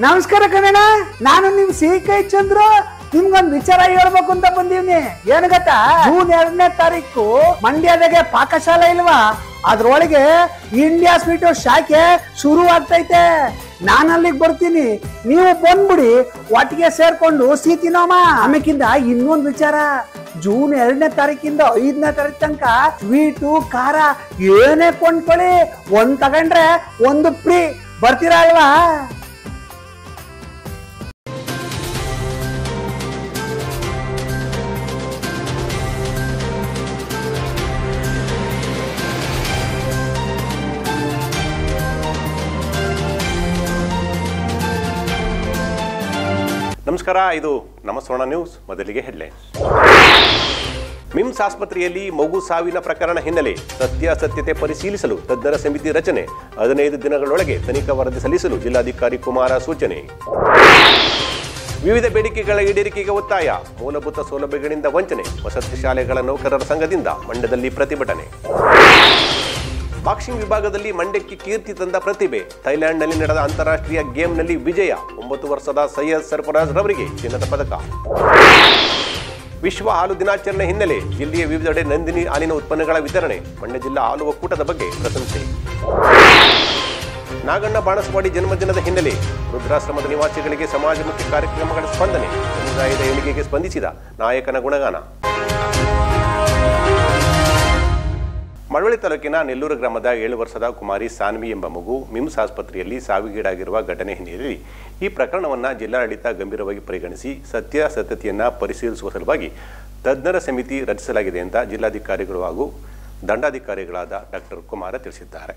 ನಮಸ್ಕಾರ ಕಣಣ್ಣ, ನಾನು ನಿಮ್ ಸಿ.ಕೆ. ಚಂದ್ರ. ನಿಮ್ಗೊಂದ್ ವಿಚಾರ ಹೇಳ್ಬೇಕು ಅಂತ ಬಂದೀವ್ನಿ. ಏನ್ ಗೊತ್ತಾ, ಜೂನ್ 2ನೇ ತಾರೀಕು ಮಂಡ್ಯದಾಗೆ ಪಾಕಶಾಲೆ ಇಲ್ವಾ, ಅದ್ರೊಳಗೆ ಇಂಡಿಯಾ ಸ್ವೀಟ್ ಶಾಖೆ ಶುರು ಆಗ್ತೈತೆ. ನಾನು ಅಲ್ಲಿಗೆ ಬರ್ತೀನಿ, ನೀವು ಬಂದ್ಬಿಡಿ, ಒಟ್ಟಿಗೆ ಸೇರ್ಕೊಂಡು ಸಿಹಿ ತಿನ್ನೋಮ. ಆಮೇಕಿಂದ ಇನ್ನೊಂದ್ ವಿಚಾರ, ಜೂನ್ 2ನೇ ತಾರೀಕಿಂದ 5ನೇ ತಾರೀಕು ತನಕ ಸ್ವೀಟು ಖಾರ ಏನೇ ಕೊಂಡ್ಕೊಳ್ಳಿ, ಒಂದ್ ತಗೊಂಡ್ರೆ ಒಂದು ಫ್ರೀ. ಬರ್ತೀರಾ ಅಲ್ವಾ? ನಮಸ್ಕಾರ, ಇದು ನಮ್ಮ ಸ್ವರ್ಣ ನ್ಯೂಸ್. ಮೊದಲಿಗೆ ಹೆಡ್ಲೈನ್ಸ್. ಮಿಮ್ಸ್ ಆಸ್ಪತ್ರೆಯಲ್ಲಿ ಮಗು ಸಾವಿನ ಪ್ರಕರಣ ಹಿನ್ನೆಲೆ ಸತ್ಯಾಸತ್ಯತೆ ಪರಿಶೀಲಿಸಲು ತಜ್ಞರ ಸಮಿತಿ ರಚನೆ, 15 ದಿನಗಳೊಳಗೆ ತನಿಖಾ ವರದಿ ಸಲ್ಲಿಸಲು ಜಿಲ್ಲಾಧಿಕಾರಿ ಕುಮಾರ ಸೂಚನೆ. ವಿವಿಧ ಬೇಡಿಕೆಗಳ ಈಡೇರಿಕೆಗೆ ಒತ್ತಾಯ, ಮೂಲಭೂತ ಸೌಲಭ್ಯಗಳಿಂದ ವಂಚನೆ, ವಸತಿ ಶಾಲೆಗಳ ನೌಕರರ ಸಂಘದಿಂದ ಮಂಡ್ಯದಲ್ಲಿ ಪ್ರತಿಭಟನೆ. ಬಾಕ್ಸಿಂಗ್ ವಿಭಾಗದಲ್ಲಿ ಮಂಡ್ಯಕ್ಕೆ ಕೀರ್ತಿ ತಂದ ಪ್ರತಿಭೆ, ಥೈಲ್ಯಾಂಡ್ನಲ್ಲಿ ನಡೆದ ಅಂತಾರಾಷ್ಟ್ರೀಯ ಗೇಮ್ನಲ್ಲಿ ವಿಜಯ, 9 ವರ್ಷದ ಸೈಯದ್ ಸರ್ಫರಾಜ್ ರವರಿಗೆ ಚಿನ್ನದ ಪದಕ. ವಿಶ್ವ ಹಾಲು ದಿನಾಚರಣೆ ಹಿನ್ನೆಲೆ ಜಿಲ್ಲೆಯ ವಿವಿಧೆಡೆ ನಂದಿನಿ ಹಾಲಿನ ಉತ್ಪನ್ನಗಳ ವಿತರಣೆ, ಮಂಡ್ಯ ಜಿಲ್ಲಾ ಹಾಲು ಒಕ್ಕೂಟದ ಬಗ್ಗೆ ಪ್ರಶಂಸೆ. ನಾಗಣ್ಣ ಬಾಣಸ್ವಾಡಿ ಜನ್ಮದಿನದ ಹಿನ್ನೆಲೆ ವೃದ್ಧಾಶ್ರಮದ ನಿವಾಸಿಗಳಿಗೆ ಸಮಾಜಮುಖಿ ಕಾರ್ಯಕ್ರಮಗಳ ಸ್ಪಂದನೆ, ಸಮುದಾಯದ ಏಳಿಗೆಗೆ ಸ್ಪಂದಿಸಿದ ನಾಯಕನ ಗುಣಗಾನ. ಮಳವಳ್ಳಿ ತಾಲೂಕಿನ ನೆಲ್ಲೂರು ಗ್ರಾಮದ 7 ವರ್ಷದ ಕುಮಾರಿ ಸಾನ್ವಿ ಎಂಬ ಮಗು ಮಿಮ್ಸ್ ಆಸ್ಪತ್ರೆಯಲ್ಲಿ ಸಾವಿಗೀಡಾಗಿರುವ ಘಟನೆ ಹಿನ್ನೆಲೆಯಲ್ಲಿ ಈ ಪ್ರಕರಣವನ್ನು ಜಿಲ್ಲಾಡಳಿತ ಗಂಭೀರವಾಗಿ ಪರಿಗಣಿಸಿ ಸತ್ಯಾಸತ್ಯತೆಯನ್ನು ಪರಿಶೀಲಿಸುವ ಸಲುವಾಗಿ ತಜ್ಞರ ಸಮಿತಿ ರಚಿಸಲಾಗಿದೆ ಅಂತ ಜಿಲ್ಲಾಧಿಕಾರಿಗಳು ಹಾಗೂ ದಂಡಾಧಿಕಾರಿಗಳಾದ ಡಾಕ್ಟರ್ ಕುಮಾರ ತಿಳಿಸಿದ್ದಾರೆ.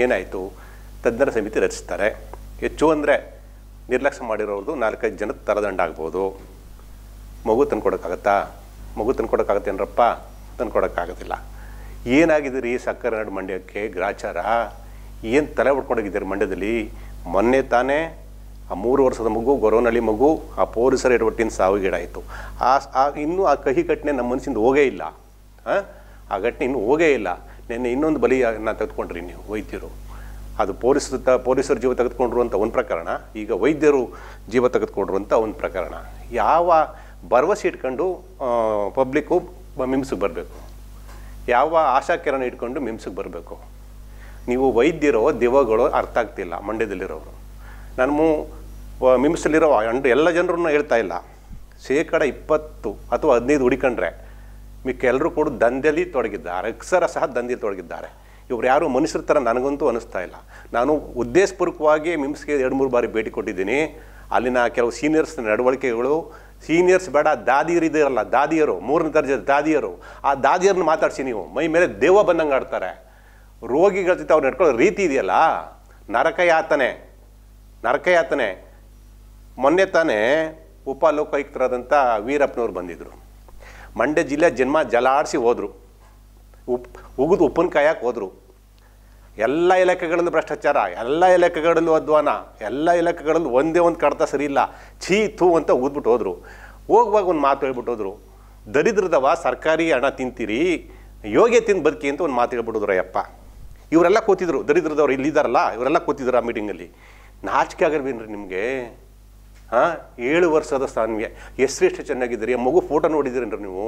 ಏನಾಯಿತು, ತಜ್ಞರ ಸಮಿತಿ ರಚಿಸ್ತಾರೆ, ಹೆಚ್ಚು ಅಂದರೆ ನಿರ್ಲಕ್ಷ್ಯ ಮಾಡಿರೋದು 4-5 ಜನದ ತರದಂಡ ಆಗ್ಬೋದು. ಮಗು ತಂದ್ಕೊಡೋಕ್ಕಾಗತ್ತಾ? ಮಗು ತಂದ್ಕೊಡೋಕ್ಕಾಗತ್ತೆ ಏನರಪ್ಪ? ತಂದ್ಕೊಡೋಕ್ಕಾಗೋದಿಲ್ಲ. ಏನಾಗಿದ್ದೀರಿ ಸಕ್ಕರೆ ನಾಡು ಮಂಡ್ಯಕ್ಕೆ ಗ್ರಾಚಾರ? ಏನು ತಲೆ ಹೊಡ್ಕೊಂಡೋಗಿದ್ದೀರಿ ಮಂಡ್ಯದಲ್ಲಿ? ಮೊನ್ನೆ ತಾನೇ ಆ 3 ವರ್ಷದ ಮಗು, ಗೊರವನಹಳ್ಳಿ ಮಗು, ಆ ಪೊಲೀಸರ ಎಡವಟ್ಟಿನ ಸಾವಿಗೀಡಾಯಿತು. ಇನ್ನೂ ಆ ಕಹಿ ಘಟನೆ ನಮ್ಮ ಮನಸ್ಸಿಂದ ಹೋಗೇ ಇಲ್ಲ. ಆ ಘಟನೆ ಇನ್ನೂ ಹೋಗೇ ಇಲ್ಲ. ನಿನ್ನೆ ಇನ್ನೊಂದು ಬಲಿಯನ್ನು ತೆಗೆದುಕೊಂಡ್ರಿ ನೀವು ವೈದ್ಯರು. ಅದು ಪೊಲೀಸರ ಜೀವ ತೆಗೆದುಕೊಂಡ್ರು ಅಂತ ಒಂದು ಪ್ರಕರಣ, ಈಗ ವೈದ್ಯರು ಜೀವ ತೆಗೆದುಕೊಂಡ್ರು ಅಂತ ಒಂದು ಪ್ರಕರಣ. ಯಾವ ಭರವಸೆ ಇಟ್ಕೊಂಡು ಪಬ್ಲಿಕ್ಕು ಮಿಮ್ಸಿಗೆ ಬರಬೇಕು? ಯಾವ ಆಶಾಕಿರಣ ಇಟ್ಕೊಂಡು ಮಿಮ್ಸಿಗೆ ಬರಬೇಕು? ನೀವು ವೈದ್ಯರೋ ದೆವ್ವಗಳು ಅರ್ಥ ಆಗ್ತಿಲ್ಲ ಮಂಡ್ಯದಲ್ಲಿರೋರು. ನಾನು ಮಿಮ್ಸಲ್ಲಿರೋ ಎಲ್ಲ ಜನರನ್ನು ಹೇಳ್ತಾ ಇಲ್ಲ, 20% ಅಥವಾ 15 ಹುಡಿಕೊಂಡ್ರೆ ಮಿಕ್ಕ ಎಲ್ಲರೂ ಕೂಡ ದಂಧೆಯಲ್ಲಿ ತೊಡಗಿದ್ದಾರೆ, ಅಕ್ಷರಶಃ ದಂಧೆಯಲ್ಲಿ ತೊಡಗಿದ್ದಾರೆ. ಇವ್ರು ಯಾರು ಮನುಷ್ಯರ ಥರ ನನಗಂತೂ ಅನ್ನಿಸ್ತಾ ಇಲ್ಲ. ನಾನು ಉದ್ದೇಶಪೂರ್ವಕವಾಗಿ ಮಿಮ್ಸ್ಗೆ 2-3 ಬಾರಿ ಭೇಟಿ ಕೊಟ್ಟಿದ್ದೀನಿ. ಅಲ್ಲಿನ ಕೆಲವು ಸೀನಿಯರ್ಸ್ ನಡವಳಿಕೆಗಳು, ಸೀನಿಯರ್ಸ್ ಬೇಡ, ದಾದಿಯರಿದ್ದೀರಲ್ಲ, ದಾದಿಯರು, 3ನೇ ದರ್ಜೆ ದಾದಿಯರು, ಆ ದಾದಿಯರನ್ನ ಮಾತಾಡಿಸಿ ನೀವು ಮೈ ಮೇಲೆ ದೆವ್ವ ಬಂದಂಗೆ ಆಡ್ತಾರೆ. ರೋಗಿಗಳ ಜೊತೆ ಅವ್ರು ನಡ್ಕೊಳ್ಳೋ ರೀತಿ ಇದೆಯಲ್ಲ, ನರಕಯಾತನೆ. ಮೊನ್ನೆ ತಾನೇ ಉಪಲೋಕಾಯುಕ್ತರಾದಂಥ ವೀರಪ್ಪನವ್ರು ಬಂದಿದ್ದರು. ಮಂಡ್ಯ ಜಿಲ್ಲೆ ಜನ್ಮ ಜಲಾಡಿಸಿ ಹೋದರು, ಉಗಿದು ಉಪ್ಪಿನಕಾಯಕ್ಕೆ ಹೋದರು. ಎಲ್ಲ ಇಲಾಖೆಗಳಲ್ಲೂ ಭ್ರಷ್ಟಾಚಾರ, ಎಲ್ಲ ಇಲಾಖೆಗಳಲ್ಲೂ ಅಧ್ವಾನ, ಎಲ್ಲ ಇಲಾಖೆಗಳಲ್ಲೂ ಒಂದೇ ಒಂದು ಕಡತ ಸರಿ ಇಲ್ಲ, ಛೀ ಥೂ ಅಂತ ಊದ್ಬಿಟ್ಟು ಹೋದರು. ಹೋಗುವಾಗ ಒಂದು ಮಾತು ಹೇಳ್ಬಿಟ್ಟು ಹೋದರು, ದರಿದ್ರದವ ಸರ್ಕಾರಿ ಹಣ ತಿಂತೀರಿ, ಯೋಗ್ಯ ತಿಂದು ಬದುಕಿ ಅಂತ ಒಂದು ಮಾತು ಹೇಳ್ಬಿಟ್ಟಿದ್ರು. ಅಯ್ಯಪ್ಪ, ಇವರೆಲ್ಲ ಕೂತಿದ್ರು, ದರಿದ್ರದವ್ರು ಇಲ್ಲಿದ್ದಾರಲ್ಲ, ಇವರೆಲ್ಲ ಕೂತಿದ್ರು ಆ ಮೀಟಿಂಗಲ್ಲಿ. ನಾಚಿಕೆ ಆಗಿರ್ಬೇನ್ರಿ ನಿಮಗೆ? 7 ವರ್ಷದ ಸಾನ್ವಿ, ಎಷ್ಟು ಚೆನ್ನಾಗಿದ್ದೀರಿ. ಆ ಮಗು ಫೋಟೋ ನೋಡಿದ್ದೀರೇನ್ರಿ ನೀವು?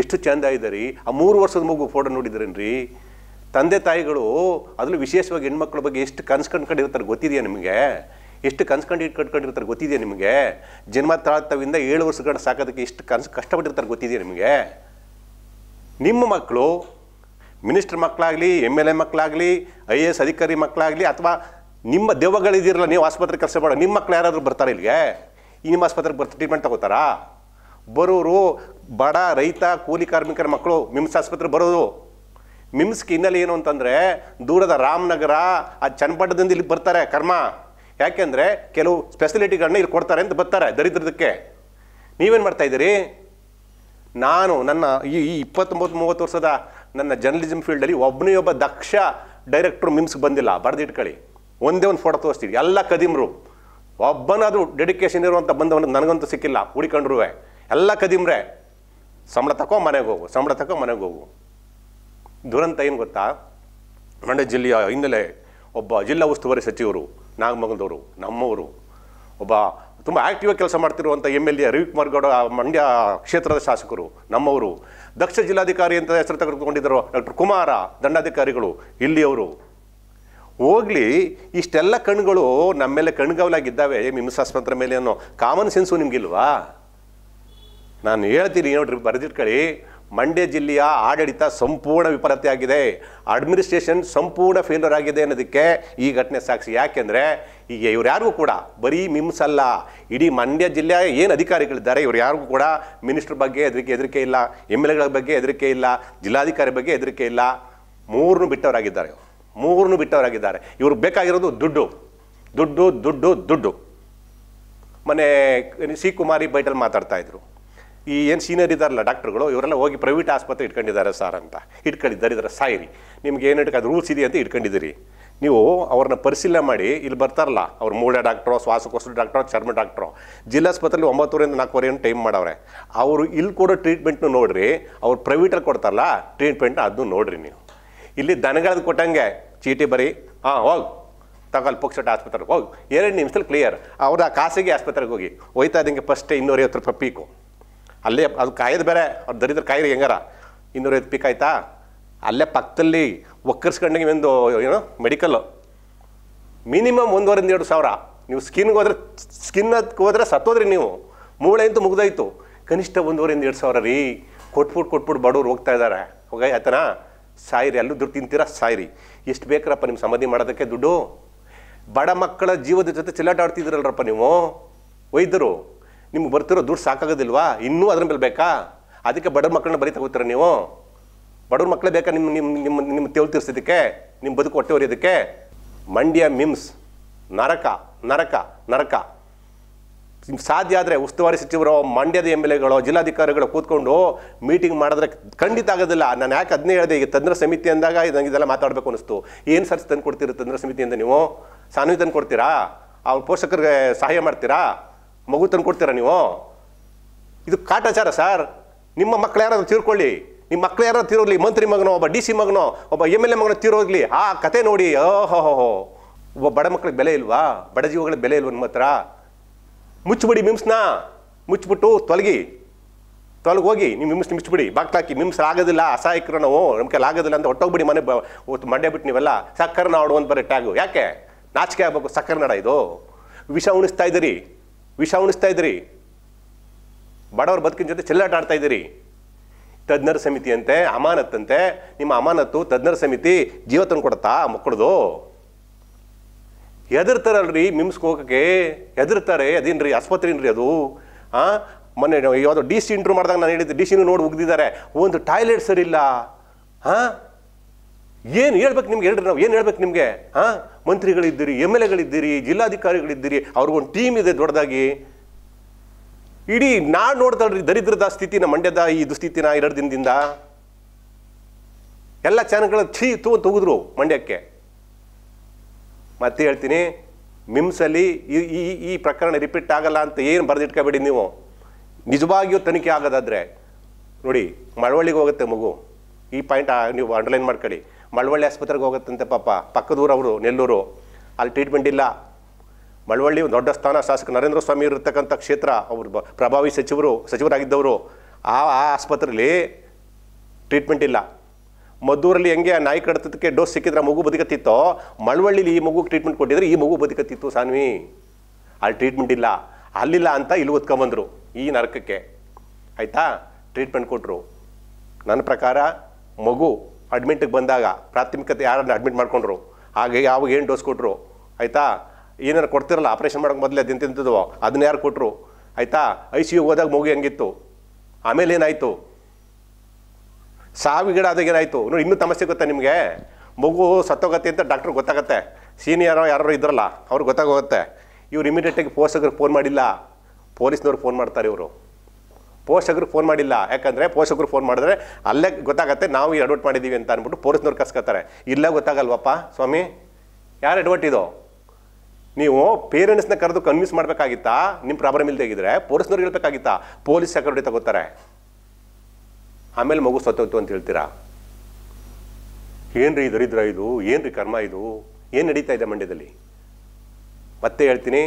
ಎಷ್ಟು ಚೆಂದ ಇದ್ದೀರಿ. ಆ 3 ವರ್ಷದ ಮಗು ಫೋಟೋ ನೋಡಿದ್ದೀರೇನ್ರಿ? ತಂದೆ ತಾಯಿಗಳು ಅದರಲ್ಲೂ ವಿಶೇಷವಾಗಿ ಹೆಣ್ಮಕ್ಳ ಬಗ್ಗೆ ಎಷ್ಟು ಕನ್ಸು ಕಂಡ್ಕೊಂಡಿರ್ತಾರೆ ಗೊತ್ತಿದೆಯಾ ನಿಮಗೆ? ಎಷ್ಟು ಕನ್ಸು ಕಟ್ಕೊಂಡಿರ್ತಾರೆ ಗೊತ್ತಿದೆಯಾ ನಿಮಗೆ? ಜನ್ಮ ತಾಳ್ತವಿಂದ 7 ವರ್ಷಗಳ ಸಾಕೋದಕ್ಕೆ ಎಷ್ಟು ಕಷ್ಟಪಟ್ಟಿರ್ತಾರೆ ಗೊತ್ತಿದೆಯಾ ನಿಮಗೆ? ನಿಮ್ಮ ಮಕ್ಕಳು, ಮಿನಿಸ್ಟರ್ ಮಕ್ಕಳಾಗಲಿ, MLA ಮಕ್ಕಳಾಗಲಿ, IAS ಅಧಿಕಾರಿ ಮಕ್ಕಳಾಗಲಿ, ಅಥವಾ ನಿಮ್ಮ ದೆವ್ವಗಳಿದಿರಲ್ಲ, ನೀವು ಆಸ್ಪತ್ರೆ ಕೆಲಸ ಮಾಡೋ ನಿಮ್ಮ ಮಕ್ಕಳು ಯಾರಾದರೂ ಬರ್ತಾರೆ ಇಲ್ಲಿಗೆ? ಈ ನಿಮ್ಮ ಆಸ್ಪತ್ರೆಗೆ ಬರ್ತಾ ಟ್ರೀಟ್ಮೆಂಟ್ ತಗೋತಾರಾ? ಬರೋರು ಬಡ ರೈತ ಕೂಲಿ ಕಾರ್ಮಿಕರ ಮಕ್ಕಳು ಮಿಮ್ಸ್ ಆಸ್ಪತ್ರೆ ಬರೋದು. ಮಿಮ್ಸ್ಗೆ ಹಿನ್ನೆಲೆ ಏನು ಅಂತಂದರೆ, ದೂರದ ರಾಮನಗರ, ಆ ಚನ್ನಪಟ್ಟಣದಿಂದ ಇಲ್ಲಿ ಬರ್ತಾರೆ ಕರ್ಮ. ಯಾಕೆಂದರೆ ಕೆಲವು ಸ್ಪೆಸಿಲಿಟಿಗಳನ್ನ ಇಲ್ಲಿ ಕೊಡ್ತಾರೆ ಅಂತ ಬರ್ತಾರೆ ದರಿದ್ರದಕ್ಕೆ. ನೀವೇನು ಮಾಡ್ತಾಯಿದ್ದೀರಿ? ನಾನು ನನ್ನ ಈ 29-30 ವರ್ಷದ ನನ್ನ ಜರ್ನಲಿಸಮ್ ಫೀಲ್ಡಲ್ಲಿ ಒಬ್ಬ ದಕ್ಷ ಡೈರೆಕ್ಟ್ರು ಮಿಮ್ಸ್ಗೆ ಬಂದಿಲ್ಲ. ಬರೆದಿಟ್ಕೊಳ್ಳಿ, ಒಂದೇ ಒಂದು ಫೋಟೋ ತೋರಿಸ್ತೀವಿ. ಎಲ್ಲ ಕದೀಮ್ರು, ಒಬ್ಬನಾದರೂ ಡೆಡಿಕೇಶನ್ ಇರುವಂಥ ಬಂದವನು ನನಗಂತೂ ಸಿಕ್ಕಿಲ್ಲ. ಹುಡಿಕೊಂಡ್ರು ಎಲ್ಲ ಕದೀಮ್ರೆ. ಸಂಬಳ ತಗೋ ಮನೆಗೆ ಹೋಗು. ದುರಂತ ಏನು ಗೊತ್ತಾ? ಮಂಡ್ಯ ಜಿಲ್ಲೆಯ ಹಿನ್ನೆಲೆ ಒಬ್ಬ ಜಿಲ್ಲಾ ಉಸ್ತುವಾರಿ ಸಚಿವರು, ನಾಗಮಂಗಲದವರು, ನಮ್ಮವರು, ಒಬ್ಬ ತುಂಬ ಆ್ಯಕ್ಟಿವಾಗಿ ಕೆಲಸ ಮಾಡ್ತಿರುವಂಥ MLA ರವಿಕುಮಾರ್ ಗೌಡ, ಮಂಡ್ಯ ಕ್ಷೇತ್ರದ ಶಾಸಕರು ನಮ್ಮವರು. ದಕ್ಷ ಜಿಲ್ಲಾಧಿಕಾರಿ ಅಂತ ಹೆಸರು ತೆಗೆದುಕೊಂಡಿದ್ದರು ಡಾಕ್ಟರ್ ಕುಮಾರ, ದಂಡಾಧಿಕಾರಿಗಳು ಇಲ್ಲಿಯವರು. ಹೋಗ್ಲಿ, ಇಷ್ಟೆಲ್ಲ ಕಣ್ಗಳು ನಮ್ಮ ಮೇಲೆ ಕಣ್ಗಾವಲಾಗಿದ್ದಾವೆ ಮಿಮ್ಸ್ ಆಸ್ಪತ್ರೆ ಮೇಲೆ ಅನ್ನೋ ಕಾಮನ್ ಸೆನ್ಸು ನಿಮಗಿಲ್ವಾ? ನಾನು ಹೇಳ್ತೀನಿ ನೋಡ್ರಿ, ಬರೆದಿಟ್ಕೊಳ್ಳಿ. ಮಂಡ್ಯ ಜಿಲ್ಲೆಯ ಆಡಳಿತ ಸಂಪೂರ್ಣ ವಿಫಲತೆ ಆಗಿದೆ, ಅಡ್ಮಿನಿಸ್ಟ್ರೇಷನ್ ಸಂಪೂರ್ಣ ಫೇಲ್ಯೂರ್ ಆಗಿದೆ ಅನ್ನೋದಕ್ಕೆ ಈ ಘಟನೆ ಸಾಕ್ಷಿ. ಯಾಕೆಂದರೆ ಈಗ ಇವ್ರು ಯಾರಿಗೂ ಕೂಡ ಬರೀ ಮಿಮ್ಸ್ ಅಲ್ಲ, ಇಡೀ ಮಂಡ್ಯ ಜಿಲ್ಲೆಯ ಏನು ಅಧಿಕಾರಿಗಳಿದ್ದಾರೆ ಇವ್ರು ಯಾರಿಗೂ ಕೂಡ ಮಿನಿಸ್ಟ್ರ್ ಬಗ್ಗೆ ಹೆದರಿಕೆ ಇಲ್ಲ, MLAಗಳ ಬಗ್ಗೆ ಹೆದರಿಕೆ ಇಲ್ಲ, ಜಿಲ್ಲಾಧಿಕಾರಿ ಬಗ್ಗೆ ಹೆದರಿಕೆ ಇಲ್ಲ. ಮೂರನ್ನು ಬಿಟ್ಟವರಾಗಿದ್ದಾರೆ. ಇವ್ರಿಗೆ ಬೇಕಾಗಿರೋದು ದುಡ್ಡು ದುಡ್ಡು ದುಡ್ಡು ದುಡ್ಡು. ಮೊನ್ನೆ ಸಿ ಕುಮಾರಿ ಬೈಟಲ್ಲಿ ಮಾತಾಡ್ತಾ ಇದ್ರು, ಈ ಏನು ಸೀನಿಯರ್ ಇದ್ದಾರಲ್ಲ ಡಾಕ್ಟ್ರುಗಳು, ಇವರೆಲ್ಲ ಹೋಗಿ ಪ್ರೈವೇಟ್ ಆಸ್ಪತ್ರೆ ಇಟ್ಕೊಂಡಿದ್ದಾರೆ ಸರ್ ಅಂತ. ಇಟ್ಕೊಂಡಿದ್ದಾರೆ ಸಾಯಿರಿ, ನಿಮ್ಗೆ ಏನು ಅದು ರೂಲ್ಸ್ ಇದೆ ಅಂತ ಇಟ್ಕೊಂಡಿದ್ದೀರಿ. ನೀವು ಅವ್ರನ್ನ ಪರಿಶೀಲನೆ ಮಾಡಿ, ಇಲ್ಲಿ ಬರ್ತಾರಲ್ಲ ಅವ್ರು ಮೂಳೆ ಡಾಕ್ಟ್ರೋ, ಶ್ವಾಸಕೋಶ ಡಾಕ್ಟ್ರೋ, ಚರ್ಮ ಡಾಕ್ಟ್ರೋ, ಜಿಲ್ಲಾಸ್ಪತ್ರೆಯಲ್ಲಿ 9:30 4:15 ಟೈಮ್ ಮಾಡವ್ರೆ. ಅವರು ಇಲ್ಲಿ ಕೊಡೋ ಟ್ರೀಟ್ಮೆಂಟ್ನು ನೋಡ್ರಿ, ಅವ್ರು ಪ್ರೈವೇಟಲ್ಲಿ ಕೊಡ್ತಾರಲ್ಲ ಟ್ರೀಟ್ಮೆಂಟ್ ಅದನ್ನು ನೋಡ್ರಿ. ನೀವು ಇಲ್ಲಿ ದನಗಳದ್ದು ಕೊಟ್ಟಂಗೆ ಚೀಟಿ ಬರೀ, ಹೋಗಿ ತಗೊಳ್ಳಿ ಪುಕ್ಸಟ್ ಆಸ್ಪತ್ರೆಗೆ ಹೋಗಿ, 2 ನಿಮಿಷದಲ್ಲಿ ಕ್ಲಿಯರ್. ಅವ್ರು ಆ ಖಾಸಗಿ ಆಸ್ಪತ್ರೆಗೆ ಹೋಗಿ ಹೋಯ್ತಾ ಇದ್ದಂಗೆ ಫಸ್ಟೇ 250 ರೂಪಾಯಿ ಪೀಕು. ಅಲ್ಲೇ ಅದು ಕಾಯೋದು ಬೇರೆ, ಅವ್ರು ದರಿದ್ರ ಕಾಯಿರಿ ಹೆಂಗಾರ 250 ಪೀಕ್ ಆಯ್ತಾ? ಅಲ್ಲೇ ಪಕ್ಕದಲ್ಲಿ ಒಕ್ಕರ್ಸ್ಕೊಂಡಂಗೆ ಒಂದು ಮೆಡಿಕಲ್ಲು ಮಿನಿಮಮ್ 1,500 ಸಾವಿರ. ನೀವು ಸ್ಕಿನ್ಗೆ ಹೋದ್ರೆ ಸತ್ತೋದ್ರಿ ನೀವು, ಮೂಳೆ ಅಂತೂ ಮುಗ್ದಾಯ್ತು. ಕನಿಷ್ಠ 1,500 ಸಾವಿರ ರೀ. ಕೊಟ್ಬಿಟ್ಟು ಬಡವ್ರು ಹೋಗ್ತಾ ಇದ್ದಾರೆ. ಆಯ್ತನಾ? ಸಾಯಿರಿ, ಅಲ್ಲೂ ದುಡ್ಡು ತಿಂತೀರಾ ಸಾಯಿರಿ. ಎಷ್ಟು ಬೇಕ್ರಪ್ಪ ನಿಮ್ಮ ಸಮಾಧಿ ಮಾಡೋದಕ್ಕೆ ದುಡ್ಡು? ಬಡ ಮಕ್ಕಳ ಜೀವದ ಜೊತೆ ಚೆಲ್ಲಾಟ ಆಡ್ತಿದ್ದೀರಲ್ರಪ್ಪ ನೀವು ವೈದ್ಯರು. ನಿಮ್ಗೆ ಬರ್ತಿರೋ ದುಡ್ಡು ಸಾಕಾಗೋದಿಲ್ವಾ? ಇನ್ನೂ ಅದ್ರ ಮೇಲೆ ಬೇಕಾ? ಅದಕ್ಕೆ ಬಡ ಮಕ್ಕಳನ್ನ ಬರೀ ತಗೋತೀರ ನೀವು? ಬಡವ್ರ ಮಕ್ಕಳೇ ಬೇಕಾ ನಿಮ್ಮ ತೇಳು ತೀರ್ಸೋದಕ್ಕೆ, ನಿಮ್ಮ ಬದುಕು ಹೊಟ್ಟೆ ಹೊರೆಯೋದಕ್ಕೆ? ಮಂಡ್ಯ ಮಿಮ್ಸ್ ನರಕ ನರಕ ನರಕ. ಸಾಧ್ಯ ಆದರೆ ಉಸ್ತುವಾರಿ ಸಚಿವರು, ಮಂಡ್ಯದ MLAಗಳು, ಜಿಲ್ಲಾಧಿಕಾರಿಗಳು ಕೂತ್ಕೊಂಡು ಮೀಟಿಂಗ್ ಮಾಡಿದ್ರೆ ಖಂಡಿತ ಆಗೋದಿಲ್ಲ. ನಾನು ಯಾಕೆ ಅದನ್ನೇ ಹೇಳಿದೆ, ಈಗ ತಜ್ಞರ ಸಮಿತಿ ಅಂದಾಗ ನಂಗೆ ಇದೆಲ್ಲ ಮಾತಾಡಬೇಕು ಅನ್ನಿಸ್ತು. ಏನು ಸರ್ಚ್ ತಂದು ಕೊಡ್ತೀರಾ ತಜ್ಞರ ಸಮಿತಿಯಿಂದ? ನೀವು ಸಾನ್ವಿ ತಂದು ಕೊಡ್ತೀರಾ? ಅವ್ರ ಪೋಷಕರಿಗೆ ಸಹಾಯ ಮಾಡ್ತೀರಾ? ಮಗು ತಂದು ಕೊಡ್ತೀರಾ ನೀವು? ಇದು ಕಾಟಾಚಾರ ಸರ್. ನಿಮ್ಮ ಮಕ್ಕಳು ಯಾರಾದ್ರೂ ತೀರ್ಕೊಳ್ಳಿ, ನಿಮ್ಮ ಮಕ್ಕಳು ಯಾರಾದ್ರೂ ತೀರೋಗ್ಲಿ, ಮಂತ್ರಿ ಮಗನೋ, ಒಬ್ಬ DC ಮಗನೋ, ಒಬ್ಬ MLA ಮಗನೋ ತೀರೋಗ್ಲಿ, ಆ ಕತೆ ನೋಡಿ. ಓಹೋ, ಒಬ್ಬ ಬಡ ಮಕ್ಕಳಿಗೆ ಬೆಲೆ ಇಲ್ವಾ? ಬಡ ಜೀವಗಳಿಗೆ ಬೆಲೆ ಇಲ್ವ ನಿಮ್ಮ ಹತ್ರ? ಮುಚ್ಚಿಬಿಡಿ ಮಿಮ್ಸ್ನ, ಮುಚ್ಚಿಬಿಟ್ಟು ತೊಲಗೋಗಿ ನೀವು ಮಿಮ್ಸ್ ಮುಚ್ಚಿಬಿಡಿ, ಬಾಕ್ಲಾಕಿ. ಮಿಮ್ಸ್ ಆಗೋದಿಲ್ಲ, ಅಸಹಾಯಕರು ನಾವು, ನಮ್ಮ ಕೈಲಿ ಆಗೋದಿಲ್ಲ ಅಂತ ಹೊಟ್ಟೋಗ್ಬಿಡಿ. ಮಂಡ್ಯ ಬಿಟ್ಟು ನೀವೆಲ್ಲ ಸಕ್ಕರೆ ನಾಡು ಅಂತ ಬರೀ ಟ್ಯಾಗು. ಯಾಕೆ ನಾಚಿಕೆ ಆಗ್ಬೇಕು? ಸಕ್ಕರೆ ನಾಡ ಇದು. ವಿಷ ಉಣಿಸ್ತಾ ಇದ್ದೀರಿ, ಬಡವ್ರ ಬದುಕಿನ ಜೊತೆ ಚೆಲ್ಲಾಟ ಆಡ್ತಾ ಇದ್ದೀರಿ. ತಜ್ಞರ ಸಮಿತಿ ಅಂತೆ, ಅಮಾನತ್ತಂತೆ. ನಿಮ್ಮ ಅಮಾನತ್ತು ತಜ್ಞರ ಸಮಿತಿ ಜೀವ ತಂದು ಕೊಡುತ್ತಾ ಮಕ್ಕಳದು? ಹೆದರ್ತಾರಲ್ರಿ ಮಿಮ್ಸ್ಗೆ ಹೋಗೋಕ್ಕೆ, ಹೆದರ್ತಾರೆ. ಅದೇನ್ರಿ ಆಸ್ಪತ್ರೆ ಏನ್ರಿ ಅದು? ಮೊನ್ನೆ ಯಾವುದೋ DC ಇಂಟ್ರ್ಯೂ ಮಾಡಿದಾಗ ನಾನು ಹೇಳಿದ್ದೆ, DCನೂ ನೋಡಿ ಉಗ್ದಿದ್ದಾರೆ. ಒಂದು ಟಾಯ್ಲೆಟ್ ಸರಿ ಇಲ್ಲ. ಏನು ಹೇಳ್ಬೇಕು ನಿಮ್ಗೆ? ಹೇಳ್ರಿ, ನಾವು ಏನು ಹೇಳ್ಬೇಕು ನಿಮಗೆ? ಮಂತ್ರಿಗಳಿದ್ದೀರಿ, MLAಗಳಿದ್ದೀರಿ, ಜಿಲ್ಲಾಧಿಕಾರಿಗಳಿದ್ದೀರಿ, ಅವ್ರಿಗೊಂದು ಟೀಮ್ ಇದೆ ದೊಡ್ಡದಾಗಿ. ಇಡೀ ನಾಡು ನೋಡ್ತಾಳ್ರಿ ದರಿದ್ರದ ಸ್ಥಿತಿನ, ಮಂಡ್ಯದ ಈ ದುಸ್ಥಿತಿನ 2 ದಿನದಿಂದ. ಎಲ್ಲ ಚಾನಲ್ಗಳ ತೂಗಿದ್ರು ಮಂಡ್ಯಕ್ಕೆ. ಮತ್ತೆ ಹೇಳ್ತೀನಿ, ಮಿಮ್ಸಲ್ಲಿ ಈ ಪ್ರಕರಣ ರಿಪೀಟ್ ಆಗಲ್ಲ ಅಂತ ಏನು ಬರೆದಿಟ್ಕೋಬೇಡಿ ನೀವು. ನಿಜವಾಗಿಯೂ ತನಿಖೆ ಆಗೋದಾದ್ರೆ ನೋಡಿ, ಮಳವಳ್ಳಿಗೆ ಹೋಗುತ್ತೆ ಮಗು. ಈ ಪಾಯಿಂಟ್ ನೀವು ಅಂಡರ್ಲೈನ್ ಮಾಡ್ಕೊಳ್ಳಿ. ಮಳವಳ್ಳಿ ಆಸ್ಪತ್ರೆಗೆ ಹೋಗುತ್ತಂತೆ ಪಾಪ, ಪಕ್ಕದೂರವರು ನೆಲ್ಲೂರು, ಅಲ್ಲಿ ಟ್ರೀಟ್ಮೆಂಟ್ ಇಲ್ಲ. ಮಳವಳ್ಳಿ ಒಂದು ದೊಡ್ಡ ಸ್ಥಾನ, ಶಾಸಕ ನರೇಂದ್ರ ಸ್ವಾಮಿ ಇರತಕ್ಕಂಥ ಕ್ಷೇತ್ರ, ಅವರು ಪ್ರಭಾವಿ ಸಚಿವರಾಗಿದ್ದವರು. ಆ ಆಸ್ಪತ್ರೆಯಲ್ಲಿ ಟ್ರೀಟ್ಮೆಂಟ್ ಇಲ್ಲ. ಮದ್ದೂರಲ್ಲಿ ಹೆಂಗೆ ನಾಯಿ ಕಡ್ತದಕ್ಕೆ ಡೋಸ್ ಸಿಕ್ಕಿದ್ರೆ ಮಗು ಬದುಕತ್ತಿತ್ತೋ, ಮಳವಳ್ಳಿಲಿ ಈ ಮಗುಗೆ ಟ್ರೀಟ್ಮೆಂಟ್ ಕೊಟ್ಟಿದ್ರೆ ಈ ಮಗು ಬದುಕತ್ತಿತ್ತು ಸಾನ್ವಿ. ಅಲ್ಲಿ ಟ್ರೀಟ್ಮೆಂಟ್ ಇಲ್ಲ, ಅಲ್ಲಿಲ್ಲ ಅಂತ ಇಲ್ಲಿ ಓದ್ಕೊಂಬಂದರು ಈ ನರಕಕ್ಕೆ. ಆಯಿತಾ? ಟ್ರೀಟ್ಮೆಂಟ್ ಕೊಟ್ಟರು. ನನ್ನ ಪ್ರಕಾರ ಮಗು ಅಡ್ಮಿಟ್ಗೆ ಬಂದಾಗ ಪ್ರಾಥಮಿಕತೆ ಯಾರನ್ನ ಅಡ್ಮಿಟ್ ಮಾಡ್ಕೊಂಡ್ರು, ಹಾಗೆ ಯಾವಾಗ ಏನು ಡೋಸ್ ಕೊಟ್ಟರು, ಆಯಿತಾ? ಏನಾರು ಕೊಡ್ತಿರಲ್ಲ ಆಪ್ರೇಷನ್ ಮಾಡೋಕೆ ಮೊದಲೇ ತಿಂತಿದ್ದೋ ಅದನ್ನ ಯಾರು ಕೊಟ್ಟರು, ಆಯಿತಾ? ICU ಹೋದಾಗ ಮಗು ಹೆಂಗಿತ್ತು, ಆಮೇಲೆ ಏನಾಯಿತು, ಸಾವಿಗೀಡ ಆದಾಗ ಏನಾಯಿತು ನೋಡಿ. ಇನ್ನೂ ಸಮಸ್ಯೆ ಗೊತ್ತಾ ನಿಮಗೆ? ಮಗು ಸತ್ತೋಗತ್ತೆ ಅಂತ ಡಾಕ್ಟ್ರಿಗೆ ಗೊತ್ತಾಗತ್ತೆ, ಸೀನಿಯರ್ ಯಾರೋ ಇದ್ರಲ್ಲ ಅವ್ರಿಗೆ ಗೊತ್ತಾಗೋಗುತ್ತೆ. ಇವ್ರು ಇಮಿಡಿಯೇಟಾಗಿ ಪೋಷಕರಿಗೆ ಫೋನ್ ಮಾಡಿಲ್ಲ, ಪೊಲೀಸ್ನವ್ರಿಗೆ ಫೋನ್ ಮಾಡ್ತಾರೆ. ಇವರು ಪೋಷಕರಿಗೆ ಫೋನ್ ಮಾಡಿಲ್ಲ. ಯಾಕಂದರೆ ಪೋಷಕರು ಫೋನ್ ಮಾಡಿದ್ರೆ ಅಲ್ಲೇ ಗೊತ್ತಾಗತ್ತೆ ನಾವು ಈ ಅಡ್ವರ್ಟ್ ಮಾಡಿದ್ದೀವಿ ಅಂತ ಅಂದ್ಬಿಟ್ಟು ಪೊಲೀಸ್ನವ್ರು ಕಸ್ಕೊತಾರೆ. ಇಲ್ಲ ಗೊತ್ತಾಗಲ್ವಪ್ಪ ಸ್ವಾಮಿ, ಯಾರು ಅಡ್ವರ್ಟ್ ಇದು? ನೀವು ಪೇರೆಂಟ್ಸ್ನ ಕರೆದು ಕನ್ವಿನ್ಸ್ ಮಾಡಬೇಕಾಗಿತ್ತಾ? ನಿಮ್ಮ ಪ್ರಾಬ್ಲಮ್ ಇಲ್ಲದೆ ಇದ್ದರೆ ಪೊಲೀಸ್ನವ್ರಿಗೆ ಹೇಳ್ಬೇಕಾಗಿತ್ತಾ? ಪೊಲೀಸ್ ಸೆಕ್ಯೂರಿಟಿ ತಗೋತಾರೆ, ಆಮೇಲೆ ಮಗು ಸತ್ತೋಯ್ತು ಅಂತ ಹೇಳ್ತೀರಾ? ಏನ್ರಿ ದರಿದ್ರ ಇದು? ಏನ್ರಿ ಕರ್ಮ ಇದು? ಏನು ನಡೀತಾ ಇದೆ ಮಂಡ್ಯದಲ್ಲಿ? ಮತ್ತೆ ಹೇಳ್ತೀನಿ,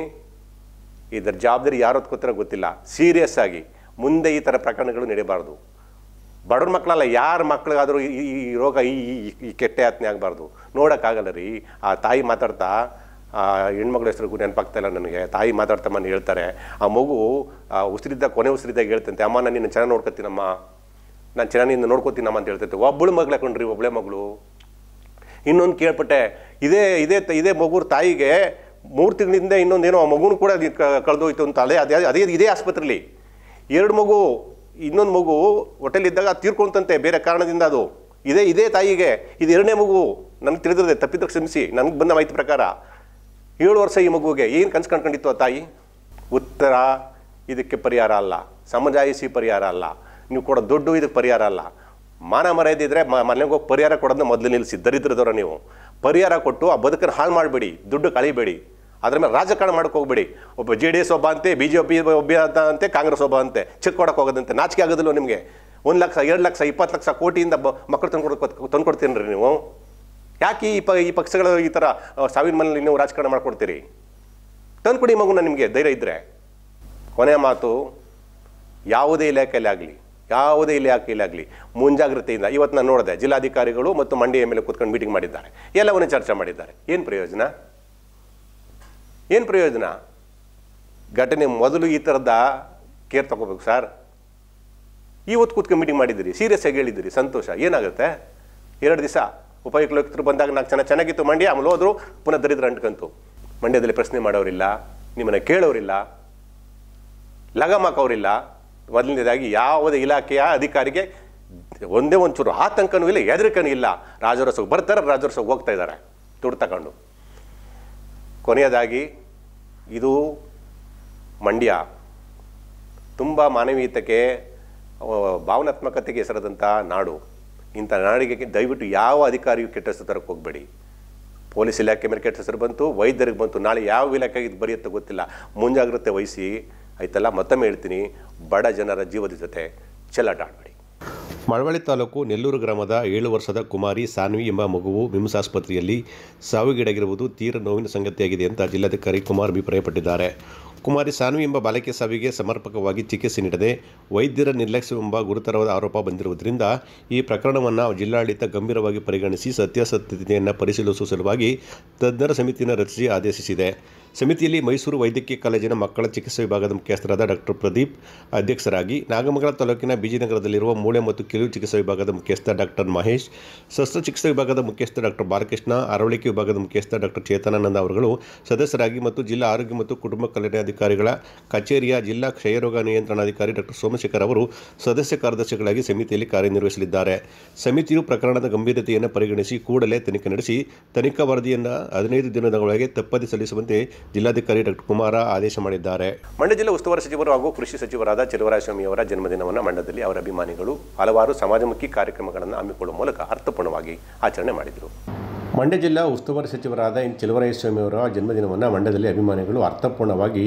ಇದರ ಜವಾಬ್ದಾರಿ ಯಾರು ಹೊತ್ಕೋತಾರೋ ಗೊತ್ತಿಲ್ಲ. ಸೀರಿಯಸ್ ಆಗಿ ಮುಂದೆ ಈ ಥರ ಪ್ರಕರಣಗಳು ನಡೆಯಬಾರ್ದು. ಬಡವ್ರ ಮಕ್ಕಳಲ್ಲ, ಯಾರ ಮಕ್ಳಿಗಾದರೂ ಈ ರೋಗ ಈ ಕೆಟ್ಟ ಯಾತನೆ ಆಗಬಾರ್ದು. ನೋಡೋಕ್ಕಾಗಲ್ಲ ರೀ. ಆ ತಾಯಿ ಮಾತಾಡ್ತಾ, ಹೆಣ್ಮಕ್ಳ ಹೆಸರು ನೆನಪಾಗ್ತಾ ಇಲ್ಲ ನನಗೆ, ತಾಯಿ ಮಾತಾಡ್ತಮ್ಮನ ಹೇಳ್ತಾರೆ, ಆ ಮಗು ಉಸಿರಿದ್ದಾಗ ಕೊನೆ ಉಸಿರಿದ್ದಾಗ ಹೇಳ್ತಂತೆ, ಅಮ್ಮ ನಾನು ನಿನ್ನ ಚೆನ್ನಾಗಿ ನೋಡ್ಕೊತೀನಮ್ಮ, ನಾನು ಚೆನ್ನಾಗಿ ನಿನ್ನ ನೋಡ್ಕೋತೀನಮ್ಮ ಅಂತ ಹೇಳ್ತೈತೆ. ಒಬ್ಬಳು ಮಗಳು ಹಾಕೊಂಡ್ರಿ, ಒಬ್ಬಳೇ ಮಗಳು. ಇನ್ನೊಂದು ಕೇಳ್ಪಟ್ಟೆ, ಇದೇ ಮಗುರ ತಾಯಿಗೆ 3 ತಿಂಗಳಿಂದ ಇನ್ನೊಂದೇನೋ ಆ ಮಗುನು ಕೂಡ ಕಳೆದೋಯ್ತು ಅಂತ. ಅದೇ ಇದೇ ಆಸ್ಪತ್ರೆಯಲ್ಲಿ 2 ಮಗು, ಇನ್ನೊಂದು ಮಗು ಹೊಟ್ಟೆಲಿದ್ದಾಗ ತೀರ್ಕೊಂತಂತೆ ಬೇರೆ ಕಾರಣದಿಂದ. ಅದು ಇದೇ ತಾಯಿಗೆ ಇದು 2ನೇ ಮಗು. ನನಗೆ ತಿಳಿದಿದೆ, ತಪ್ಪಿದ್ರೆ ಕ್ಷಮಿಸಿ, ನನಗೆ ಬಂದ ಮಾಹಿತಿ ಪ್ರಕಾರ 7 ವರ್ಷ ಈ ಮಗುವಿಗೆ ಏನು ಕನ್ಸು ಕಂಡ್ಕೊಂಡಿತ್ತು ಆ ತಾಯಿ? ಉತ್ತರ ಇದಕ್ಕೆ ಪರಿಹಾರ ಅಲ್ಲ, ಸಮಜಾಯಿಸಿ ಪರಿಹಾರ ಅಲ್ಲ, ನೀವು ಕೊಡೋ ದುಡ್ಡು ಇದಕ್ಕೆ ಪರಿಹಾರ ಅಲ್ಲ. ಮಾನ ಮರ್ಯಾದೆ ಇದ್ದರೆ ಮನೆಗೆ ಹೋಗಿ ಪರಿಹಾರ ಕೊಡೋದನ್ನ ಮೊದಲು ನಿಲ್ಲಿಸಿ. ದರಿದ್ರದವ್ರ ನೀವು ಪರಿಹಾರ ಕೊಟ್ಟು ಆ ಬದುಕನ್ನು ಹಾಳು ಮಾಡಬೇಡಿ, ದುಡ್ಡು ಕಳಿಬೇಡಿ, ಅದ್ರ ಮೇಲೆ ರಾಜಕಾರಣ ಮಾಡೋಕೆ ಹೋಗ್ಬೇಡಿ. ಒಬ್ಬ JDS ಒಬ್ಬ ಅಂತೆ, BJP ಒಬ್ಬ ಅಂತೆ, ಕಾಂಗ್ರೆಸ್ ಒಬ್ಬ ಅಂತೆ, ಚೆಕ್ ಕೊಡೋಕೆ ಹೋಗೋದಂತೆ. ನಾಚಿಕೆ ಆಗೋದಿಲ್ಲ ನಿಮಗೆ? 1 ಲಕ್ಷ 2 ಲಕ್ಷ 20 ಲಕ್ಷ ಕೋಟಿಯಿಂದ ಮಕ್ಕಳು ತಂದ್ಕೊಡ್ತೀನಿ ರೀ ನೀವು. ಯಾಕೆ ಈ ಪಕ್ಷಗಳು ಈ ಥರ ಸಾವಿನ ಮನೇಲಿ ನೀವು ರಾಜಕಾರಣ ಮಾಡ್ಕೊಡ್ತೀರಿ? ತಂದ್ಕೊಡಿ ಮಗುನ, ನಿಮಗೆ ಧೈರ್ಯ ಇದ್ದರೆ. ಕೊನೆಯ ಮಾತು, ಯಾವುದೇ ಇಲಾಖೆಯಲ್ಲಿ ಆಗಲಿ ಮುಂಜಾಗ್ರತೆಯಿಂದ. ಇವತ್ತು ನಾನು ನೋಡಿದೆ, ಜಿಲ್ಲಾಧಿಕಾರಿಗಳು ಮತ್ತು ಮಂಡ್ಯ MLA ಕೂತ್ಕೊಂಡು ಮೀಟಿಂಗ್ ಮಾಡಿದ್ದಾರೆ, ಎಲ್ಲವನ್ನೂ ಚರ್ಚೆ ಮಾಡಿದ್ದಾರೆ. ಏನು ಪ್ರಯೋಜನ? ಘಟನೆ ಮೊದಲು ಈ ಥರದ ಕೇರ್ ತಗೋಬೇಕು ಸರ್. ಇವತ್ತು ಕೂತ್ಕೊಂಡು ಮೀಟಿಂಗ್ ಮಾಡಿದ್ದೀರಿ, ಸೀರಿಯಸ್ ಆಗಿ ಹೇಳಿದ್ದೀರಿ, ಸಂತೋಷ. ಏನಾಗುತ್ತೆ? 2 ದಿವಸ ಉಪಯುಕ್ತರು ಬಂದಾಗ ನಾಲ್ಕು ಚೆನ್ನಾಗಿತ್ತು ಮಂಡ್ಯ, ಆಮೇಲೆ ಹೋದ್ರು, ಪುನಃ ದರಿದ್ರ ಅಂಟ್ಕಂತು. ಮಂಡ್ಯದಲ್ಲಿ ಪ್ರಶ್ನೆ ಮಾಡೋರಿಲ್ಲ, ನಿಮ್ಮನ್ನು ಕೇಳೋರಿಲ್ಲ, ಲಗಮಾಕೋರಿಲ್ಲ. ಮೊದಲನೇದಾಗಿ ಯಾವುದೇ ಇಲಾಖೆಯ ಅಧಿಕಾರಿಗೆ ಒಂದೇ ಒಂಚೂರು ಆತಂಕನೂ ಇಲ್ಲ, ಹೆದರಿಕೆನೂ ಇಲ್ಲ. ರಾಜರೋತ್ಸವಕ್ಕೆ ಬರ್ತಾರೆ, ರಾಜರೋತ್ಸವಕ್ಕೆ ಹೋಗ್ತಾ ಇದ್ದಾರೆ ದುಡ್ಡು ತಗೊಂಡು. ಕೊನೆಯದಾಗಿ, ಇದು ಮಂಡ್ಯ ತುಂಬ ಮಾನವೀಯತೆಗೆ, ಭಾವನಾತ್ಮಕತೆಗೆ ಹೆಸರಾದಂಥ ನಾಡು. ಇಂಥ ನಾಡಿಗೆ ದಯವಿಟ್ಟು ಯಾವ ಅಧಿಕಾರಿಯೂ ಕೆಟ್ಟ ಹೆಸರು ತರಕ್ಕೆ ಹೋಗಬೇಡಿ. ಪೊಲೀಸ್ ಇಲಾಖೆ ಮೇಲೆ ಕೆಟ್ಟ ಹೆಸರು ಬಂತು, ವೈದ್ಯರಿಗೆ ಬಂತು, ನಾಳೆ ಯಾವ ಇಲಾಖೆಗೆ ಇದು ಬರೆಯುತ್ತೋ ಗೊತ್ತಿಲ್ಲ. ಮುಂಜಾಗ್ರತೆ ವಹಿಸಿ ಆಯ್ತಲ್ಲ. ಮತ್ತೊಮ್ಮೆ ಹೇಳ್ತೀನಿ, ಬಡ ಜನರ ಜೀವದ ಜೊತೆ ಚೆಲ್ಲಾಟ ಆಡಬೇಡಿ. ಮಳವಳ್ಳಿ ತಾಲೂಕು ನೆಲ್ಲೂರು ಗ್ರಾಮದ 7 ವರ್ಷದ ಕುಮಾರಿ ಸಾನ್ವಿ ಎಂಬ ಮಗುವು ಮಿಮ್ಸ್ ಆಸ್ಪತ್ರೆಯಲ್ಲಿ ಸಾವಿಗೀಡಾಗಿರುವುದು ತೀವ್ರ ನೋವಿನ ಸಂಗತಿಯಾಗಿದೆ ಅಂತ ಜಿಲ್ಲಾಧಿಕಾರಿ ಕುಮಾರ್ ಅಭಿಪ್ರಾಯಪಟ್ಟಿದ್ದಾರೆ. ಕುಮಾರಿ ಸಾನ್ವಿ ಎಂಬ ಬಾಲಕಿಯ ಸಾವಿಗೆ ಸಮರ್ಪಕವಾಗಿ ಚಿಕಿತ್ಸೆ ನೀಡದೆ ವೈದ್ಯರ ನಿರ್ಲಕ್ಷ್ಯವೆಂಬ ಗುರುತರವಾದ ಆರೋಪ ಬಂದಿರುವುದರಿಂದ ಈ ಪ್ರಕರಣವನ್ನು ಜಿಲ್ಲಾಡಳಿತ ಗಂಭೀರವಾಗಿ ಪರಿಗಣಿಸಿ ಸತ್ಯಾಸತ್ಯತೆಯನ್ನು ಪರಿಶೀಲಿಸುವ ಸಲುವಾಗಿ ತಜ್ಞರ ಸಮಿತಿಯನ್ನು ರಚಿಸಿ ಆದೇಶಿಸಿದೆ. ಸಮಿತಿಯಲ್ಲಿ ಮೈಸೂರು ವೈದ್ಯಕೀಯ ಕಾಲೇಜಿನ ಮಕ್ಕಳ ಚಿಕಿತ್ಸಾ ವಿಭಾಗದ ಮುಖ್ಯಸ್ಥರಾದ ಡಾಕ್ಟರ್ ಪ್ರದೀಪ್ ಅಧ್ಯಕ್ಷರಾಗಿ, ನಾಗಮಂಗಲ ತಾಲೂಕಿನ ಬಿಜಿನಗರದಲ್ಲಿರುವ ಮೂಳೆ ಮತ್ತು ಕಿರು ಚಿಕಿತ್ಸಾ ವಿಭಾಗದ ಮುಖ್ಯಸ್ಥ ಡಾಕ್ಟರ್ ಮಹೇಶ್, ಶಸ್ತ್ರಚಿಕಿತ್ಸಾ ವಿಭಾಗದ ಮುಖ್ಯಸ್ಥ ಡಾಕ್ಟರ್ ಬಾಲಕೃಷ್ಣ, ಅರವಳಿಕೆ ವಿಭಾಗದ ಮುಖ್ಯಸ್ಥ ಡಾಕ್ಟರ್ ಚೇತನಾನಂದ ಅವರುಗಳು ಸದಸ್ಯರಾಗಿ ಮತ್ತು ಜಿಲ್ಲಾ ಆರೋಗ್ಯ ಮತ್ತು ಕುಟುಂಬ ಕಲ್ಯಾಣಾಧಿಕಾರಿಗಳ ಕಚೇರಿಯ ಜಿಲ್ಲಾ ಕ್ಷಯರೋಗ ನಿಯಂತ್ರಣಾಧಿಕಾರಿ ಡಾಕ್ಟರ್ ಸೋಮಶೇಖರ್ ಅವರು ಸದಸ್ಯ ಕಾರ್ಯದರ್ಶಿಗಳಾಗಿ ಸಮಿತಿಯಲ್ಲಿ ಕಾರ್ಯನಿರ್ವಹಿಸಲಿದ್ದಾರೆ. ಸಮಿತಿಯು ಪ್ರಕರಣದ ಗಂಭೀರತೆಯನ್ನು ಪರಿಗಣಿಸಿ ಕೂಡಲೇ ತನಿಖೆ ನಡೆಸಿ ತನಿಖಾ ವರದಿಯನ್ನು 15 ದಿನದೊಳಗೆ ತಪ್ಪದೆ ಸಲ್ಲಿಸುವಂತೆ ಜಿಲ್ಲಾಧಿಕಾರಿ ಡಾಕ್ಟರ್ ಕುಮಾರ ಆದೇಶ ಮಾಡಿದ್ದಾರೆ. ಮಂಡ್ಯ ಜಿಲ್ಲಾ ಉಸ್ತುವಾರಿ ಸಚಿವರು ಹಾಗೂ ಕೃಷಿ ಸಚಿವರಾದ ಚಲುವರಾಯಸ್ವಾಮಿ ಅವರ ಜನ್ಮದಿನವನ್ನು ಮಂಡ್ಯದಲ್ಲಿ ಅವರ ಅಭಿಮಾನಿಗಳು ಹಲವಾರು ಸಮಾಜಮುಖಿ ಕಾರ್ಯಕ್ರಮಗಳನ್ನು ಹಮ್ಮಿಕೊಳ್ಳುವ ಮೂಲಕ ಅರ್ಥಪೂರ್ಣವಾಗಿ ಆಚರಣೆ ಮಾಡಿದರು. ಮಂಡ್ಯ ಜಿಲ್ಲಾ ಉಸ್ತುವಾರಿ ಸಚಿವರಾದ ಚಲುವರಾಯಸ್ವಾಮಿ ಅವರ ಜನ್ಮದಿನವನ್ನು ಮಂಡ್ಯದಲ್ಲಿ ಅಭಿಮಾನಿಗಳು ಅರ್ಥಪೂರ್ಣವಾಗಿ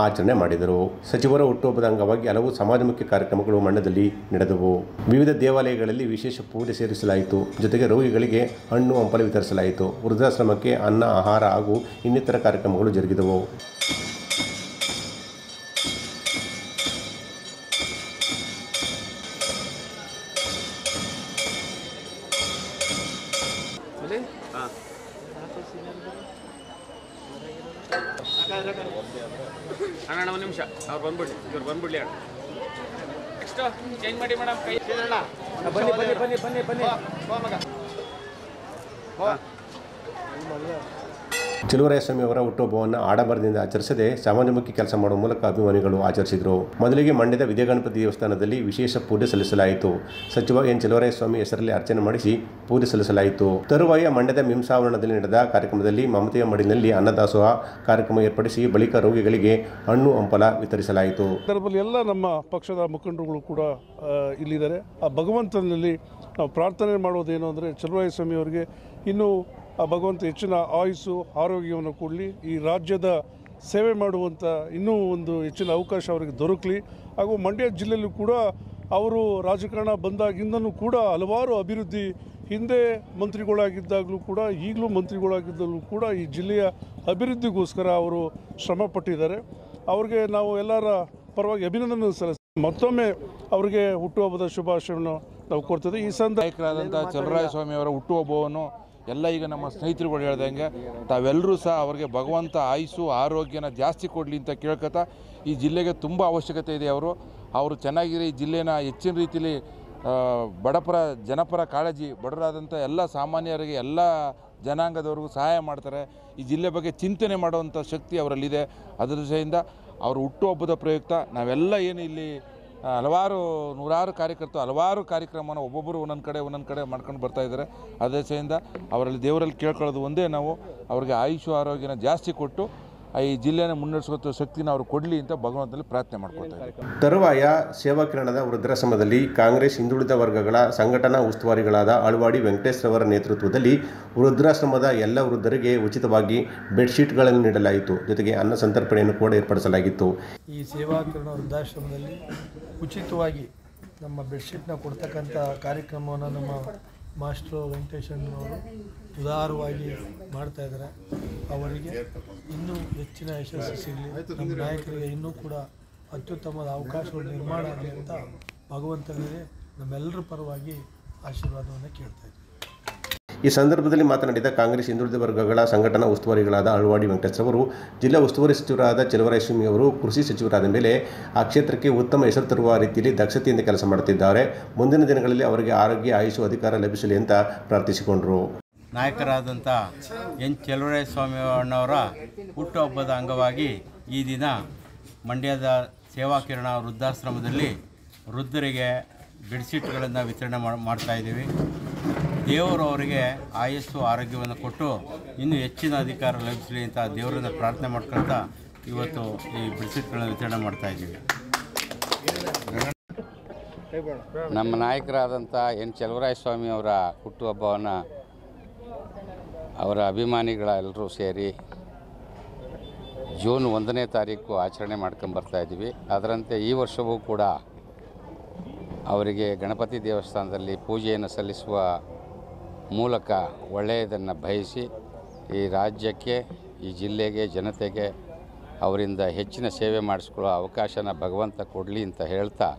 ಆಚರಣೆ ಮಾಡಿದರು. ಸಚಿವರ ಹುಟ್ಟುಹಬ್ಬದ ಅಂಗವಾಗಿ ಹಲವು ಸಮಾಜಮುಖಿ ಕಾರ್ಯಕ್ರಮಗಳು ಮಂಡ್ಯದಲ್ಲಿ ನಡೆದವು. ವಿವಿಧ ದೇವಾಲಯಗಳಲ್ಲಿ ವಿಶೇಷ ಪೂಜೆ ಸೇರಿಸಲಾಯಿತು. ಜೊತೆಗೆ ರೋಗಿಗಳಿಗೆ ಹಣ್ಣು ಹಂಪಲು ವಿತರಿಸಲಾಯಿತು. ವೃದ್ಧಾಶ್ರಮಕ್ಕೆ ಅನ್ನ, ಆಹಾರ ಹಾಗೂ ಇನ್ನಿತರ ಕಾರ್ಯಕ್ರಮಗಳು ಜರುಗಿದವು. ಅಣ್ಣ ಒಂದು ನಿಮಿಷ, ಅವ್ರು ಬಂದ್ಬಿಡ್ಲಿ, ಇವ್ರು ಬಂದ್ಬಿಡ್ಲಿ ಅಣ್ಣ. ನೆಕ್ಸ್ಟ್ ಚೇಂಜ್ ಮಾಡಿ ಮೇಡಮ್, ಕೈ ಚಲುವರಾಯಸ್ವಾಮಿ ಅವರ ಹುಟ್ಟುಹಬ್ಬವನ್ನು ಆಡಂಬರದಿಂದ ಆಚರಿಸದೆ ಸಮಾಜಮುಖಿ ಕೆಲಸ ಮಾಡುವ ಮೂಲಕ ಅಭಿಮಾನಿಗಳು ಆಚರಿಸಿದರು. ಮೊದಲಿಗೆ ಮಂಡ್ಯದ ವಿದ್ಯಾಗಣಪತಿ ದೇವಸ್ಥಾನದಲ್ಲಿ ವಿಶೇಷ ಪೂಜೆ ಸಲ್ಲಿಸಲಾಯಿತು. ಸಚಿವ ಚಲುವರಾಯಸ್ವಾಮಿ ಹೆಸರಲ್ಲಿ ಅರ್ಚನೆ ಮಾಡಿಸಿ ಪೂಜೆ ಸಲ್ಲಿಸಲಾಯಿತು. ತರುವಾಯ ಮಂಡ್ಯದ ಮಿಮ್ಸ್ ಆವರಣದಲ್ಲಿ ನಡೆದ ಕಾರ್ಯಕ್ರಮದಲ್ಲಿ ಮಮತೆಯ ಮಡಿನಲ್ಲಿ ಅನ್ನದಾಸೋಹ ಕಾರ್ಯಕ್ರಮ ಏರ್ಪಡಿಸಿ ಬಳಿಕ ರೋಗಿಗಳಿಗೆ ಹಣ್ಣು ಹಂಪಲ ವಿತರಿಸಲಾಯಿತು. ಸಂದರ್ಭದಲ್ಲಿ ಎಲ್ಲ ನಮ್ಮ ಪಕ್ಷದ ಮುಖಂಡರುಗಳು ಕೂಡ ಇಲ್ಲಿದ್ದಾರೆ. ಆ ಭಗವಂತನಲ್ಲಿ ನಾವು ಪ್ರಾರ್ಥನೆ ಮಾಡೋದೇನು ಅಂದರೆ ಚಲುವರಾಯಸ್ವಾಮಿ ಅವರಿಗೆ ಇನ್ನೂ ಆ ಭಗವಂತ ಹೆಚ್ಚಿನ ಆಯುಸ್ಸು ಆರೋಗ್ಯವನ್ನು ಕೊಡಲಿ, ಈ ರಾಜ್ಯದ ಸೇವೆ ಮಾಡುವಂಥ ಇನ್ನೂ ಒಂದು ಹೆಚ್ಚಿನ ಅವಕಾಶ ಅವರಿಗೆ ದೊರಕಲಿ. ಹಾಗೂ ಮಂಡ್ಯ ಜಿಲ್ಲೆಯಲ್ಲೂ ಕೂಡ ಅವರು ರಾಜಕಾರಣ ಬಂದಾಗಿಂದನೂ ಕೂಡ ಹಲವಾರು ಅಭಿವೃದ್ಧಿ, ಹಿಂದೆ ಮಂತ್ರಿಗಳಾಗಿದ್ದಾಗಲೂ ಕೂಡ ಈಗಲೂ ಮಂತ್ರಿಗಳಾಗಿದ್ದಾಗಲೂ ಕೂಡ ಈ ಜಿಲ್ಲೆಯ ಅಭಿವೃದ್ಧಿಗೋಸ್ಕರ ಅವರು ಶ್ರಮ ಪಟ್ಟಿದ್ದಾರೆ. ಅವ್ರಿಗೆ ನಾವು ಎಲ್ಲರ ಪರವಾಗಿ ಅಭಿನಂದನೆ ಸಲ್ಲಿಸ್ತೀವಿ. ಮತ್ತೊಮ್ಮೆ ಅವರಿಗೆ ಹುಟ್ಟುಹಬ್ಬದ ಶುಭಾಶಯವನ್ನು ನಾವು ಕೊಡ್ತಿದ್ವಿ. ಈ ನಾಯಕರಾದಂಥ ಚಲುವರಾಯಸ್ವಾಮಿ ಅವರ ಹುಟ್ಟುಹಬ್ಬವನ್ನು ಎಲ್ಲ ಈಗ ನಮ್ಮ ಸ್ನೇಹಿತರುಗಳು ಹೇಳ್ದಂಗೆ ತಾವೆಲ್ಲರೂ ಸಹ ಅವ್ರಿಗೆ ಭಗವಂತ ಆಯುಸ್ಸು ಆರೋಗ್ಯನ ಜಾಸ್ತಿ ಕೊಡಲಿ ಅಂತ ಕೇಳ್ಕೊತಾ, ಈ ಜಿಲ್ಲೆಗೆ ತುಂಬ ಅವಶ್ಯಕತೆ ಇದೆ. ಅವರು ಚೆನ್ನಾಗಿರಿ ಈ ಜಿಲ್ಲೆನ ಹೆಚ್ಚಿನ ರೀತಿಯಲ್ಲಿ ಬಡಪರ ಜನಪರ ಕಾಳಜಿ, ಬಡವರಾದಂಥ ಎಲ್ಲ ಸಾಮಾನ್ಯರಿಗೆ ಎಲ್ಲ ಜನಾಂಗದವ್ರಿಗೂ ಸಹಾಯ ಮಾಡ್ತಾರೆ. ಈ ಜಿಲ್ಲೆ ಬಗ್ಗೆ ಚಿಂತನೆ ಮಾಡುವಂಥ ಶಕ್ತಿ ಅವರಲ್ಲಿದೆ. ಅದರ ದೃಷ್ಟಿಯಿಂದ ಅವ್ರ ಹುಟ್ಟುಹಬ್ಬದ ಪ್ರಯುಕ್ತ ನಾವೆಲ್ಲ ಏನು ಇಲ್ಲಿ ನೂರಾರು ಕಾರ್ಯಕರ್ತರು ಹಲವಾರು ಕಾರ್ಯಕ್ರಮನ ಒಬ್ಬೊಬ್ಬರು ಒಂದೊಂದು ಕಡೆ ಮಾಡ್ಕೊಂಡು ಬರ್ತಾಯಿದ್ದಾರೆ. ಅದೇ ದೃಷ್ಟಿಯಿಂದ ಅವರಲ್ಲಿ ದೇವರಲ್ಲಿ ಕೇಳ್ಕೊಳ್ಳೋದು ಒಂದೇ, ನಾವು ಅವ್ರಿಗೆ ಆಯುಷು ಆರೋಗ್ಯನ ಜಾಸ್ತಿ ಕೊಟ್ಟು ಈ ಜಿಲ್ಲೆನ ಮುನ್ನಡೆಸುವ ಶಕ್ತಿನ ಅವರು ಕೊಡಲಿ ಅಂತ ಭಗವಂತನಲ್ಲಿ ಪ್ರಾರ್ಥನೆ ಮಾಡ್ಕೊಳ್ತಾ ಇದ್ದಾರೆ. ತರುವಾಯ ಸೇವಾಕಿರಣದ ವೃದ್ಧಾಶ್ರಮದಲ್ಲಿ ಕಾಂಗ್ರೆಸ್ ಹಿಂದುಳಿದ ವರ್ಗಗಳ ಸಂಘಟನಾ ಉಸ್ತುವಾರಿಗಳಾದ ಅಳವಾಡಿ ವೆಂಕಟೇಶ್ ರವರ ನೇತೃತ್ವದಲ್ಲಿ ವೃದ್ಧಾಶ್ರಮದ ಎಲ್ಲ ವೃದ್ಧರಿಗೆ ಉಚಿತವಾಗಿ ಬೆಡ್ಶೀಟ್ಗಳನ್ನು ನೀಡಲಾಯಿತು. ಜೊತೆಗೆ ಅನ್ನ ಸಂತರ್ಪಣೆಯನ್ನು ಕೂಡ ಏರ್ಪಡಿಸಲಾಗಿತ್ತು. ಈ ಸೇವಾಕಿರಣ ವೃದ್ಧಾಶ್ರಮದಲ್ಲಿ ಉಚಿತವಾಗಿ ನಮ್ಮ ಬೆಡ್ಶೀಟ್ನ ಕೊಡ್ತಕ್ಕಂಥ ಕಾರ್ಯಕ್ರಮವನ್ನು ನಮ್ಮ ಮಾಸ್ಟ್ರು ವೆಂಕಟೇಶಣ್ಣವರು ಉದಾರವಾಗಿ ಮಾಡ್ತಾಯಿದ್ದಾರೆ. ಅವರಿಗೆ ಇನ್ನೂ ಹೆಚ್ಚಿನ ಯಶಸ್ಸು ಸಿಗಲಿ, ನಮ್ಮ ನಾಯಕರಿಗೆ ಇನ್ನೂ ಕೂಡ ಅತ್ಯುತ್ತಮವಾದ ಅವಕಾಶಗಳು ನಿರ್ಮಾಣ ಆಗಲಿ ಅಂತ ಭಗವಂತನಿಗೆ ನಮ್ಮೆಲ್ಲರ ಪರವಾಗಿ ಆಶೀರ್ವಾದವನ್ನು ಕೇಳ್ತಾ ಇದ್ದೀವಿ. ಈ ಸಂದರ್ಭದಲ್ಲಿ ಮಾತನಾಡಿದ ಕಾಂಗ್ರೆಸ್ ಹಿಂದುಳಿದ ವರ್ಗಗಳ ಸಂಘಟನಾ ಉಸ್ತುವಾರಿಗಳಾದ ಅಳವಾಡಿ ವೆಂಕಟೇಶ್ ಅವರು, ಜಿಲ್ಲಾ ಉಸ್ತುವಾರಿ ಸಚಿವರಾದ ಚಲುವರಾಯಸ್ವಾಮಿ ಅವರು ಕೃಷಿ ಸಚಿವರಾದ ಮೇಲೆ ಆ ಕ್ಷೇತ್ರಕ್ಕೆ ಉತ್ತಮ ಹೆಸರು ತರುವ ರೀತಿಯಲ್ಲಿ ದಕ್ಷತೆಯಿಂದ ಕೆಲಸ ಮಾಡುತ್ತಿದ್ದಾರೆ. ಮುಂದಿನ ದಿನಗಳಲ್ಲಿ ಅವರಿಗೆ ಆರೋಗ್ಯ ಆಯುಷು ಅಧಿಕಾರ ಲಭಿಸಲಿ ಅಂತ ಪ್ರಾರ್ಥಿಸಿಕೊಂಡರು. ನಾಯಕರಾದಂಥ ಎನ್ ಚಲುವರಾಯಸ್ವಾಮಿ ಅಣ್ಣವರ ಹುಟ್ಟುಹಬ್ಬದ ಅಂಗವಾಗಿ ಈ ದಿನ ಮಂಡ್ಯದ ಸೇವಾಕಿರಣ ವೃದ್ಧಾಶ್ರಮದಲ್ಲಿ ವೃದ್ಧರಿಗೆ ಬೆಡ್ಶೀಟ್ಗಳನ್ನು ವಿತರಣೆ ಮಾಡ್ತಾಯಿದ್ದೀವಿ. ದೇವರು ಅವರಿಗೆ ಆಯಸ್ಸು ಆರೋಗ್ಯವನ್ನು ಕೊಟ್ಟು ಇನ್ನೂ ಹೆಚ್ಚಿನ ಅಧಿಕಾರ ಲಭಿಸಲಿ ಅಂತ ದೇವರನ್ನು ಪ್ರಾರ್ಥನೆ ಮಾಡ್ಕೊಳ್ತಾ ಇವತ್ತು ಈ ಬೆಡ್ಶೀಟ್ಗಳನ್ನು ವಿತರಣೆ ಮಾಡ್ತಾಯಿದ್ದೀವಿ. ನಮ್ಮ ನಾಯಕರಾದಂಥ ಎನ್ ಚಲುವರಾಯಸ್ವಾಮಿ ಅವರ ಹುಟ್ಟುಹಬ್ಬವನ್ನು ಅವರ ಅಭಿಮಾನಿಗಳ ಎಲ್ಲರೂ ಸೇರಿ ಜೂನ್ 1ನೇ ತಾರೀಕು ಆಚರಣೆ ಮಾಡ್ಕೊಂಬರ್ತಾಯಿದ್ದೀವಿ. ಅದರಂತೆ ಈ ವರ್ಷವೂ ಕೂಡ ಅವರಿಗೆ ಗಣಪತಿ ದೇವಸ್ಥಾನದಲ್ಲಿ ಪೂಜೆಯನ್ನು ಸಲ್ಲಿಸುವ ಮೂಲಕ ಒಳ್ಳೆಯದನ್ನು ಬಯಸಿ ಈ ರಾಜ್ಯಕ್ಕೆ, ಈ ಜಿಲ್ಲೆಗೆ, ಜನತೆಗೆ ಅವರಿಂದ ಹೆಚ್ಚಿನ ಸೇವೆ ಮಾಡಿಸ್ಕೊಳ್ಳೋ ಅವಕಾಶನ ಭಗವಂತ ಕೊಡಲಿ ಅಂತ ಹೇಳ್ತಾ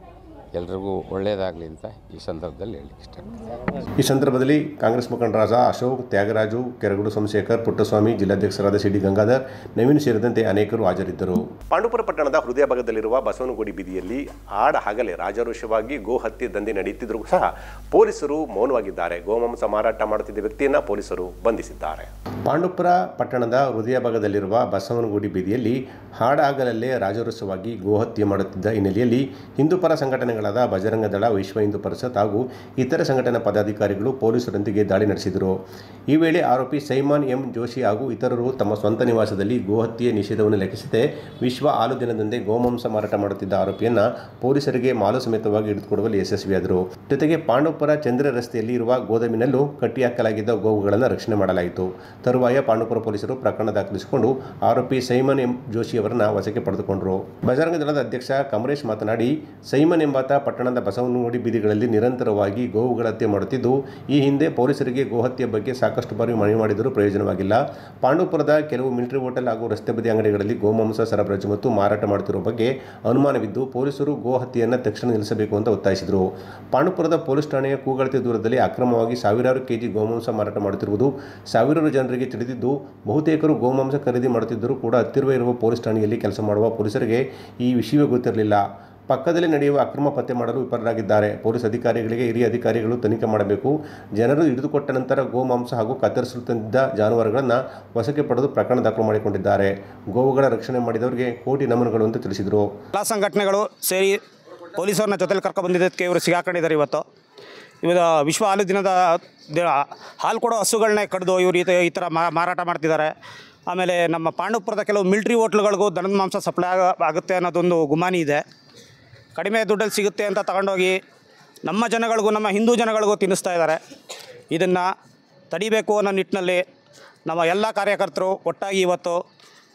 ಎಲ್ರಿಗೂ ಒಳ್ಳೆಯದಾಗಲಿ ಅಂತ ಈ ಸಂದರ್ಭದಲ್ಲಿ ಹೇಳಲಿಕ್ಕೆ ಇಷ್ಟಪಡ್ತೀನಿ. ಈ ಸಂದರ್ಭದಲ್ಲಿ ಕಾಂಗ್ರೆಸ್ ಮುಖಂಡರಾದ ಅಶೋಕ್, ತ್ಯಾಗರಾಜು, ಕೆರಗುಡು ಸೋಮಶೇಖರ್, ಪುಟ್ಟಸ್ವಾಮಿ, ಜಿಲ್ಲಾಧ್ಯಕ್ಷರಾದ ಸಿಡಿ ಗಂಗಾಧರ್, ನವೀನ್ ಸೇರಿದಂತೆ ಅನೇಕರು ಹಾಜರಿದ್ದರು. ಪಾಂಡುಪುರ ಪಟ್ಟಣದ ಹೃದಯ ಭಾಗದಲ್ಲಿರುವ ಬಸವನಗುಡಿ ಬೀದಿಯಲ್ಲಿ ಆಡ ಹಗಲೇ ರಾಜಾರೋಷವಾಗಿ ಗೋ ಹತ್ಯೆ ದಂಧೆ ನಡೆಯುತ್ತಿದ್ದರೂ ಸಹ ಪೊಲೀಸರು ಮೌನವಾಗಿದ್ದಾರೆ. ಗೋಮಾಂಸ ಮಾರಾಟ ಮಾಡುತ್ತಿದ್ದ ವ್ಯಕ್ತಿಯನ್ನು ಪೊಲೀಸರು ಬಂಧಿಸಿದ್ದಾರೆ. ಪಾಂಡುಪುರ ಪಟ್ಟಣದ ಹೃದಯ ಭಾಗದಲ್ಲಿರುವ ಬಸವನಗುಡಿ ಬೀದಿಯಲ್ಲಿ ಹಾಡಹಗಲಲ್ಲೇ ರಾಜಾರೋಷವಾಗಿ ಗೋಹತ್ಯೆ ಮಾಡುತ್ತಿದ್ದ ಹಿನ್ನೆಲೆಯಲ್ಲಿ ಹಿಂದೂಪರ ಸಂಘಟನೆಗಳಾದ ಬಜರಂಗ ದಳ, ವಿಶ್ವ ಹಿಂದೂ ಪರಿಷತ್ ಹಾಗೂ ಇತರ ಸಂಘಟನಾ ಪದಾಧಿಕಾರಿಗಳು ಪೊಲೀಸರೊಂದಿಗೆ ದಾಳಿ ನಡೆಸಿದರು. ಈ ವೇಳೆ ಆರೋಪಿ ಸೈಮನ್ ಎಂ ಜೋಶಿ ಹಾಗೂ ಇತರರು ತಮ್ಮ ಸ್ವಂತ ನಿವಾಸದಲ್ಲಿ ಗೋಹತ್ಯೆ ನಿಷೇಧವನ್ನು ಲೆಕ್ಕಿಸದೆ ವಿಶ್ವ ಹಾಲು ದಿನದಂದೇ ಗೋಮಾಂಸ ಮಾರಾಟ ಮಾಡುತ್ತಿದ್ದ ಆರೋಪಿಯನ್ನು ಪೊಲೀಸರಿಗೆ ಮಾಲು ಸಮೇತವಾಗಿ ಹಿಡಿದುಕೊಡುವಲ್ಲಿ ಯಶಸ್ವಿಯಾದರು. ಜೊತೆಗೆ ಪಾಂಡುಪುರ ಚಂದ್ರ ರಸ್ತೆಯಲ್ಲಿ ಇರುವ ಗೋದಾಮಿನಲ್ಲೂ ಕಟ್ಟಿಹಾಕಲಾಗಿದ್ದ ಗೋವುಗಳನ್ನು ರಕ್ಷಣೆ ಮಾಡಲಾಯಿತು. ತರುವಾಯ ಪಾಂಡುಪುರ ಪೊಲೀಸರು ಪ್ರಕರಣ ದಾಖಲಿಸಿಕೊಂಡು ಆರೋಪಿ ಸೈಮನ್ ಎಂ ಜೋಶಿ ಅವರನ್ನು ವಶಕ್ಕೆ ಪಡೆದುಕೊಂಡರು. ಬಜರಂಗ ದಳದ ಅಧ್ಯಕ್ಷ ಕಮರೇಶ್ ಮಾತನಾಡಿ, ಸೈಮನ್ ಎಂಬಾತ ಪಟ್ಟಣದ ಬಸವನಗುಡಿ ಬೀದಿಗಳಲ್ಲಿ ನಿರಂತರವಾಗಿ ಗೋವುಗಳ ಹತ್ಯೆ ಮಾಡುತ್ತಿದ್ದು, ಈ ಹಿಂದೆ ಪೊಲೀಸರಿಗೆ ಗೋಹತ್ಯೆ ಬಗ್ಗೆ ಸಾಕಷ್ಟು ಬಾರಿ ಮನವಿ ಮಾಡಿದರೂ ಪ್ರಯೋಜನವಾಗಿಲ್ಲ. ಪಾಂಡುಪುರದ ಕೆಲವು ಮಿಲಿಟರಿ ಹೋಟೆಲ್ ಹಾಗೂ ರಸ್ತೆ ಬದಿ ಅಂಗಡಿಗಳಲ್ಲಿ ಗೋಮಾಂಸ ಸರಬರಾಜು ಮತ್ತು ಮಾರಾಟ ಮಾಡುತ್ತಿರುವ ಬಗ್ಗೆ ಅನುಮಾನವಿದ್ದು ಪೊಲೀಸರು ಗೋಹತ್ಯೆಯನ್ನು ತಕ್ಷಣ ನಿಲ್ಲಿಸಬೇಕು ಅಂತ ಒತ್ತಾಯಿಸಿದರು. ಪಾಂಡುಪುರದ ಪೊಲೀಸ್ ಠಾಣೆಯ ಕೂಗಳತೆ ದೂರದಲ್ಲಿ ಅಕ್ರಮವಾಗಿ ಸಾವಿರಾರು ಕೆಜಿ ಗೋಮಾಂಸ ಮಾರಾಟ ಮಾಡುತ್ತಿರುವುದು ಸಾವಿರಾರು ಜನರಿಗೆ ತಿಳಿದಿದ್ದು, ಬಹುತೇಕರು ಗೋಮಾಂಸ ಖರೀದಿ ಮಾಡುತ್ತಿದ್ದರೂ ಕೂಡ ಹತ್ತಿರ ಇರುವ ಪೊಲೀಸ್ ಠಾಣೆಯಲ್ಲಿ ಕೆಲಸ ಮಾಡುವ ಪೊಲೀಸರಿಗೆ ಈ ವಿಷಯವೇ ಗೊತ್ತಿರಲಿಲ್ಲ. ಪಕ್ಕದಲ್ಲಿ ನಡೆಯುವ ಅಕ್ರಮ ಪತ್ತೆ ಮಾಡಲು ವಿಫಲರಾಗಿದ್ದಾರೆ. ಪೊಲೀಸ್ ಅಧಿಕಾರಿಗಳಿಗೆ ಹಿರಿಯ ಅಧಿಕಾರಿಗಳು ತನಿಖೆ ಮಾಡಬೇಕು. ಜನರು ಹಿಡಿದುಕೊಟ್ಟ ನಂತರ ಗೋಮಾಂಸ ಹಾಗೂ ಕತ್ತರಿಸಲು ತಂದಿದ್ದ ಜಾನುವಾರುಗಳನ್ನು ವಶಕ್ಕೆ ಪಡೆದು ಪ್ರಕರಣ ದಾಖಲು ಮಾಡಿಕೊಂಡಿದ್ದಾರೆ. ಗೋವುಗಳ ರಕ್ಷಣೆ ಮಾಡಿದವರಿಗೆ ಕೋಟಿ ನಮನಗಳು ಅಂತ ತಿಳಿಸಿದರು. ಎಲ್ಲ ಸಂಘಟನೆಗಳು ಸೇರಿ ಪೊಲೀಸರನ್ನ ಜೊತೆಲಿ ಕರ್ಕೊಂಡು ಬಂದಿದ್ದಕ್ಕೆ ಇವರು ಸಿಗಾಕೊಂಡಿದ್ದಾರೆ. ಇವತ್ತು ವಿಶ್ವ ಹಾಲು ದಿನದ ಹಾಲು ಕೊಡೋ ಹಸುಗಳನ್ನೇ ಕಡಿದು ಇವರು ಈ ಥರ ಮಾರಾಟ ಮಾಡ್ತಿದ್ದಾರೆ. ಆಮೇಲೆ ನಮ್ಮ ಪಾಂಡುಪುರದ ಕೆಲವು ಮಿಲ್ಟ್ರಿ ಹೋಟ್ಲುಗಳಿಗೂ ದನದ ಮಾಂಸ ಸಪ್ಲೈ ಆಗುತ್ತೆ ಅನ್ನೋದೊಂದು ಗುಮಾನಿ ಇದೆ. ಕಡಿಮೆ ದುಡ್ಡಲ್ಲಿ ಸಿಗುತ್ತೆ ಅಂತ ತಗೊಂಡೋಗಿ ನಮ್ಮ ಜನಗಳಿಗೂ, ನಮ್ಮ ಹಿಂದೂ ಜನಗಳಿಗೂ ತಿನ್ನಿಸ್ತಾ ಇದ್ದಾರೆ. ಇದನ್ನು ತಡಿಬೇಕು ಅನ್ನೋ ನಿಟ್ಟಿನಲ್ಲಿ ನಮ್ಮ ಎಲ್ಲ ಕಾರ್ಯಕರ್ತರು ಒಟ್ಟಾಗಿ ಇವತ್ತು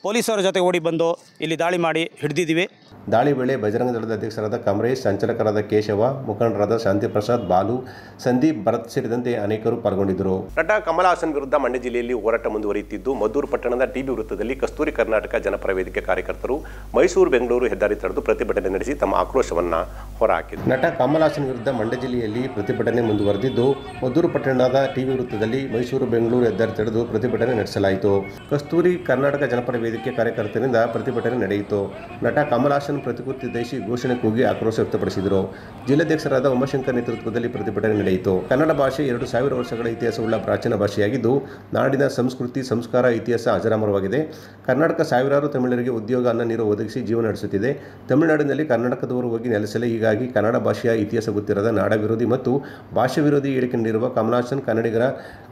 ಪೊಲೀಸರ ಜೊತೆ ಓಡಿ ಬಂದು ಇಲ್ಲಿ ದಾಳಿ ಮಾಡಿ ಹಿಡಿದಿದ್ದೀವಿ. ದಾಳಿ ವೇಳೆ ಬಜರಂಗ ದಳದ ಅಧ್ಯಕ್ಷರಾದ ಕಮರೇಶ್, ಸಂಚಾಲಕರಾದ ಕೇಶವ, ಮುಖಂಡರಾದ ಶಾಂತಿಪ್ರಸಾದ್, ಬಾಲು, ಸಂದೀಪ್, ಭರತ್ ಸೇರಿದಂತೆ ಅನೇಕರು ಪಾಲ್ಗೊಂಡಿದ್ದರು. ನಟ ಕಮಲ್ ಹಾಸನ್ ವಿರುದ್ಧ ಮಂಡ್ಯ ಜಿಲ್ಲೆಯಲ್ಲಿ ಹೋರಾಟ ಮುಂದುವರಿಯುತ್ತಿದ್ದು, ಮದ್ದೂರು ಪಟ್ಟಣದ ಟಿಬಿ ವೃತ್ತದಲ್ಲಿ ಕಸ್ತೂರಿ ಕರ್ನಾಟಕ ಜನಪರ ವೇದಿಕೆ ಕಾರ್ಯಕರ್ತರು ಮೈಸೂರು ಬೆಂಗಳೂರು ಹೆದ್ದಾರಿ ತಡೆದು ಪ್ರತಿಭಟನೆ ನಡೆಸಿ ತಮ್ಮ ಆಕ್ರೋಶವನ್ನು ಹೊರಹಾಕಿದರು. ನಟ ಕಮಲ್ ಹಾಸನ್ ವಿರುದ್ಧ ಮಂಡ್ಯ ಜಿಲ್ಲೆಯಲ್ಲಿ ಪ್ರತಿಭಟನೆ ಮುಂದುವರೆದಿದ್ದು, ಮದ್ದೂರು ಪಟ್ಟಣದ ಟಿಬಿ ವೃತ್ತದಲ್ಲಿ ಮೈಸೂರು ಬೆಂಗಳೂರು ಹೆದ್ದಾರಿ ತಡೆದು ಪ್ರತಿಭಟನೆ ನಡೆಸಲಾಯಿತು. ಕಸ್ತೂರಿ ಕರ್ನಾಟಕ ಜನಪರ ವೇದಿಕೆ ಕಾರ್ಯಕರ್ತರಿಂದ ಪ್ರತಿಭಟನೆ ನಡೆಯಿತು. ನಟ ಕಮಲ್ ಹಾಸನ್ ಪ್ರತಿಕೃತಿ ಘೋಷಣೆ ಕೂಗಿ ಆಕ್ರೋಶ ವ್ಯಕ್ತಪಡಿಸಿದರು. ಜಿಲ್ಲಾಧ್ಯಕ್ಷರಾದ ಉಮಾಶಂಕರ್ ನೇತೃತ್ವದಲ್ಲಿ ಪ್ರತಿಭಟನೆ ನಡೆಯಿತು. ಕನ್ನಡ ಭಾಷೆ 2000 ವರ್ಷಗಳ ಇತಿಹಾಸವುಳ್ಳ ಪ್ರಾಚೀನ ಭಾಷೆಯಾಗಿದ್ದು, ನಾಡಿನ ಸಂಸ್ಕೃತಿ, ಸಂಸ್ಕಾರ, ಇತಿಹಾಸ ಅಜರಾಮರವಾಗಿದೆ. ಕರ್ನಾಟಕ ಸಾವಿರಾರು ತಮಿಳರಿಗೆ ಉದ್ಯೋಗ, ಅನ್ನ, ನೀರು ಒದಗಿಸಿ ಜೀವನ ನಡೆಸುತ್ತಿದೆ. ತಮಿಳುನಾಡಿನಲ್ಲಿ ಕರ್ನಾಟಕದವರು ಹೋಗಿ ನೆಲೆಸಲೇ. ಹೀಗಾಗಿ ಕನ್ನಡ ಭಾಷೆಯ ಇತಿಹಾಸ ಗೊತ್ತಿರದ ನಾಡ ವಿರೋಧಿ ಮತ್ತು ಭಾಷೆ ವಿರೋಧಿ ಹೇಳಿಕೆ ನೀಡಿರುವ ಕಮಲ್ ಹಾಸನ್ ಕನ್ನಡಿಗರ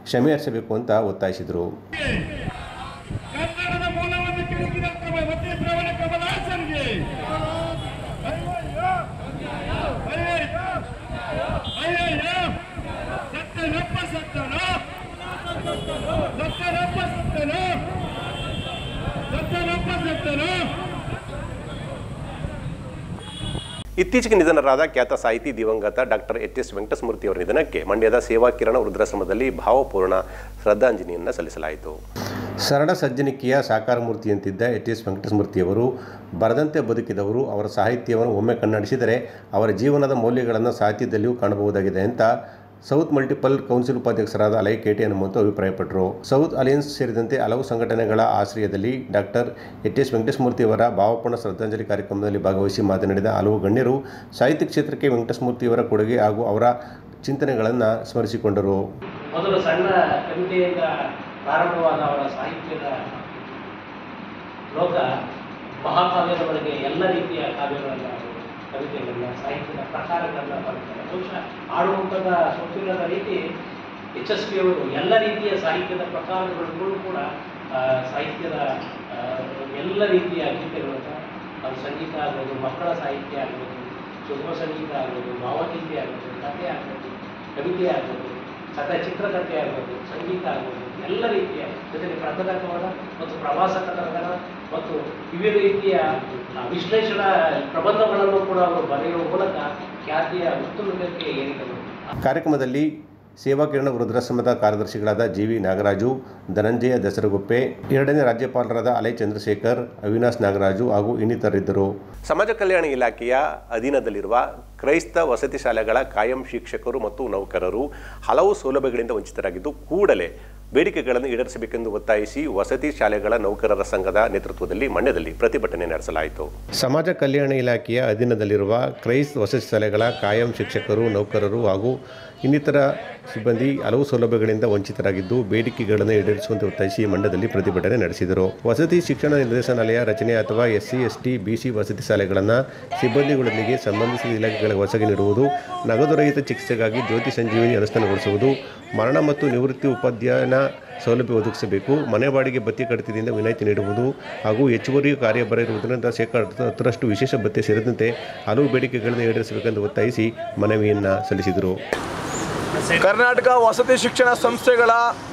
ಕ್ಷಮೆಯಾಚಿಸಬೇಕು ಅಂತ ಒತ್ತಾಯಿಸಿದರು. ಇತ್ತೀಚೆಗೆ ನಿಧನರಾದ ಖ್ಯಾತ ಸಾಹಿತಿ ದಿವಂಗತ ಡಾಕ್ಟರ್ ಎಚ್.ಎಸ್. ವೆಂಕಟೇಶಮೂರ್ತಿ ಅವರ ನಿಧನಕ್ಕೆ ಮಂಡ್ಯದ ಸೇವಾ ಕಿರಣ ವೃದ್ಧಾಶ್ರಮದಲ್ಲಿ ಭಾವಪೂರ್ಣ ಶ್ರದ್ಧಾಂಜಲಿಯನ್ನು ಸಲ್ಲಿಸಲಾಯಿತು. ಸರಳ ಸಜ್ಜನಿಕೆಯ ಸಾಕಾರ ಮೂರ್ತಿಯಂತಿದ್ದ ಎಚ್.ಎಸ್. ವೆಂಕಟೇಶಮೂರ್ತಿಯವರು ಬರದಂತೆ ಬದುಕಿದವರು. ಅವರ ಸಾಹಿತ್ಯವನ್ನು ಒಮ್ಮೆ ಕಣ್ಣಾಡಿಸಿದರೆ ಅವರ ಜೀವನದ ಮೌಲ್ಯಗಳನ್ನು ಸಾಹಿತ್ಯದಲ್ಲಿಯೂ ಕಾಣಬಹುದಾಗಿದೆ ಅಂತ ಸೌತ್ ಮಲ್ಟಿಪಲ್ ಕೌನ್ಸಿಲ್ ಉಪಾಧ್ಯಕ್ಷರಾದ ಅಲೈ ಕೆ.ಟಿ. ಹನುಮಂತು ಅಭಿಪ್ರಾಯಪಟ್ಟರು. ಸೌತ್ ಅಲಯನ್ಸ್ ಸೇರಿದಂತೆ ಹಲವು ಸಂಘಟನೆಗಳ ಆಶ್ರಯದಲ್ಲಿ ಡಾಕ್ಟರ್ ಎಚ್.ಎಸ್. ವೆಂಕಟೇಶಮೂರ್ತಿಯವರ ಭಾವಪೂರ್ಣ ಶ್ರದ್ಧಾಂಜಲಿ ಕಾರ್ಯಕ್ರಮದಲ್ಲಿ ಭಾಗವಹಿಸಿ ಮಾತನಾಡಿದ ಹಲವು ಗಣ್ಯರು ಸಾಹಿತ್ಯ ಕ್ಷೇತ್ರಕ್ಕೆ ವೆಂಕಟೇಶಮೂರ್ತಿಯವರ ಕೊಡುಗೆ ಹಾಗೂ ಅವರ ಚಿಂತನೆಗಳನ್ನು ಸ್ಮರಿಸಿಕೊಂಡರು. ಮೊದಲು ಸಣ್ಣ ಕವಿತೆಯಿಂದ ಪ್ರಾರಂಭವಾದ ಅವರ ಸಾಹಿತ್ಯದ ಲೋಕ ಮಹಾಕಾವ್ಯದ ಒಳಗೆ ಎಲ್ಲ ರೀತಿಯ ಕಾವ್ಯಗಳನ್ನು, ಕವಿತೆಗಳನ್ನು, ಸಾಹಿತ್ಯದ ಪ್ರಕಾರಗಳನ್ನು ಬರುತ್ತಾರೆ. ಬಹುಶಃ ಆಡುವಂಥದ ಸೊಪ್ಪಿಲ್ಲದ ರೀತಿ HSP ಅವರು ಎಲ್ಲ ರೀತಿಯ ಸಾಹಿತ್ಯದ ಪ್ರಕಾರಗಳಿಗೂ ಕೂಡ ಸಾಹಿತ್ಯದ ಎಲ್ಲ ರೀತಿಯ ಗೀತೆಗಳನ್ನು, ಅದು ಸಂಗೀತ ಆಗ್ಬೋದು, ಮಕ್ಕಳ ಸಾಹಿತ್ಯ ಆಗ್ಬೋದು, ಸುಗಮ ಸಂಗೀತ ಆಗ್ಬೋದು, ಭಾವಗೀತೆ ಆಗ್ಬೋದು, ಕಥೆ ಆಗ್ಬೋದು, ಕವಿತೆ ಆಗ್ಬೋದು, ಚಿತ್ರಕಥೆ ಆಗ್ಬೋದು, ಸಂಗೀತ ಆಗ್ಬೋದು, ಎಲ್ಲ ರೀತಿಯ ಜೊತೆಗೆ ಪ್ರಕಟ ಕವನ ಮತ್ತು ಪ್ರವಾಸ ಕಥನಗಳ ಮತ್ತು ವಿವಿಧ ರೀತಿಯ ವಿಶ್ಲೇಷಣಾ ಪ್ರಬಂಧಗಳನ್ನು ಕೂಡ ಅವರು ಬರೆಯುವ ಮೂಲಕ ಖ್ಯಾತಿಯ ಉತ್ತುಂಗಕ್ಕೆ ಏರಿದರು. ಕಾರ್ಯಕ್ರಮದಲ್ಲಿ ಸೇವಾ ಕಿರಣ ವೃದ್ಧಾಶ್ರಮದ ಕಾರ್ಯದರ್ಶಿಗಳಾದ ಜಿ.ವಿ. ನಾಗರಾಜು, ಧನಂಜಯ ದಸರಗುಪ್ಪೆ, 2ನೇ ರಾಜ್ಯಪಾಲರಾದ ಅಲೈ ಚಂದ್ರಶೇಖರ್, ಅವಿನಾಶ್ ನಾಗರಾಜು ಹಾಗೂ ಇನ್ನಿತರಿದ್ದರು. ಸಮಾಜ ಕಲ್ಯಾಣ ಇಲಾಖೆಯ ಅಧೀನದಲ್ಲಿರುವ ಕ್ರೈಸ್ತ ವಸತಿ ಶಾಲೆಗಳ ಕಾಯಂ ಶಿಕ್ಷಕರು ಮತ್ತು ನೌಕರರು ಹಲವು ಸೌಲಭ್ಯಗಳಿಂದ ವಂಚಿತರಾಗಿದ್ದು, ಕೂಡಲೇ ಬೇಡಿಕೆಗಳನ್ನು ಈಡೇರಿಸಬೇಕೆಂದು ಒತ್ತಾಯಿಸಿ ವಸತಿ ಶಾಲೆಗಳ ನೌಕರರ ಸಂಘದ ನೇತೃತ್ವದಲ್ಲಿ ಮಂಡ್ಯದಲ್ಲಿ ಪ್ರತಿಭಟನೆ ನಡೆಸಲಾಯಿತು. ಸಮಾಜ ಕಲ್ಯಾಣ ಇಲಾಖೆಯ ಅಧೀನದಲ್ಲಿರುವ ಕ್ರೈಸ್ತ ವಸತಿ ಶಾಲೆಗಳ ಕಾಯಂ ಶಿಕ್ಷಕರು, ನೌಕರರು ಹಾಗೂ ಇನ್ನಿತರ ಸಿಬ್ಬಂದಿ ಹಲವು ಸೌಲಭ್ಯಗಳಿಂದ ವಂಚಿತರಾಗಿದ್ದು, ಬೇಡಿಕೆಗಳನ್ನು ಈಡೇರಿಸುವಂತೆ ಒತ್ತಾಯಿಸಿ ಮಂಡ್ಯದಲ್ಲಿ ಪ್ರತಿಭಟನೆ ನಡೆಸಿದರು. ವಸತಿ ಶಿಕ್ಷಣ ನಿರ್ದೇಶನಾಲಯ ರಚನೆ ಅಥವಾ SC, ST, BC ವಸತಿ ಶಾಲೆಗಳನ್ನು ಸಿಬ್ಬಂದಿಗಳೊಂದಿಗೆ ಸಂಬಂಧಿಸಿದ ಇಲಾಖೆಗಳ ವಸತಿ ನೀಡುವುದು, ನಗದು ರಹಿತ ಚಿಕಿತ್ಸೆಗಾಗಿ ಜ್ಯೋತಿ ಸಂಜೀವಿನಿ ಅನುಷ್ಠಾನಗೊಳಿಸುವುದು, ಮರಣ ಮತ್ತು ನಿವೃತ್ತಿ ಉಪಾಧ್ಯಾಯನ ಸೌಲಭ್ಯ ಒದಗಿಸಬೇಕು, ಮನೆ ಬಾಡಿಗೆ ಭತ್ಯೆ ಕಡಿತದಿಂದ ವಿನಾಯಿತಿ ನೀಡುವುದು ಹಾಗೂ ಹೆಚ್ಚುವರಿ ಕಾರ್ಯಭಾರ ಇರುವುದರಿಂದ ಶೇಕಡ10ರಷ್ಟು ವಿಶೇಷ ಭತ್ಯೆ ಸೇರಿದಂತೆ ಹಲವು ಬೇಡಿಕೆಗಳನ್ನು ಈಡೇರಿಸಬೇಕೆಂದು ಒತ್ತಾಯಿಸಿ ಮನವಿಯನ್ನು ಸಲ್ಲಿಸಿದರು. ಕರ್ನಾಟಕ ವಸತಿ ಶಿಕ್ಷಣ ಸಂಸ್ಥೆಗಳ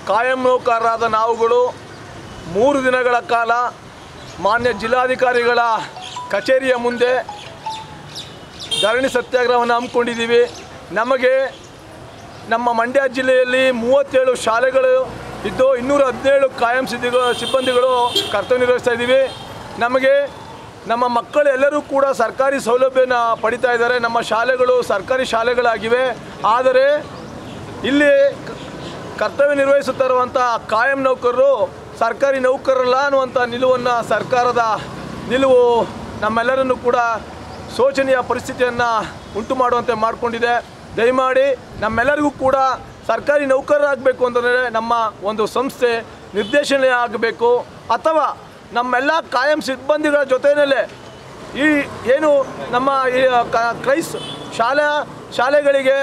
ಕಾಯಂ ನೌಕರರಾದ ನಾವುಗಳು 3 ದಿನಗಳ ಕಾಲ ಮಾನ್ಯ ಜಿಲ್ಲಾಧಿಕಾರಿಗಳ ಕಚೇರಿಯ ಮುಂದೆ ಧರಣಿ ಸತ್ಯಾಗ್ರಹವನ್ನು ಹಮ್ಮಿಕೊಂಡಿದ್ದೀವಿ. ನಮಗೆ ನಮ್ಮ ಮಂಡ್ಯ ಜಿಲ್ಲೆಯಲ್ಲಿ 37 ಶಾಲೆಗಳು ಇದ್ದು 217 ಕಾಯಂ ಸಿಬ್ಬಂದಿಗಳು ಕರ್ತವ್ಯ ನಿರ್ವಹಿಸ್ತಾ ಇದ್ದೀವಿ. ನಮಗೆ ನಮ್ಮ ಮಕ್ಕಳು ಎಲ್ಲರೂ ಕೂಡ ಸರ್ಕಾರಿ ಸೌಲಭ್ಯನ ಪಡಿತಾ ಇದ್ದಾರೆ. ನಮ್ಮ ಶಾಲೆಗಳು ಸರ್ಕಾರಿ ಶಾಲೆಗಳಾಗಿವೆ. ಆದರೆ ಇಲ್ಲಿ ಕರ್ತವ್ಯ ನಿರ್ವಹಿಸುತ್ತಾ ಇರುವಂಥ ಕಾಯಂ ನೌಕರರು ಸರ್ಕಾರಿ ನೌಕರರಲ್ಲ ಅನ್ನುವಂಥ ನಿಲುವನ್ನು ಸರ್ಕಾರದ ನಿಲುವು ನಮ್ಮೆಲ್ಲರನ್ನು ಕೂಡ ಶೋಚನೀಯ ಪರಿಸ್ಥಿತಿಯನ್ನು ಉಂಟು ಮಾಡುವಂತೆ ಮಾಡಿಕೊಂಡಿದೆ. ದಯಮಾಡಿ ನಮ್ಮೆಲ್ಲರಿಗೂ ಕೂಡ ಸರ್ಕಾರಿ ನೌಕರರಾಗಬೇಕು ಅಂತಂದರೆ ನಮ್ಮ ಒಂದು ಸಂಸ್ಥೆ ನಿರ್ದೇಶನ ಆಗಬೇಕು, ಅಥವಾ ನಮ್ಮೆಲ್ಲ ಕಾಯಂ ಸಿಬ್ಬಂದಿಗಳ ಜೊತೆಯಲ್ಲೇ ಈ ಏನು ನಮ್ಮ ಈ ಕ್ರೈಸ್ ಶಾಲೆಗಳಿಗೆ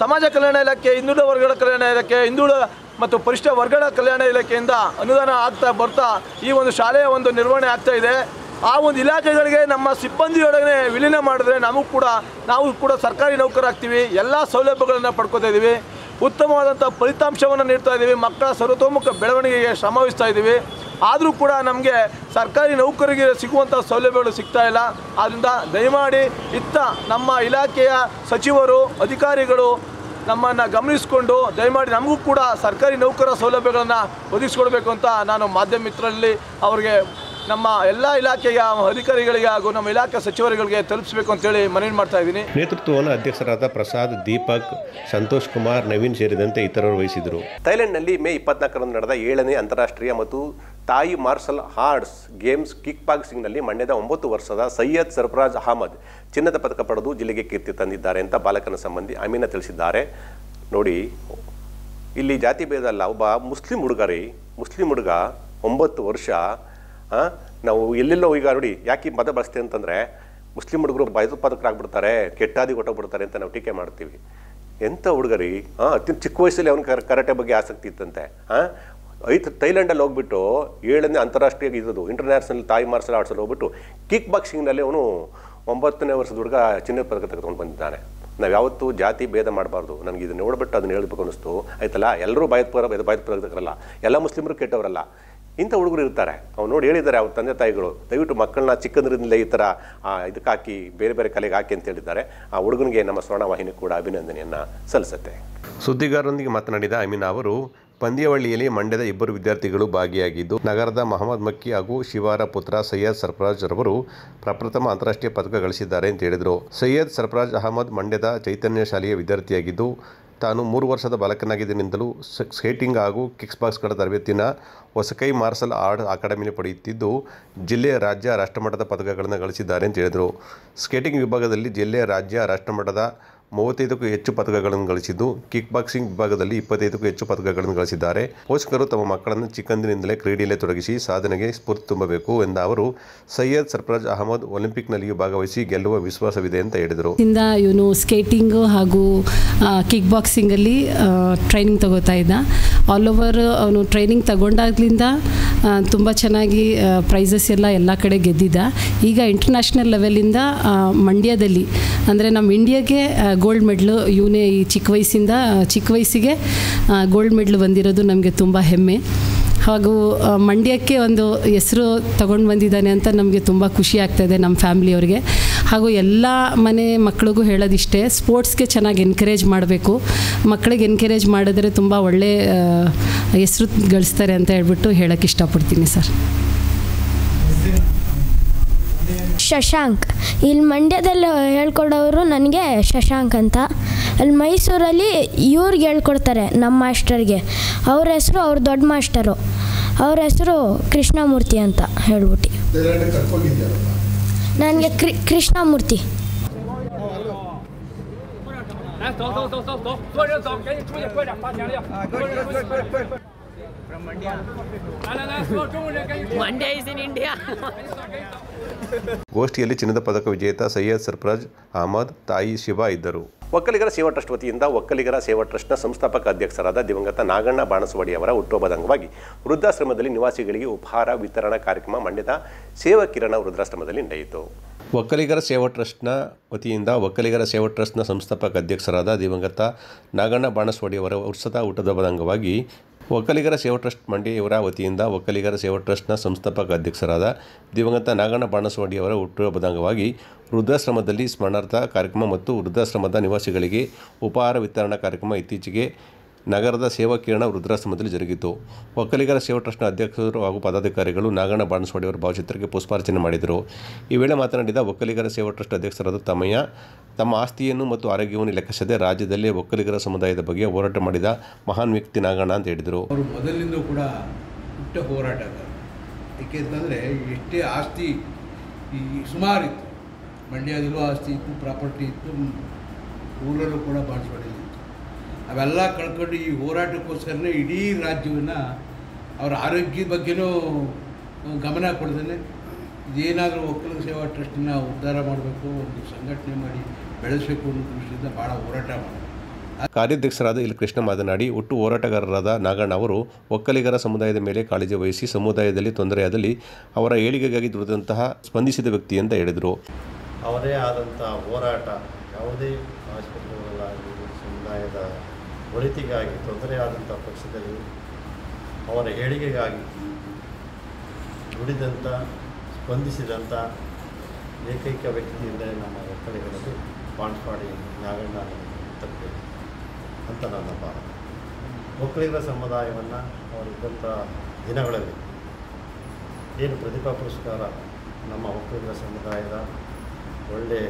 ಸಮಾಜ ಕಲ್ಯಾಣ ಇಲಾಖೆ, ಹಿಂದುಳಿದ ವರ್ಗಗಳ ಕಲ್ಯಾಣ ಇಲಾಖೆ, ಹಿಂದುಳಿದ ಮತ್ತು ಪರಿಶಿಷ್ಟ ವರ್ಗಗಳ ಕಲ್ಯಾಣ ಇಲಾಖೆಯಿಂದ ಅನುದಾನ ಆಗ್ತಾ ಬರ್ತಾ ಈ ಒಂದು ಶಾಲೆಯ ಒಂದು ನಿರ್ವಹಣೆ ಆಗ್ತಾ ಇದೆ. ಆ ಒಂದು ಇಲಾಖೆಗಳಿಗೆ ನಮ್ಮ ಸಿಬ್ಬಂದಿಯೊಳಗೆ ವಿಲೀನ ಮಾಡಿದ್ರೆ ನಾವು ಕೂಡ ಸರ್ಕಾರಿ ನೌಕರಾಗ್ತೀವಿ. ಎಲ್ಲ ಸೌಲಭ್ಯಗಳನ್ನು ಪಡ್ಕೋತಾ ಇದ್ದೀವಿ. ಉತ್ತಮವಾದಂಥ ಫಲಿತಾಂಶವನ್ನು ನೀಡ್ತಾ ಇದ್ದೀವಿ. ಮಕ್ಕಳ ಸರ್ವತೋಮುಖ ಬೆಳವಣಿಗೆಗೆ ಶ್ರಮವಹಿಸ್ತಾ ಇದ್ದೀವಿ. ಆದರೂ ಕೂಡ ನಮಗೆ ಸರ್ಕಾರಿ ನೌಕರಿಗೆ ಸಿಗುವಂಥ ಸೌಲಭ್ಯಗಳು ಸಿಗ್ತಾ ಇಲ್ಲ. ಆದ್ದರಿಂದ ದಯಮಾಡಿ ಇತ್ತ ನಮ್ಮ ಇಲಾಖೆಯ ಸಚಿವರು ಅಧಿಕಾರಿಗಳು ನಮ್ಮನ್ನು ಗಮನಿಸಿಕೊಂಡು ದಯಮಾಡಿ ನಮಗೂ ಕೂಡ ಸರ್ಕಾರಿ ನೌಕರ ಸೌಲಭ್ಯಗಳನ್ನು ಒದಗಿಸ್ಕೊಡ್ಬೇಕು ಅಂತ ನಾನು ಮಾಧ್ಯಮ ಮಿತ್ರರಲ್ಲಿ ಅವರಿಗೆ ನಮ್ಮ ಎಲ್ಲ ಇಲಾಖೆಯ ಅಧಿಕಾರಿಗಳಿಗೆ ಹಾಗೂ ನಮ್ಮ ಇಲಾಖೆ ಸಚಿವರುಗಳಿಗೆ ತಲುಪಿಸಬೇಕು ಅಂತೇಳಿ ಮನವಿ ಮಾಡ್ತಾ ಇದ್ದೀನಿ. ನೇತೃತ್ವವನ್ನು ಅಧ್ಯಕ್ಷರಾದ ಪ್ರಸಾದ್, ದೀಪಕ್, ಸಂತೋಷ್ ಕುಮಾರ್, ನವೀನ್ ಸೇರಿದಂತೆ ಇತರರು ವಹಿಸಿದರು. ಥೈಲೆಂಡ್ನಲ್ಲಿ ಮೇ 24ರಂದು ನಡೆದ 7ನೇ ಅಂತಾರಾಷ್ಟ್ರೀಯ ಮತ್ತು ತಾಯಿ ಮಾರ್ಷಲ್ ಆರ್ಟ್ಸ್ ಗೇಮ್ಸ್ ಕಿಕ್ ಬಾಕ್ಸಿಂಗ್ನಲ್ಲಿ ಮಂಡ್ಯದ 9 ವರ್ಷದ ಸೈಯದ್ ಸರ್ಫರಾಜ್ ಅಹಮದ್ ಚಿನ್ನದ ಪದಕ ಪಡೆದು ಜಿಲ್ಲೆಗೆ ಕೀರ್ತಿ ತಂದಿದ್ದಾರೆ ಅಂತ ಬಾಲಕನ ಸಂಬಂಧಿ ಅಮೀನಾ ತಿಳಿಸಿದ್ದಾರೆ. ನೋಡಿ, ಇಲ್ಲಿ ಜಾತಿ ಭೇದ ಅಲ್ಲ, ಒಬ್ಬ ಮುಸ್ಲಿಂ ಹುಡುಗ 9 ವರ್ಷ. ನಾವು ಎಲ್ಲೆಲ್ಲೋ ಈಗ ನೋಡಿ ಯಾಕೆ ಮತ ಬಳಸ್ತೀವಿ ಅಂತಂದರೆ ಮುಸ್ಲಿಂ ಹುಡುಗರು ಭಯೋತ್ಪಾದಕರಾಗ್ಬಿಡ್ತಾರೆ, ಕೆಟ್ಟಾದಿ ಹೊಟ್ಟೋಗ್ಬಿಡ್ತಾರೆ ಅಂತ ನಾವು ಟೀಕೆ ಮಾಡ್ತೀವಿ. ಎಂಥ ಹುಡುಗರಿ, ಅತ್ಯಂತ ಚಿಕ್ಕ ವಯಸ್ಸಲ್ಲಿ ಅವನು ಕರಾಟೆ ಬಗ್ಗೆ ಆಸಕ್ತಿ ಇತ್ತಂತೆ. ಥೈಲ್ಯಾಂಡಲ್ಲಿ ಹೋಗ್ಬಿಟ್ಟು 7ನೇ ಅಂತಾರಾಷ್ಟ್ರೀಯ ಇರೋದು ಇಂಟರ್ನ್ಯಾಷನಲ್ ತಾಯಿ ಮಾರ್ಷಲ್ ಆರ್ಟ್ಸಲ್ಲಿ ಹೋಗ್ಬಿಟ್ಟು ಕಿಕ್ ಬಾಕ್ಸಿಂಗ್ನಲ್ಲಿ ಅವನು 9ನೇ ವರ್ಷದ ಹುಡುಗ ಚಿನ್ನದ ಪದಕ ತೆಗೆದುಕೊಂಡು ಬಂದಿದ್ದಾನೆ. ನಾವು ಯಾವತ್ತೂ ಜಾತಿ ಭೇದ ಮಾಡಬಾರ್ದು. ನನಗೆ ಇದನ್ನು ನೋಡ್ಬಿಟ್ಟು ಅದನ್ನು ಹೇಳಬೇಕು ಅನ್ನಿಸ್ತು. ಆಯ್ತಲ್ಲ, ಎಲ್ಲರೂ ಭಯೋತ್ಪಾದಕರಲ್ಲ, ಎಲ್ಲ ಮುಸ್ಲಿಮರು ಕೆಟ್ಟವರಲ್ಲ, ಇಂಥ ಹುಡುಗರು ಇರ್ತಾರೆ. ಅವ್ರು ನೋಡಿ ಹೇಳಿದ್ದಾರೆ ಅವ್ರ ತಂದೆ ತಾಯಿಗಳು, ದಯವಿಟ್ಟು ಮಕ್ಕಳನ್ನ ಚಿಕ್ಕಂದ್ರಿಂದಲೇ ಈ ಥರ ಇದಕ್ಕೆ ಹಾಕಿ ಬೇರೆ ಬೇರೆ ಕಲೆಗೆ ಹಾಕಿ ಅಂತ ಹೇಳಿದ್ದಾರೆ. ಆ ಹುಡುಗನಿಗೆ ನಮ್ಮ ಸ್ವರ್ಣವಾಹಿನಿ ಕೂಡ ಅಭಿನಂದನೆಯನ್ನು ಸಲ್ಲಿಸುತ್ತೆ. ಸುದ್ದಿಗಾರರೊಂದಿಗೆ ಮಾತನಾಡಿದ ಅಮೀನಾ ಅವರು, ಪಂದ್ಯಾವಳಿಯಲ್ಲಿ ಮಂಡ್ಯದ 2 ವಿದ್ಯಾರ್ಥಿಗಳು ಭಾಗಿಯಾಗಿದ್ದು, ನಗರದ ಮಹಮ್ಮದ್ ಮಕ್ಕಿ ಹಾಗೂ ಶಿವಾರ ಪುತ್ರ ಸೈಯದ್ ಸರ್ಫರಾಜ್ ರವರು ಪ್ರಪ್ರಥಮ ಅಂತಾರಾಷ್ಟ್ರೀಯ ಪದಕ ಗಳಿಸಿದ್ದಾರೆ ಅಂತ ಹೇಳಿದರು. ಸೈಯದ್ ಸರ್ಫರಾಜ್ ಅಹಮದ್ ಮಂಡ್ಯದ ಚೈತನ್ಯ ಶಾಲೆಯ ವಿದ್ಯಾರ್ಥಿಯಾಗಿದ್ದು, ತಾನು 3 ವರ್ಷದ ಬಾಲಕನಾಗಿದ್ದನಿಂದಲೂ ಸ್ಕೇಟಿಂಗ್ ಹಾಗೂ ಕಿಕ್ಸ್ ಬಾಕ್ಸ್ಗಳ ತರಬೇತಿನ ಹೊಸಕೈ ಮಾರ್ಷಲ್ ಆರ್ಟ್ ಅಕಾಡೆಮಿಯಲ್ಲಿ ಪಡೆಯುತ್ತಿದ್ದು, ಜಿಲ್ಲೆ, ರಾಜ್ಯ, ರಾಷ್ಟ್ರಮಟ್ಟದ ಪದಕಗಳನ್ನು ಗಳಿಸಿದ್ದಾರೆ ಅಂತ ಹೇಳಿದರು. ಸ್ಕೇಟಿಂಗ್ ವಿಭಾಗದಲ್ಲಿ ಜಿಲ್ಲೆ, ರಾಜ್ಯ, ರಾಷ್ಟ್ರಮಟ್ಟದ 35ಕ್ಕೂ ಹೆಚ್ಚು ಪದಕಗಳನ್ನು ಗಳಿಸಿದ್ದು, ಕಿಕ್ ಬಾಕ್ಸಿಂಗ್ ವಿಭಾಗದಲ್ಲಿ 25ಕ್ಕೂ ಹೆಚ್ಚು ಪದಕಗಳನ್ನು ಗಳಿಸಿದ್ದಾರೆ. ಪೋಷಕರು ತಮ್ಮ ಮಕ್ಕಳನ್ನು ಚಿಕ್ಕಂದಿನಿಂದಲೇ ಕ್ರೀಡೆಯಲ್ಲೇ ತೊಡಗಿಸಿ ಸಾಧನೆಗೆ ಸ್ಫೂರ್ತಿ ತುಂಬಬೇಕು ಎಂದ ಅವರು, ಸೈಯದ್ ಸರ್ಫರಾಜ್ ಅಹಮದ್ ಒಲಿಂಪಿಕ್ನಲ್ಲಿಯೂ ಭಾಗವಹಿಸಿ ಗೆಲ್ಲುವ ವಿಶ್ವಾಸವಿದೆ ಅಂತ ಹೇಳಿದರು. ಇವನು ಸ್ಕೇಟಿಂಗ್ ಹಾಗೂ ಕಿಕ್ ಬಾಕ್ಸಿಂಗಲ್ಲಿ ಟ್ರೈನಿಂಗ್ ತಗೋತಾ ಇದ್ದ. ಆಲ್ ಓವರ್ ಅವನು ಟ್ರೈನಿಂಗ್ ತಗೊಂಡಾಗ್ಲಿಂದ ತುಂಬ ಚೆನ್ನಾಗಿ ಪ್ರೈಸಸ್ ಎಲ್ಲ ಕಡೆ ಗೆದ್ದಿದ್ದ. ಈಗ ಇಂಟರ್ನ್ಯಾಷನಲ್ ಲೆವೆಲಿಂದ ಮಂಡ್ಯದಲ್ಲಿ ಅಂದರೆ ನಮ್ಮ ಇಂಡಿಯಾಗೆ ಗೋಲ್ಡ್ ಮೆಡ್ಲು ಇವನೇ ಈ ಚಿಕ್ಕ ವಯಸ್ಸಿಗೆ ಗೋಲ್ಡ್ ಮೆಡ್ಲು ಬಂದಿರೋದು ನಮಗೆ ತುಂಬ ಹೆಮ್ಮೆ. ಹಾಗೂ ಮಂಡ್ಯಕ್ಕೆ ಒಂದು ಹೆಸರು ತಗೊಂಡು ಬಂದಿದ್ದಾನೆ ಅಂತ ನಮಗೆ ತುಂಬ ಖುಷಿ ಆಗ್ತಾಯಿದೆ ನಮ್ಮ ಫ್ಯಾಮಿಲಿಯವ್ರಿಗೆ. ಹಾಗೂ ಎಲ್ಲ ಮನೆ ಮಕ್ಕಳಿಗೂ ಹೇಳೋದಿಷ್ಟೇ, ಸ್ಪೋರ್ಟ್ಸ್ಗೆ ಚೆನ್ನಾಗಿ ಎನ್ಕರೇಜ್ ಮಾಡಬೇಕು. ಮಕ್ಕಳಿಗೆ ಎನ್ಕರೇಜ್ ಮಾಡಿದ್ರೆ ತುಂಬ ಒಳ್ಳೆ ಹೆಸರು ಗಳಿಸ್ತಾರೆ ಅಂತ ಹೇಳ್ಬಿಟ್ಟು ಹೇಳೋಕ್ಕೆ ಇಷ್ಟಪಡ್ತೀನಿ ಸರ್. ಶಶಾಂಕ್, ಇಲ್ಲಿ ಮಂಡ್ಯದಲ್ಲಿ ಹೇಳ್ಕೊಡೋರು ನನಗೆ ಶಶಾಂಕ್ ಅಂತ. ಅಲ್ಲಿ ಮೈಸೂರಲ್ಲಿ ಇವ್ರಿಗೆ ಹೇಳ್ಕೊಡ್ತಾರೆ ನಮ್ಮ ಮಾಸ್ಟರ್ಗೆ. ಅವ್ರ ಹೆಸರು, ಅವ್ರ ದೊಡ್ಡ ಮಾಸ್ಟರು, ಅವ್ರ ಹೆಸರು ಕೃಷ್ಣಮೂರ್ತಿ ಅಂತ ಹೇಳ್ಬಿಟ್ಟು. ನನಗೆ ಕೃಷ್ಣಮೂರ್ತಿ. ಗೋಷ್ಠಿಯಲ್ಲಿ ಚಿನ್ನದ ಪದಕ ವಿಜೇತ ಸೈಯದ್ ಸರ್ಫರಾಜ್ ಅಹಮದ್, ತಾಯಿ ಶಿವಾ ಇದ್ದರು. ಒಕ್ಕಲಿಗರ ಸೇವಾ ಟ್ರಸ್ಟ್ ವತಿಯಿಂದ ಒಕ್ಕಲಿಗರ ಸೇವಾ ಟ್ರಸ್ಟ್ನ ಸಂಸ್ಥಾಪಕ ಅಧ್ಯಕ್ಷರಾದ ದಿವಂಗತ ನಾಗಣ್ಣ ಬಾಣಸವಾಡಿ ಅವರ ಹುಟ್ಟುಹಬ್ಬದ ಅಂಗವಾಗಿ ವೃದ್ಧಾಶ್ರಮದಲ್ಲಿ ನಿವಾಸಿಗಳಿಗೆ ಉಪಹಾರ ವಿತರಣಾ ಕಾರ್ಯಕ್ರಮ ಮಂಡ್ಯದ ಸೇವಾ ಕಿರಣ ವೃದ್ಧಾಶ್ರಮದಲ್ಲಿ ನಡೆಯಿತು. ಒಕ್ಕಲಿಗರ ಸೇವಾ ಟ್ರಸ್ಟ್ನ ವತಿಯಿಂದ ಒಕ್ಕಲಿಗರ ಸೇವಾ ಟ್ರಸ್ಟ್ನ ಸಂಸ್ಥಾಪಕ ಅಧ್ಯಕ್ಷರಾದ ದಿವಂಗತ ನಾಗಣ್ಣ ಬಾಣಸವಾಡಿ ಅವರ ವರ್ಷದ ಹುಟ್ಟುಹಬ್ಬದ ಅಂಗವಾಗಿ ಒಕ್ಕಲಿಗರ ಸೇವಾ ಟ್ರಸ್ಟ್ ಮಂಡ್ಯವರ ವತಿಯಿಂದ ಒಕ್ಕಲಿಗರ ಸೇವಾ ಟ್ರಸ್ಟ್ನ ಸಂಸ್ಥಾಪಕ ಅಧ್ಯಕ್ಷರಾದ ದಿವಂಗತ ನಾಗಣ್ಣ ಬಾಣಸವಾಡಿ ಅವರ ಹುಟ್ಟುಹಬ್ಬದ ಅಂಗವಾಗಿ ವೃದ್ಧಾಶ್ರಮದಲ್ಲಿ ಸ್ಮರಣಾರ್ಥ ಕಾರ್ಯಕ್ರಮ ಮತ್ತು ವೃದ್ಧಾಶ್ರಮದ ನಿವಾಸಿಗಳಿಗೆ ಉಪಹಾರ ವಿತರಣಾ ಕಾರ್ಯಕ್ರಮ ಇತ್ತೀಚೆಗೆ ನಗರದ ಸೇವಾ ಕಿರಣ ವೃದ್ಧಾಶ್ರಮದಲ್ಲಿ ಜರುಗಿತು. ಒಕ್ಕಲಿಗರ ಸೇವಾ ಟ್ರಸ್ಟ್ನ ಅಧ್ಯಕ್ಷರು ಹಾಗೂ ಪದಾಧಿಕಾರಿಗಳು ನಾಗಣ್ಣ ಬಾಣಸವಾಡಿ ಅವರ ಭಾವಚಿತ್ರಕ್ಕೆ ಪುಷ್ಪಾರ್ಚನೆ ಮಾಡಿದರು. ಈ ವೇಳೆ ಮಾತನಾಡಿದ ಒಕ್ಕಲಿಗರ ಸೇವಾ ಟ್ರಸ್ಟ್ ಅಧ್ಯಕ್ಷರಾದ ತಮ್ಮಯ್ಯ, ತಮ್ಮ ಆಸ್ತಿಯನ್ನು ಮತ್ತು ಆರೋಗ್ಯವನ್ನು ಲೆಕ್ಕಿಸದೆ ರಾಜ್ಯದಲ್ಲೇ ಒಕ್ಕಲಿಗರ ಸಮುದಾಯದ ಬಗ್ಗೆ ಹೋರಾಟ ಮಾಡಿದ ಮಹಾನ್ ವ್ಯಕ್ತಿ ನಾಗಣ್ಣ ಅಂತ ಹೇಳಿದರು. ಅವರು ಮೊದಲಿನಿಂದ ಕೂಡ ಪುಟ್ಟ ಹೋರಾಟಗಾರ. ಏಕೆಂತಂದರೆ ಎಷ್ಟೇ ಆಸ್ತಿ ಈ ಸುಮಾರಿತ್ತು, ಮಂಡ್ಯದಲ್ಲೂ ಆಸ್ತಿ ಇತ್ತು, ಪ್ರಾಪರ್ಟಿ ಇತ್ತು, ಊರಲ್ಲೂ ಕೂಡ ಬಾಣಸವಾಡಿ ಇತ್ತು. ಅವೆಲ್ಲ ಕಳ್ಕೊಂಡು ಈ ಹೋರಾಟಕ್ಕೋಸ್ಕರನೇ ಇಡೀ ರಾಜ್ಯವನ್ನು ಅವರ ಆರೋಗ್ಯದ ಬಗ್ಗೆನೂ ಗಮನ ಕೊಡ್ತಾನೆ. ಇದೇನಾದರೂ ಒಕ್ಕಲಿಗ ಸೇವಾ ಟ್ರಸ್ಟನ್ನ ಉದ್ಧಾರ ಮಾಡಬೇಕು, ಒಂದು ಸಂಘಟನೆ ಮಾಡಿ ಬೆಳೆಸಬೇಕು ಅನ್ನೋ ದೃಷ್ಟಿಯಿಂದ ಭಾಳ ಹೋರಾಟ ಮಾಡಿದ್ರು. ಕಾರ್ಯಾಧ್ಯಕ್ಷರಾದ ಎಲ್ ಕೃಷ್ಣ ಮಾತನಾಡಿ, ಹುಟ್ಟು ಹೋರಾಟಗಾರರಾದ ನಾಗಣ್ಣ ಅವರು ಒಕ್ಕಲಿಗರ ಸಮುದಾಯದ ಮೇಲೆ ಕಾಳಜಿ ವಹಿಸಿ ಸಮುದಾಯದಲ್ಲಿ ತೊಂದರೆಯಾದಲ್ಲಿ ಅವರ ಏಳಿಗೆಗಾಗಿ ದುಡಿದಂತಹ ಸ್ಪಂದಿಸಿದ ವ್ಯಕ್ತಿ ಅಂತ ಹೇಳಿದರು. ಅವರೇ ಆದಂಥ ಹೋರಾಟ ಯಾವುದೇ ಆಸ್ಪತ್ರೆಗಳಾಗಲಿ ಸಮುದಾಯದ ಒಳಿತಿಗಾಗಿ ತೊಂದರೆಯಾದಂಥ ಪಕ್ಷದಲ್ಲಿ ಅವರ ಏಳಿಗೆಗಾಗಿ ದುಡಿದಂಥ ಸ್ಪಂದಿಸಿದಂಥ ಏಕೈಕ ವ್ಯಕ್ತಿ ಎಂದರೆ ನಮ್ಮ ಒಕ್ಕಲಿಗರಲ್ಲಿ ಬಾಣಸ್ವಾಡಿ ನಾಗಣ್ಣ ತಪ್ಪು ಅಂತ ನನ್ನ ಭಾವನೆ. ಒಕ್ಕಲಿಗರ ಸಮುದಾಯವನ್ನು ಅವರಿದ್ದಂಥ ದಿನಗಳಲ್ಲಿ ಏನು ಪ್ರತಿಭಾ ಪುರಸ್ಕಾರ ನಮ್ಮ ಒಕ್ಕಲಿಗರ ಸಮುದಾಯದ ಒಳ್ಳೆಯ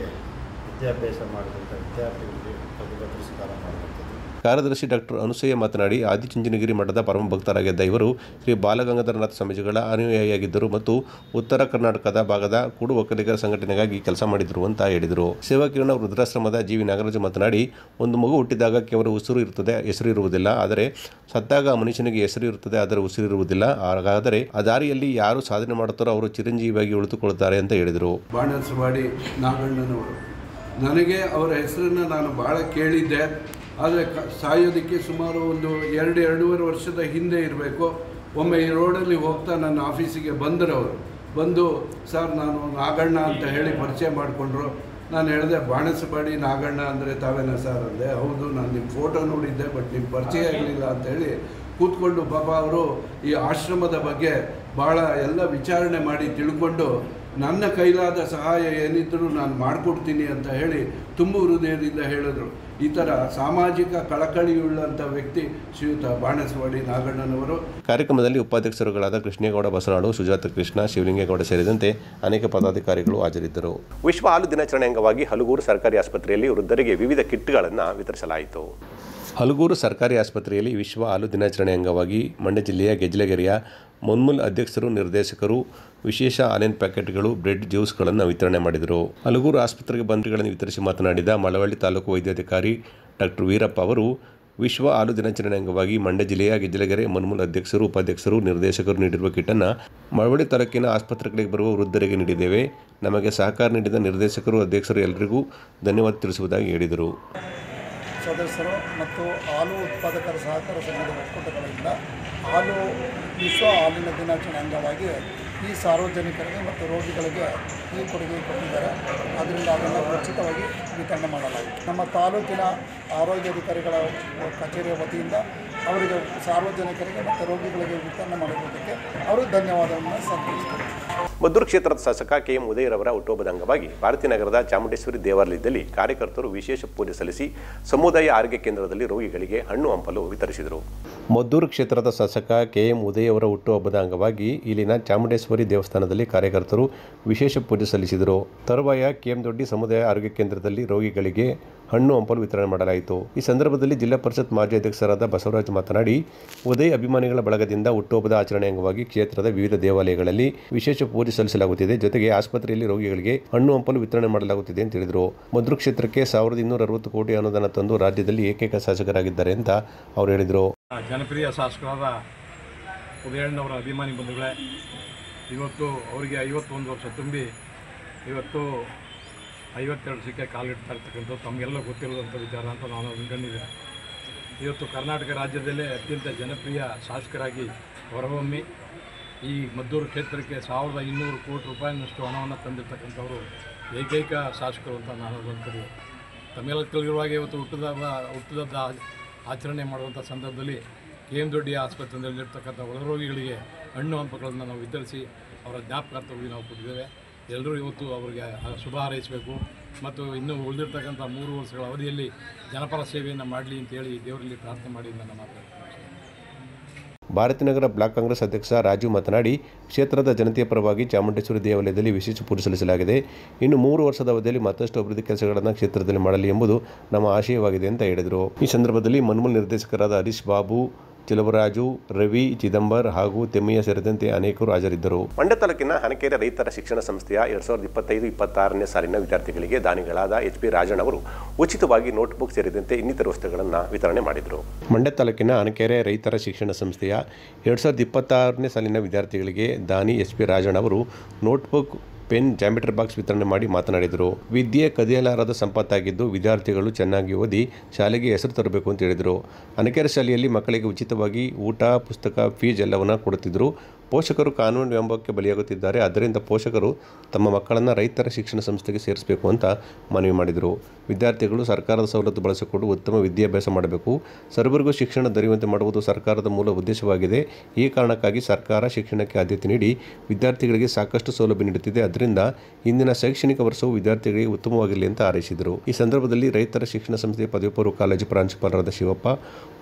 ವಿದ್ಯಾಭ್ಯಾಸ ಮಾಡಿದಂಥ ವಿದ್ಯಾರ್ಥಿಗಳಿಗೆ ಪ್ರತಿಭಾ ಪುರಸ್ಕಾರ ಮಾಡುವಂಥದ್ದು. ಕಾರ್ಯದರ್ಶಿ ಡಾಕ್ಟರ್ ಅನುಸೂಯ ಮಾತನಾಡಿ, ಆದಿಚುಂಚನಗಿರಿ ಮಠದ ಪರಮ ಭಕ್ತರಾಗಿದ್ದ ಇವರು ಶ್ರೀ ಬಾಲಗಂಗಾಧರನಾಥ ಸ್ವಾಮೀಜಿಗಳ ಅನುಯಾಯಿಯಾಗಿದ್ದರು ಮತ್ತು ಉತ್ತರ ಕರ್ನಾಟಕದ ಭಾಗದ ಕೂಡು ಒಕ್ಕಲಿಗರ ಸಂಘಟನೆಗಾಗಿ ಕೆಲಸ ಮಾಡಿದರು ಅಂತ ಹೇಳಿದರು. ಸೇವಾಕಿರಣ ವೃದ್ಧಾಶ್ರಮದ ಜಿ ವಿ ನಾಗರಾಜು ಮಾತನಾಡಿ, ಒಂದು ಮಗು ಹುಟ್ಟಿದಾಗ ಕೇವಲ ಉಸಿರು ಇರುತ್ತದೆ, ಹೆಸರು ಇರುವುದಿಲ್ಲ. ಆದರೆ ಸತ್ತಾಗ ಮನುಷ್ಯನಿಗೆ ಹೆಸರು ಇರುತ್ತದೆ, ಆದರೆ ಉಸಿರಿರುವುದಿಲ್ಲ. ಹಾಗಾದರೆ ಆ ದಾರಿಯಲ್ಲಿ ಯಾರು ಸಾಧನೆ ಮಾಡುತ್ತಾರೋ ಅವರು ಚಿರಂಜೀವಿಯಾಗಿ ಉಳಿದುಕೊಳ್ಳುತ್ತಾರೆ ಅಂತ ಹೇಳಿದರು. ಬಾಣಸ್ವಾಡಿ ನಾಗಣ್ಣನವರು, ನನಗೆ ಅವರ ಹೆಸರನ್ನು ನಾನು ಭಾಳ ಕೇಳಿದ್ದೆ. ಆದರೆ ಸಾಯೋದಕ್ಕೆ ಸುಮಾರು ಒಂದು 2-2.5 ವರ್ಷದ ಹಿಂದೆ ಇರಬೇಕು. ಒಮ್ಮೆ ಈ ರೋಡಲ್ಲಿ ಹೋಗ್ತಾ ನನ್ನ ಆಫೀಸಿಗೆ ಬಂದರು. ಅವರು ಬಂದು, ಸರ್ ನಾನು ನಾಗಣ್ಣ ಅಂತ ಹೇಳಿ ಪರಿಚಯ ಮಾಡಿಕೊಂಡ್ರು. ನಾನು ಹೇಳಿದೆ, ಬಾಣಸ್ವಾಡಿ ನಾಗಣ್ಣ ಅಂದರೆ ತಾವೇನ ಸರ್ ಅಂದೆ. ಹೌದು, ನಾನು ನಿಮ್ಮ ಫೋಟೋ ನೋಡಿದ್ದೆ, ಬಟ್ ನಿಮ್ಮ ಪರಿಚಯ ಇರಲಿಲ್ಲ ಅಂತ ಹೇಳಿ ಕೂತ್ಕೊಂಡು ಪಾಪ ಅವರು ಈ ಆಶ್ರಮದ ಬಗ್ಗೆ ಭಾಳ ಎಲ್ಲ ವಿಚಾರಣೆ ಮಾಡಿ ತಿಳ್ಕೊಂಡು ನನ್ನ ಕೈಲಾದ ಸಹಾಯ ಏನಿದ್ದರೂ ನಾನು ಮಾಡಿಕೊಡ್ತೀನಿ ಅಂತ ಹೇಳಿ ತುಂಬ ಹೃದಯದಿಂದ ಹೇಳಿದ್ರು. ಈ ಥರ ಸಾಮಾಜಿಕ ಕಳಕಳಿಯುಳ್ಳಂಥ ವ್ಯಕ್ತಿ ಶ್ರೀಯುತ ಬಾಣಸ್ವಾಡಿ ನಾಗಣ್ಣನವರು. ಕಾರ್ಯಕ್ರಮದಲ್ಲಿ ಉಪಾಧ್ಯಕ್ಷರುಗಳಾದ ಕೃಷ್ಣೇಗೌಡ ಬಸವನಾಡು, ಸುಜಾತ ಕೃಷ್ಣ, ಶಿವಲಿಂಗೇಗೌಡ ಸೇರಿದಂತೆ ಅನೇಕ ಪದಾಧಿಕಾರಿಗಳು ಹಾಜರಿದ್ದರು. ವಿಶ್ವ ಹಾಲು ದಿನಾಚರಣೆ ಅಂಗವಾಗಿ ಹಲಗೂರು ಸರ್ಕಾರಿ ಆಸ್ಪತ್ರೆಯಲ್ಲಿ ವೃದ್ಧರಿಗೆ ವಿವಿಧ ಕಿಟ್ಗಳನ್ನು ವಿತರಿಸಲಾಯಿತು. ಹಲಗೂರು ಸರ್ಕಾರಿ ಆಸ್ಪತ್ರೆಯಲ್ಲಿ ವಿಶ್ವ ಹಾಲು ದಿನಾಚರಣೆ ಅಂಗವಾಗಿ ಮಂಡ್ಯ ಜಿಲ್ಲೆಯ ಗೆಜ್ಲೆಗೆರೆಯ ಮುನ್ಮೂಲ್ ಅಧ್ಯಕ್ಷರು, ನಿರ್ದೇಶಕರು ವಿಶೇಷ ಹಾಲಿನ ಪ್ಯಾಕೆಟ್ಗಳು, ಬ್ರೆಡ್, ಜ್ಯೂಸ್ಗಳನ್ನು ವಿತರಣೆ ಮಾಡಿದರು. ಹಲಗೂರು ಆಸ್ಪತ್ರೆಗೆ ಬಂದ್ಗಳನ್ನು ವಿತರಿಸಿ ಮಾತನಾಡಿದ ಮಳವಳ್ಳಿ ತಾಲೂಕು ವೈದ್ಯಾಧಿಕಾರಿ ಡಾಕ್ಟರ್ ವೀರಪ್ಪ ಅವರು, ವಿಶ್ವ ಹಾಲು ದಿನಾಚರಣೆ ಅಂಗವಾಗಿ ಮಂಡ್ಯ ಜಿಲ್ಲೆಯ ಗೆಜ್ಲೆಗೆರೆ ಮುನ್ಮೂಲ್ ಅಧ್ಯಕ್ಷರು, ಉಪಾಧ್ಯಕ್ಷರು, ನಿರ್ದೇಶಕರು ನೀಡಿರುವ ಕಿಟ್ಟನ್ನು ಮಳವಳ್ಳಿ ತಾಲೂಕಿನ ಆಸ್ಪತ್ರೆಗಳಿಗೆ ಬರುವ ವೃದ್ಧರಿಗೆ ನೀಡಿದ್ದೇವೆ. ನಮಗೆ ಸಹಕಾರ ನೀಡಿದ ನಿರ್ದೇಶಕರು, ಅಧ್ಯಕ್ಷರು ಎಲ್ಲರಿಗೂ ಧನ್ಯವಾದ ತಿಳಿಸುವುದಾಗಿ ಹೇಳಿದರು. ಸದಸ್ಯರು ಮತ್ತು ಹಾಲು ಉತ್ಪಾದಕರ ಸಹಕಾರ ಸಂಘದ ಒಕ್ಕೂಟಗಳಿಂದ ಹಾಲು ವಿಶ್ವ ಹಾಲಿನ ದಿನಾಚರಣೆ ಅಂಗವಾಗಿ ಈ ಸಾರ್ವಜನಿಕರಿಗೆ ಮತ್ತು ರೋಗಿಗಳಿಗೆ ಈ ಕೊಡುಗೆ ಕೊಟ್ಟಿದ್ದಾರೆ. ಆದ್ದರಿಂದ ಅದನ್ನು ಉಚಿತವಾಗಿ ವಿತರಣೆ ಮಾಡಲಾಗಿದೆ. ನಮ್ಮ ತಾಲೂಕಿನ ಆರೋಗ್ಯಾಧಿಕಾರಿಗಳ ಕಚೇರಿಯ ವತಿಯಿಂದ ಅವರಿಗೆ ಸಾರ್ವಜನಿಕರಿಗೆ ಮತ್ತು ರೋಗಿಗಳಿಗೆ ವಿತರಣೆ ಮಾಡುವುದಕ್ಕೆ ಅವರು ಧನ್ಯವಾದವನ್ನು ಸಲ್ಲಿಸುತ್ತಾರೆ. ಮದ್ದೂರು ಕ್ಷೇತ್ರದ ಶಾಸಕ ಕೆ.ಎಂ. ಉದಯರವರ ಹುಟ್ಟುಹಬ್ಬದ ಅಂಗವಾಗಿ ಭಾರತೀನಗರದ ಚಾಮುಂಡೇಶ್ವರಿ ದೇವಾಲಯದಲ್ಲಿ ಕಾರ್ಯಕರ್ತರು ವಿಶೇಷ ಪೂಜೆ ಸಲ್ಲಿಸಿ ಸಮುದಾಯ ಆರೋಗ್ಯ ಕೇಂದ್ರದಲ್ಲಿ ರೋಗಿಗಳಿಗೆ ಹಣ್ಣು ಹಂಪಲು ವಿತರಿಸಿದರು. ಮದ್ದೂರು ಕ್ಷೇತ್ರದ ಶಾಸಕ ಕೆ.ಎಂ. ಉದಯವರ ಹುಟ್ಟುಹಬ್ಬದ ಅಂಗವಾಗಿ ಇಲ್ಲಿನ ಚಾಮುಂಡೇಶ್ವರಿ ದೇವಸ್ಥಾನದಲ್ಲಿ ಕಾರ್ಯಕರ್ತರು ವಿಶೇಷ ಪೂಜೆ ಸಲ್ಲಿಸಿದರು. ತರುವಾಯ ಕೆ.ಎಂ. ದೊಡ್ಡಿ ಸಮುದಾಯ ಆರೋಗ್ಯ ಕೇಂದ್ರದಲ್ಲಿ ರೋಗಿಗಳಿಗೆ ಹಣ್ಣು ಹಂಪಲು ವಿತರಣೆ ಮಾಡಲಾಯಿತು. ಈ ಸಂದರ್ಭದಲ್ಲಿ ಜಿಲ್ಲಾ ಪರಿಷತ್ ಮಾಜಿ ಅಧ್ಯಕ್ಷರಾದ ಬಸವರಾಜ್ ಮಾತನಾಡಿ, ಉದಯ ಅಭಿಮಾನಿಗಳ ಬಳಗದಿಂದ ಹುಟ್ಟುಹಬ್ಬದ ಆಚರಣೆ ಅಂಗವಾಗಿ ಕ್ಷೇತ್ರದ ವಿವಿಧ ದೇವಾಲಯಗಳಲ್ಲಿ ವಿಶೇಷ ಪೂಜೆ ಸಲ್ಲಿಸಲಾಗುತ್ತಿದೆ. ಜೊತೆಗೆ ಆಸ್ಪತ್ರೆಯಲ್ಲಿ ರೋಗಿಗಳಿಗೆ ಹಣ್ಣು ಹಂಪಲು ವಿತರಣೆ ಮಾಡಲಾಗುತ್ತಿದೆ ಅಂತ ಹೇಳಿದರು. ಮದ್ದೂರು ಕ್ಷೇತ್ರಕ್ಕೆ 1260 ಕೋಟಿ ಅನುದಾನ ತಂದು ರಾಜ್ಯದಲ್ಲಿ ಏಕೈಕ ಶಾಸಕರಾಗಿದ್ದಾರೆ ಅಂತ ಅವರು ಹೇಳಿದರು. ಜನಪ್ರಿಯ ಶಾಸಕರಾದ ಉದಯಣ್ಣವರ ಅಭಿಮಾನಿ ಬಂಧುಗಳೇ, ಇವತ್ತು ಅವರಿಗೆ 51 ವರ್ಷ ತುಂಬಿ ಇವತ್ತು 52 ವರ್ಷಕ್ಕೆ ಕಾಲಿಡ್ತಾ ಇರ್ತಕ್ಕಂಥದ್ದು ತಮಗೆಲ್ಲ ಗೊತ್ತಿರೋದಂಥ ವಿಚಾರ ಅಂತ ನಾನು ಅಂದ್ಕೊಂಡಿದ್ದೇನೆ. ಇವತ್ತು ಕರ್ನಾಟಕ ರಾಜ್ಯದಲ್ಲೇ ಅತ್ಯಂತ ಜನಪ್ರಿಯ ಶಾಸಕರಾಗಿ ಹೊರಹೊಮ್ಮಿ ಈ ಮದ್ದೂರು ಕ್ಷೇತ್ರಕ್ಕೆ 1200 ಕೋಟಿ ರೂಪಾಯಿನಷ್ಟು ಹಣವನ್ನು ತಂದಿರ್ತಕ್ಕಂಥವರು ಏಕೈಕ ಶಾಸಕರು ಅಂತ ನಾನು ಅಂದ್ಕೊಂಡಿದ್ದೆ. ತಮ್ಮೆಲ್ಲ ತಿಳಿದಿರುವಾಗ ಇವತ್ತು ಹುಟ್ಟುಹಬ್ಬದ ಆಚರಣೆ ಮಾಡುವಂಥ ಸಂದರ್ಭದಲ್ಲಿ ಕೆ.ಎಂ. ದೊಡ್ಡಿ ಆಸ್ಪತ್ರೆಯಲ್ಲಿರ್ತಕ್ಕಂಥ ಒಳರೋಗಿಗಳಿಗೆ ಹಣ್ಣು ಹಂಪಗಳನ್ನು ನಾವು ವಿತರಿಸಿ ಅವರ ಜ್ಞಾಪಕಾರ್ಥವಾಗಿ ನಾವು ಕೊಟ್ಟಿದ್ದೇವೆ. ಎಲ್ಲರೂ ಇವತ್ತು ಅವರಿಗೆ ಶುಭ ಹಾರೈಸಬೇಕು ಮತ್ತು ಇನ್ನೂ ಉಳಿದಿರ್ತಕ್ಕಂಥ 3 ವರ್ಷಗಳ ಅವಧಿಯಲ್ಲಿ ಜನಪರ ಸೇವೆಯನ್ನು ಮಾಡಲಿ ಅಂತೇಳಿ ದೇವರಲ್ಲಿ ಪ್ರಾರ್ಥನೆ ಮಾಡಿ ನನ್ನ ಮಾತಾಡ್ತೀನಿ. ಭಾರತೀನಗರ ಬ್ಲಾಕ್ ಕಾಂಗ್ರೆಸ್ ಅಧ್ಯಕ್ಷ ರಾಜು ಮಾತನಾಡಿ, ಕ್ಷೇತ್ರದ ಜನತೆಯ ಪರವಾಗಿ ಚಾಮುಂಡೇಶ್ವರಿ ದೇವಾಲಯದಲ್ಲಿ ವಿಶೇಷ ಪೂಜೆ ಸಲ್ಲಿಸಲಾಗಿದೆ. ಇನ್ನು 3 ವರ್ಷದ ಅವಧಿಯಲ್ಲಿ ಮತ್ತಷ್ಟು ಅಭಿವೃದ್ಧಿ ಕೆಲಸಗಳನ್ನು ಕ್ಷೇತ್ರದಲ್ಲಿ ಮಾಡಲಿ ಎಂಬುದು ನಮ್ಮ ಆಶಯವಾಗಿದೆ ಅಂತ ಹೇಳಿದರು. ಈ ಸಂದರ್ಭದಲ್ಲಿ ಮುನ್ಮೂಲ್ ನಿರ್ದೇಶಕರಾದ ಹರೀಶ್ ಬಾಬು, ಚೆಲುವರಾಜು, ರವಿ, ಚಿದಂಬರ್ ಹಾಗೂ ತೆಮ್ಮಯ್ಯ ಸೇರಿದಂತೆ ಅನೇಕರು ಹಾಜರಿದ್ದರು. ಮಂಡ್ಯ ತಾಲೂಕಿನ ಹನಕೆರೆ ರೈತರ ಶಿಕ್ಷಣ ಸಂಸ್ಥೆಯ 2025-26ನೇ ಸಾಲಿನ ವಿದ್ಯಾರ್ಥಿಗಳಿಗೆ ದಾನಿಗಳಾದ ಎಚ್.ಪಿ. ರಾಜಣ್ಣ ಅವರು ಉಚಿತವಾಗಿ ನೋಟ್ಬುಕ್ ಸೇರಿದಂತೆ ಇನ್ನಿತರ ವಸ್ತುಗಳನ್ನು ವಿತರಣೆ ಮಾಡಿದರು. ಮಂಡ್ಯ ತಾಲೂಕಿನ ಹನಕೆರೆ ರೈತರ ಶಿಕ್ಷಣ ಸಂಸ್ಥೆಯ 2026ನೇ ಸಾಲಿನ ವಿದ್ಯಾರ್ಥಿಗಳಿಗೆ ದಾನಿ ಎಚ್.ಪಿ. ರಾಜಣ್ಣ ಅವರು ನೋಟ್ಬುಕ್, ಪೆನ್, ಜಾಮಿಟ್ರಿ ಬಾಕ್ಸ್ ವಿತರಣೆ ಮಾಡಿ ಮಾತನಾಡಿದರು. ವಿದ್ಯೆ ಕದಿಯಲಾರದ ಸಂಪತ್ತಾಗಿದ್ದು ವಿದ್ಯಾರ್ಥಿಗಳು ಚೆನ್ನಾಗಿ ಓದಿ ಶಾಲೆಗೆ ಹೆಸರು ತರಬೇಕು ಅಂತ ಹೇಳಿದರು. ಹನಕೆರೆ ಶಾಲೆಯಲ್ಲಿ ಮಕ್ಕಳಿಗೆ ಉಚಿತವಾಗಿ ಊಟ, ಪುಸ್ತಕ, ಫೀಸ್ ಎಲ್ಲವನ್ನ ಕೊಡುತ್ತಿದ್ದರು. ಪೋಷಕರು ಕಾನೂನು ವ್ಯಾಮೋಹಕ್ಕೆ ಬಲಿಯಾಗುತ್ತಿದ್ದಾರೆ. ಆದ್ದರಿಂದ ಪೋಷಕರು ತಮ್ಮ ಮಕ್ಕಳನ್ನು ರೈತರ ಶಿಕ್ಷಣ ಸಂಸ್ಥೆಗೆ ಸೇರಿಸಬೇಕು ಅಂತ ಮನವಿ ಮಾಡಿದರು. ವಿದ್ಯಾರ್ಥಿಗಳು ಸರ್ಕಾರದ ಸವಲತ್ತು ಬಳಸಿಕೊಂಡು ಉತ್ತಮ ವಿದ್ಯಾಭ್ಯಾಸ ಮಾಡಬೇಕು. ಸರ್ವರಿಗೂ ಶಿಕ್ಷಣ ದೊರೆಯುವಂತೆ ಮಾಡುವುದು ಸರ್ಕಾರದ ಮೂಲ ಉದ್ದೇಶವಾಗಿದೆ. ಈ ಕಾರಣಕ್ಕಾಗಿ ಸರ್ಕಾರ ಶಿಕ್ಷಣಕ್ಕೆ ಆದ್ಯತೆ ನೀಡಿ ವಿದ್ಯಾರ್ಥಿಗಳಿಗೆ ಸಾಕಷ್ಟು ಸೌಲಭ್ಯ ನೀಡುತ್ತಿದೆ. ಅದರಿಂದ ಇಂದಿನ ಶೈಕ್ಷಣಿಕ ವರ್ಷವು ವಿದ್ಯಾರ್ಥಿಗಳಿಗೆ ಉತ್ತಮವಾಗಿರಲಿ ಅಂತ ಹಾರೈಸಿದರು. ಈ ಸಂದರ್ಭದಲ್ಲಿ ರೈತರ ಶಿಕ್ಷಣ ಸಂಸ್ಥೆ ಪದವಿ ಪೂರ್ವ ಕಾಲೇಜು ಪ್ರಾಂಶುಪಾಲರಾದ ಶಿವಪ್ಪ,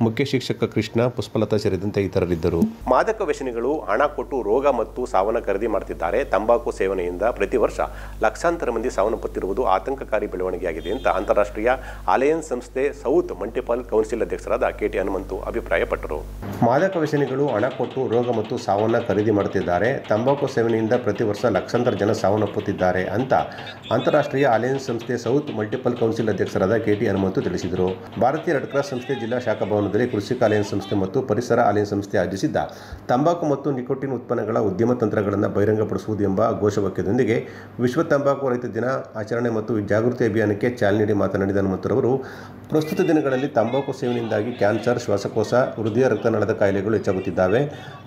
ಮುಖ್ಯ ಶಿಕ್ಷಕ ಕೃಷ್ಣ, ಪುಷ್ಪಲತಾ ಸೇರಿದಂತೆ ಇತರರಿದ್ದರು. ಮಾದಕ ವ್ಯಸನಿಗಳು ಹಣ ಕೊಟ್ಟು ರೋಗ ಮತ್ತು ಸಾವನ್ನು ಖರೀದಿ ಮಾಡುತ್ತಿದ್ದಾರೆ. ತಂಬಾಕು ಸೇವನೆಯಿಂದ ಪ್ರತಿ ವರ್ಷ ಲಕ್ಷಾಂತರ ಮಂದಿ ಸಾವನ್ನಪ್ಪುತ್ತಿರುವುದು ಆತಂಕಕಾರಿ ಬೆಳವಣಿಗೆಯಾಗಿದೆ ಅಂತ ಅಂತಾರಾಷ್ಟ್ರೀಯ ಅಲಯನ್ಸ್ ಸಂಸ್ಥೆ ಸೌತ್ ಮಲ್ಟಿಪಲ್ ಕೌನ್ಸಿಲ್ ಅಧ್ಯಕ್ಷರಾದ ಕೆಟಿ ಹನುಮಂತು ಅಭಿಪ್ರಾಯಪಟ್ಟರು. ಮಾದಕ ವ್ಯಸನಿಗಳು ಹಣ ಕೊಟ್ಟು ರೋಗ ಮತ್ತು ಸಾವನ್ನು ಖರೀದಿ ಮಾಡುತ್ತಿದ್ದಾರೆ. ತಂಬಾಕು ಸೇವನೆಯಿಂದ ಪ್ರತಿ ವರ್ಷ ಲಕ್ಷಾಂತರ ಜನ ಸಾವನ್ನಪ್ಪುತ್ತಿದ್ದಾರೆ ಅಂತ ಅಂತಾರಾಷ್ಟ್ರೀಯ ಅಲಯನ್ಸ್ ಸಂಸ್ಥೆ ಸೌತ್ ಮಲ್ಟಿಪಲ್ ಕೌನ್ಸಿಲ್ ಅಧ್ಯಕ್ಷರಾದ ಕೆಟಿ ಹನುಮಂತು ತಿಳಿಸಿದರು. ಭಾರತೀಯ ರೆಡ್ ಕ್ರಾಸ್ ಸಂಸ್ಥೆ ಜಿಲ್ಲಾ ಶಾಖಾ ಭವನದಲ್ಲಿ ಕೃಷಿಕ ಅಲಯನ್ಸ್ ಸಂಸ್ಥೆ ಮತ್ತು ಪರಿಸರ ಅಲಯನ್ಸ್ ಸಂಸ್ಥೆ ಆಯೋಜಿಸಿದ್ದ ತಂಬಾಕು ಮತ್ತು ನಿಕೋಟಿನ್ ಉತ್ಪನ್ನಗಳ ಉದ್ಯಮ ತಂತ್ರಗಳನ್ನು ಬಹಿರಂಗಪಡಿಸುವುದು ಎಂಬ ಘೋಷವಾಕ್ಯದೊಂದಿಗೆ ವಿಶ್ವ ತಂಬಾಕು ರಹಿತ ದಿನ ಆಚರಣೆ ಮತ್ತು ಜಾಗೃತಿ ಅಭಿಯಾನಕ್ಕೆ ಚಾಲನೆ ನೀಡಿ ಮಾತನಾಡಿದ ಹನುಮಂತರವರು, ಪ್ರಸ್ತುತ ದಿನಗಳಲ್ಲಿ ತಂಬಾಕು ಸೇವನೆಯಿಂದಾಗಿ ಕ್ಯಾನ್ಸರ್, ಶ್ವಾಸಕೋಶ, ಹೃದಯ ರಕ್ತನಾಳದ ಕಾಯಿಲೆಗಳು ಹೆಚ್ಚಾಗುತ್ತಿದ್ದಾವೆ.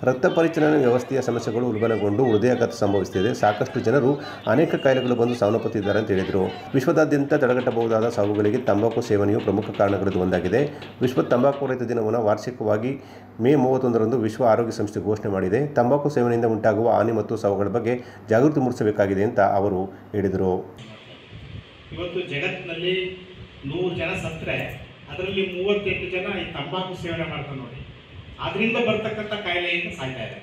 ರಕ್ತ ಪರಿಚಲನೆ ವ್ಯವಸ್ಥೆಯ ಸಮಸ್ಯೆಗಳು ಉಲ್ಬಣಗೊಂಡು ಹೃದಯಾಘಾತ ಸಂಭವಿಸುತ್ತಿದೆ. ಸಾಕಷ್ಟು ಜನರು ಅನೇಕ ಕಾಯಿಲೆಗಳು ಬಂದು ಸಾವನ್ನಪ್ಪುತ್ತಿದ್ದಾರೆ ಅಂತ ಹೇಳಿದರು. ವಿಶ್ವದಾದ್ಯಂತ ತಡೆಗಟ್ಟಬಹುದಾದ ಸಾವುಗಳಿಗೆ ತಂಬಾಕು ಸೇವನೆಯು ಪ್ರಮುಖ ಕಾರಣಗಳಲ್ಲಿ ಒಂದಾಗಿದೆ. ವಿಶ್ವ ತಂಬಾಕು ರಹಿತ ದಿನವನ್ನು ವಾರ್ಷಿಕವಾಗಿ ಮೇ 31ರಂದು ವಿಶ್ವ ಆರೋಗ್ಯ ಸಂಸ್ಥೆ ಘೋಷಣೆ ಮಾಡಿದೆ. ತಂಬಾಕು ಸೇವನೆಯಿಂದ ಉಂಟಾಗುವ ಹಾನಿ ಮತ್ತು ಸಾವುಗಳ ಬಗ್ಗೆ ಜಾಗೃತಿ ಮೂಡಿಸಬೇಕಾಗಿದೆ ಅಂತ ಅವರು ಹೇಳಿದರು. ಇವತ್ತು ಜಗತ್ತಿನಲ್ಲಿ 100 ಜನ ಸತ್ತರೆ ಅದರಲ್ಲಿ 38 ಜನ ಈ ತಂಬಾಕು ಸೇವನೆ ಮಾಡ್ತಾರೆ ನೋಡಿ. ಅದರಿಂದ ಬರ್ತಕ್ಕಂಥ ಕಾಯಿಲೆಯಿಂದ ಸಾಯ್ತಾ ಇದೆ.